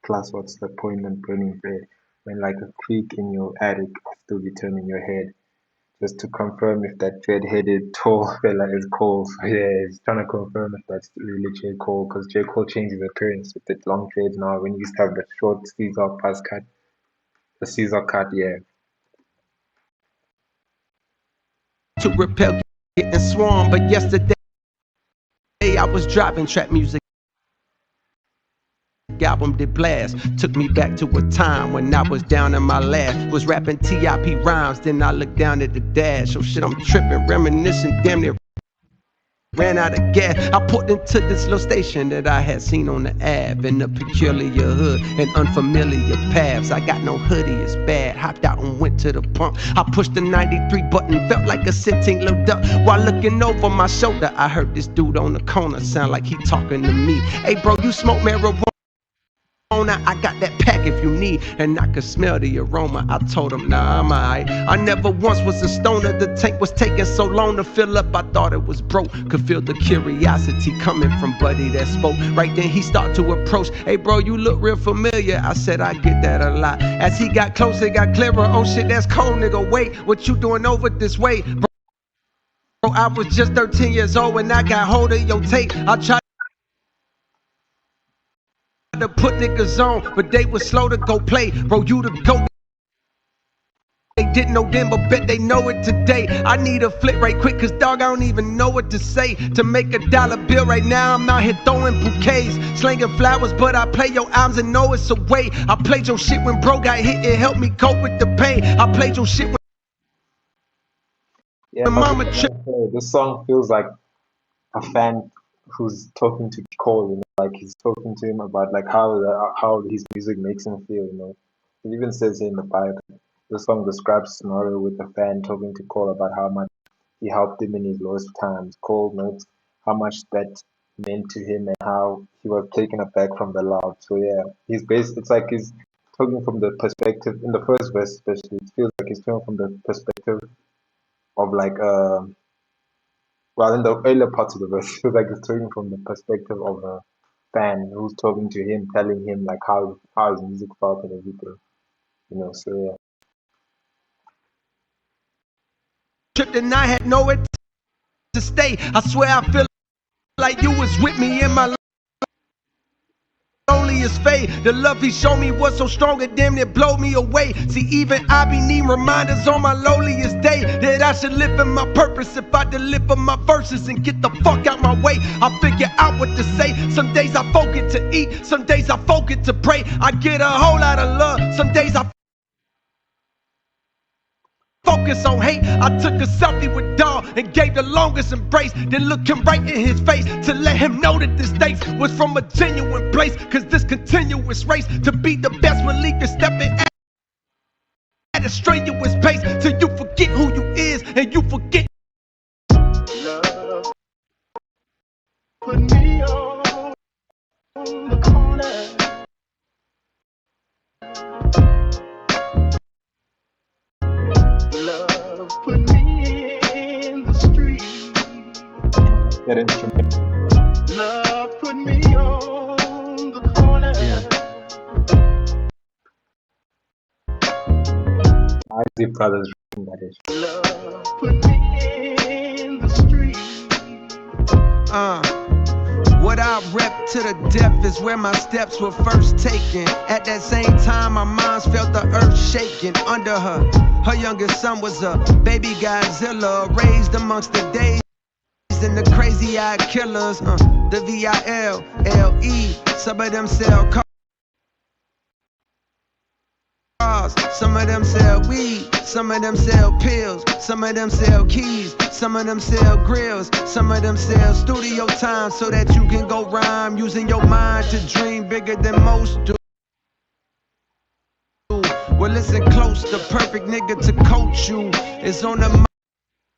Plus, what's the point in burning bread when like a creek in your attic will still be turning your head? Just to confirm if that dread-headed tall fella is Cole. So yeah, he's trying to confirm if that's really J. Cole, because J. Cole changed his appearance with the long dreads now. When he used to have the short Caesar buzz cut, the Caesar cut, yeah. To repel getting swarmed, but yesterday I was driving trap music. Album did blast, took me back to a time when I was down in my last, was rapping T.I.P. rhymes, then I looked down at the dash. Oh shit, I'm tripping, reminiscing, damn near ran out of gas. I pulled into this little station that I had seen on the Ave in a peculiar hood and unfamiliar paths. I got no hoodie, it's bad. Hopped out and went to the pump. I pushed the 93 button, felt like a sitting load up. While looking over my shoulder, I heard this dude on the corner sound like he talking to me. Hey bro, you smoke marijuana? I got that pack if you need, and I could smell the aroma. I told him, nah, I'm alright. I never once was a stoner. The tank was taking so long to fill up, I thought it was broke. Could feel the curiosity coming from buddy that spoke. Right then he started to approach. Hey bro, you look real familiar. I said, I get that a lot. As he got closer, it got clearer. Oh shit, that's cold, nigga. Wait, what you doing over this way? Bro, I was just 13 years old when I got hold of your tape. I tried to put niggas on, but they was slow to go play. Bro, you the GOAT. They didn't know then, but bet they know it today. I need a flip right quick, cause dog, I don't even know what to say. To make a dollar bill right now, I'm out here throwing bouquets, slinging flowers, but I play your arms and know it's a way. I played your shit when bro got hit, it helped me cope with the pain. I played your shit when mama tripped. This song feels like a fan who's talking to Cole, you know, like he's talking to him about like how his music makes him feel, you know. It even says in the bio, the song describes a scenario with a fan talking to Cole about how much he helped him in his lowest times. Cole notes how much that meant to him and how he was taken aback from the love. So yeah, it's like he's talking from the perspective in the first verse, especially. It feels like he's talking from the perspective of like well, in the earlier parts of the verse, it feels like it's talking from the perspective of a fan who's talking to him, telling him like how his music felt and everything, you know. So yeah. Tripped and I had nowhere to stay. I swear I feel like you was with me in my loneliest fade. The love he showed me was so strong it damn near blow me away. See, even I be need reminders on my loneliest day that I should live in my purpose if I deliver my verses and get the fuck out my way. I figure out what to say. Some days I focus to eat, some days I focus to pray. I get a whole lot of love, some days I focus on hate. I took a selfie with Dog and gave the longest embrace, then looked him right in his face to let him know that this thanks was from a genuine place. Cause this continuous race to be the best relief is stepping at a strenuous pace till you forget who you is and you forget. Love put me on the corner. Love put me in the street. That instrument. Love put me on the corner. Isley Brothers, that is. Love put me in the street. What I rep to the death is where my steps were first taken. At that same time, my mom's felt the earth shaking under her. Her youngest son was a baby Godzilla, raised amongst the days and the crazy-eyed killers. The VILLE, some of them sell cars. Some of them sell weed, some of them sell pills, some of them sell keys, some of them sell grills, some of them sell studio time so that you can go rhyme, using your mind to dream bigger than most do. Well, listen close, the perfect nigga to coach you is on the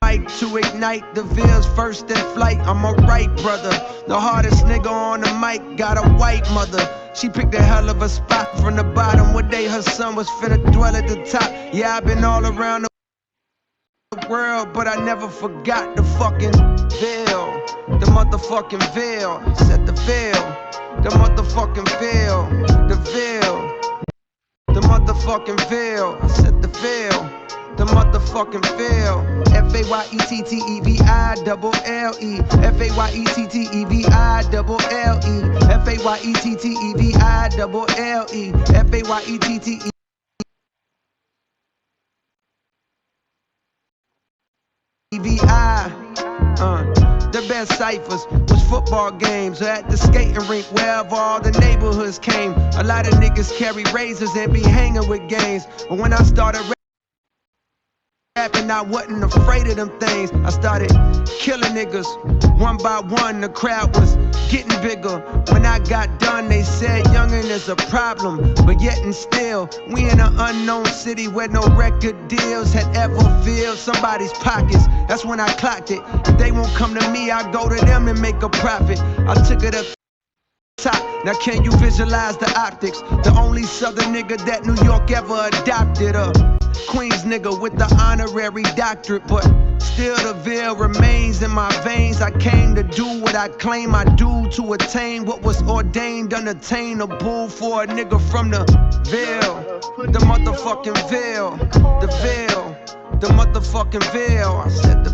mic to ignite the Ville's first in flight. I'm a right brother, the hardest nigga on the mic, got a white mother. She picked a hell of a spot from the bottom. One day her son was finna dwell at the top. Yeah, I've been all around the world, but I never forgot the fucking Ville. The motherfucking Ville. Set the Ville. The motherfucking Ville. The Ville. The motherfucking Ville. I said the Ville. The motherfucking Ville. FAYETTEVILLE. FAYETTEVILLE. FAYETTEVILLE. The best ciphers was football games or at the skating rink wherever all the neighborhoods came. A lot of niggas carry razors and be hanging with gangs. But when I started rapping, I wasn't afraid of them things. I started killing niggas one by one. The crowd was getting bigger. When I got done, they said youngin' is a problem. But yet and still, we in an unknown city where no record deals had ever filled somebody's pockets. That's when I clocked it. If they won't come to me, I go to them and make a profit. I took it up top. Now can you visualize the optics? The only southern nigga that New York ever adopted. Queens nigga with the honorary doctorate, but still the Ville remains in my veins. I came to do what I claim I do, to attain what was ordained unattainable for a nigga from the Ville. The motherfucking Ville. The Ville. The motherfucking Ville. I said the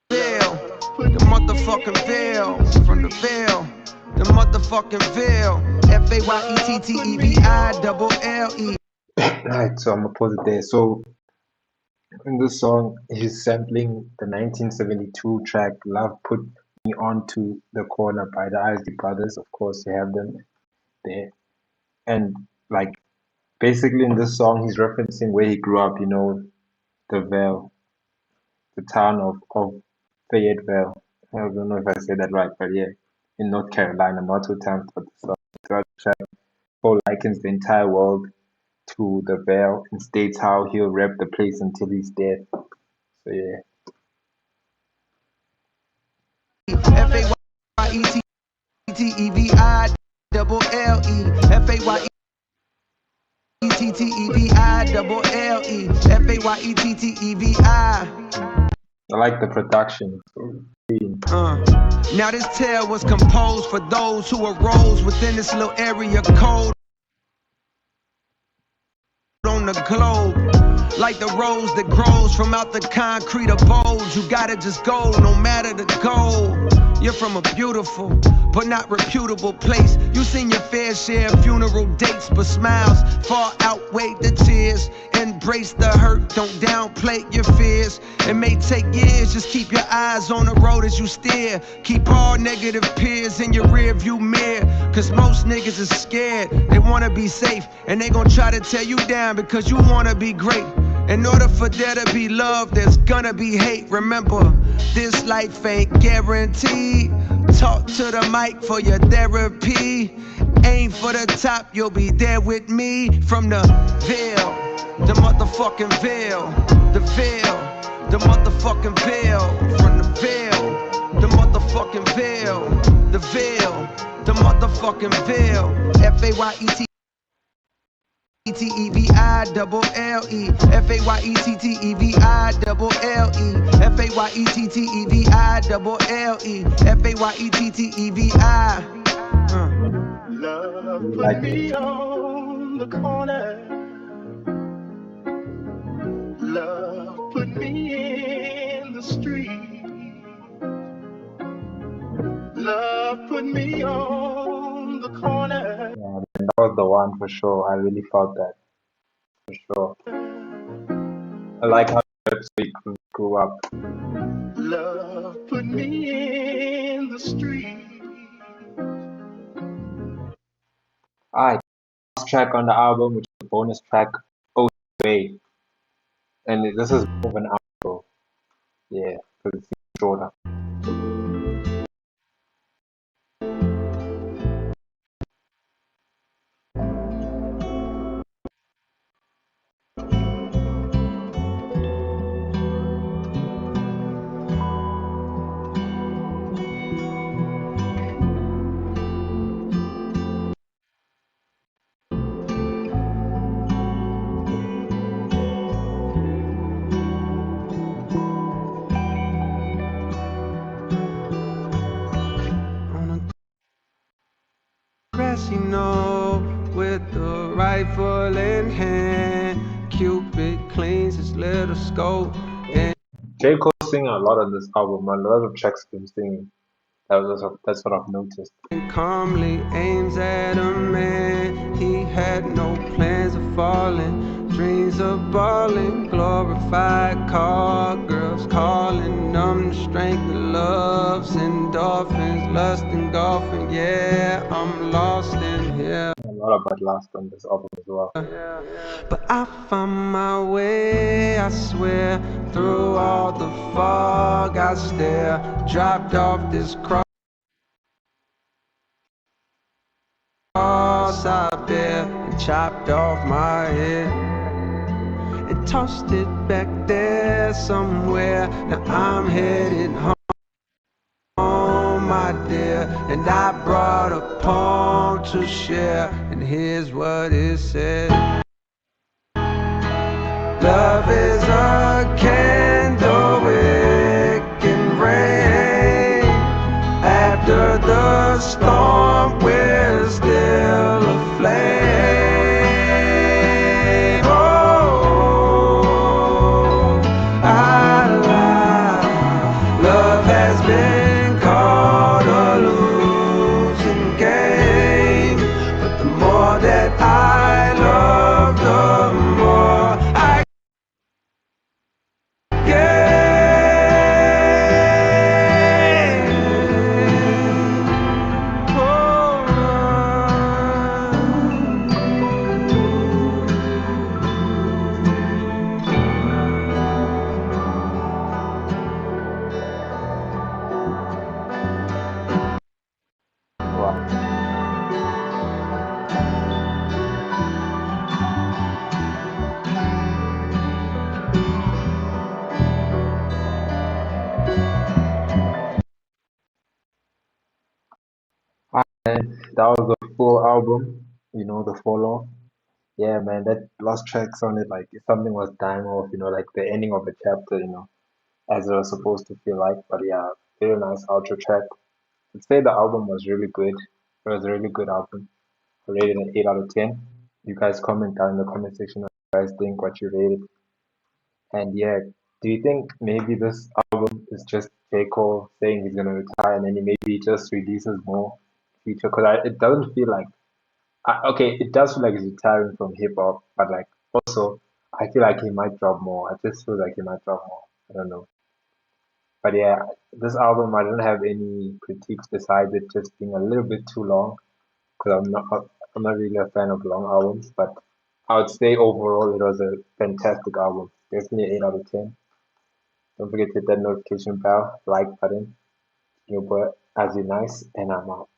Ville. The motherfucking Ville. From the Ville. The motherfucking Ville. FAYETTEVILLE. Right, so I'm gonna pause it there. So in this song, he's sampling the 1972 track "Love Put Me Onto the Corner" by the Isley Brothers. Of course, you have them there, and like basically in this song, he's referencing where he grew up. You know, the Ville, the town of Fayetteville. I don't know if I said that right, but yeah, in North Carolina, not two times, but the song throughout the track, Paul likens the entire world to the Ville and states how he'll rep the place until he's dead. So yeah. FAYETTEVILLE. FAYETTEVILLE. I like the production. Now this tale was composed for those who arose within this little area code on the globe. Like the rose that grows from out the concrete abode. You gotta just go, no matter the goal. You're from a beautiful, but not reputable place. You seen your fair share of funeral dates, but smiles far outweigh the tears. Embrace the hurt, don't downplay your fears. It may take years, just keep your eyes on the road as you steer. Keep all negative peers in your rear view mirror. Cause most niggas is scared, they wanna be safe. And they gon' try to tear you down because you wanna be great. In order for there to be love, there's gonna be hate. Remember, this life ain't guaranteed. Talk to the mic for your therapy. Aim for the top, you'll be there with me. From the Ville, the motherfucking Ville. The Ville, the motherfucking Ville. From the Ville, the motherfucking Ville. The Ville, the motherfucking Ville. FAYETTEVILLE. FAYETTEVILLE. FAYETTEVILLE. Love put me on the corner. me in the street. Love put me on the corner. Yeah, that was the one for sure. I really felt that for sure. I like how we grew up. Love put me in the street. Alright, last track on the album, which is the bonus track, Oh Way. And this is more of an outro. Yeah, because it's shorter. Grassy knoll with the rifle in hand. Cupid cleans his little scope and J. Cole singing a lot on this album, a lot of tracks been singing. That's what I've noticed. calmly aims at a man. He had no plans of falling, dreams of balling. Glorified car girls calling, numb the strength of loves, endorphins, lust and golfing. Yeah, I'm lost in here. A lot about last on this album as well. But I found my way, I swear. Through all the fog I stare. Dropped off this cross I bear and chopped off my head and tossed it back there somewhere. Now I'm headed home, my dear, and I brought a poem to share. And here's what it said. Love is a candle, it can rain. After the storm, we're still aflame. Oh, I lie. Love has been called a losing game, but the more that I love, the more I Wow. And that was the full album, the follow. Yeah, man, that last track sounded like something was dying off, like the ending of a chapter, as it was supposed to feel like. But yeah, very nice outro track. I'd say the album was really good. It was a really good album. I rated an 8 out of 10. You guys comment down in the comment section what you guys think, what you rated. And yeah, do you think maybe this album is just J. Cole saying he's gonna retire and then he just releases more future? Because it doesn't feel like okay, it does feel like he's retiring from hip hop, but like also I feel like he might drop more. I just feel like he might drop more. I don't know. But yeah, this album I don't have any critiques besides it just being a little bit too long because I'm not really a fan of long albums. But I would say overall it was a fantastic album. Definitely an 8 out of 10. Don't forget to hit that notification bell, like button. Your boy Azzy Nice, and I'm out.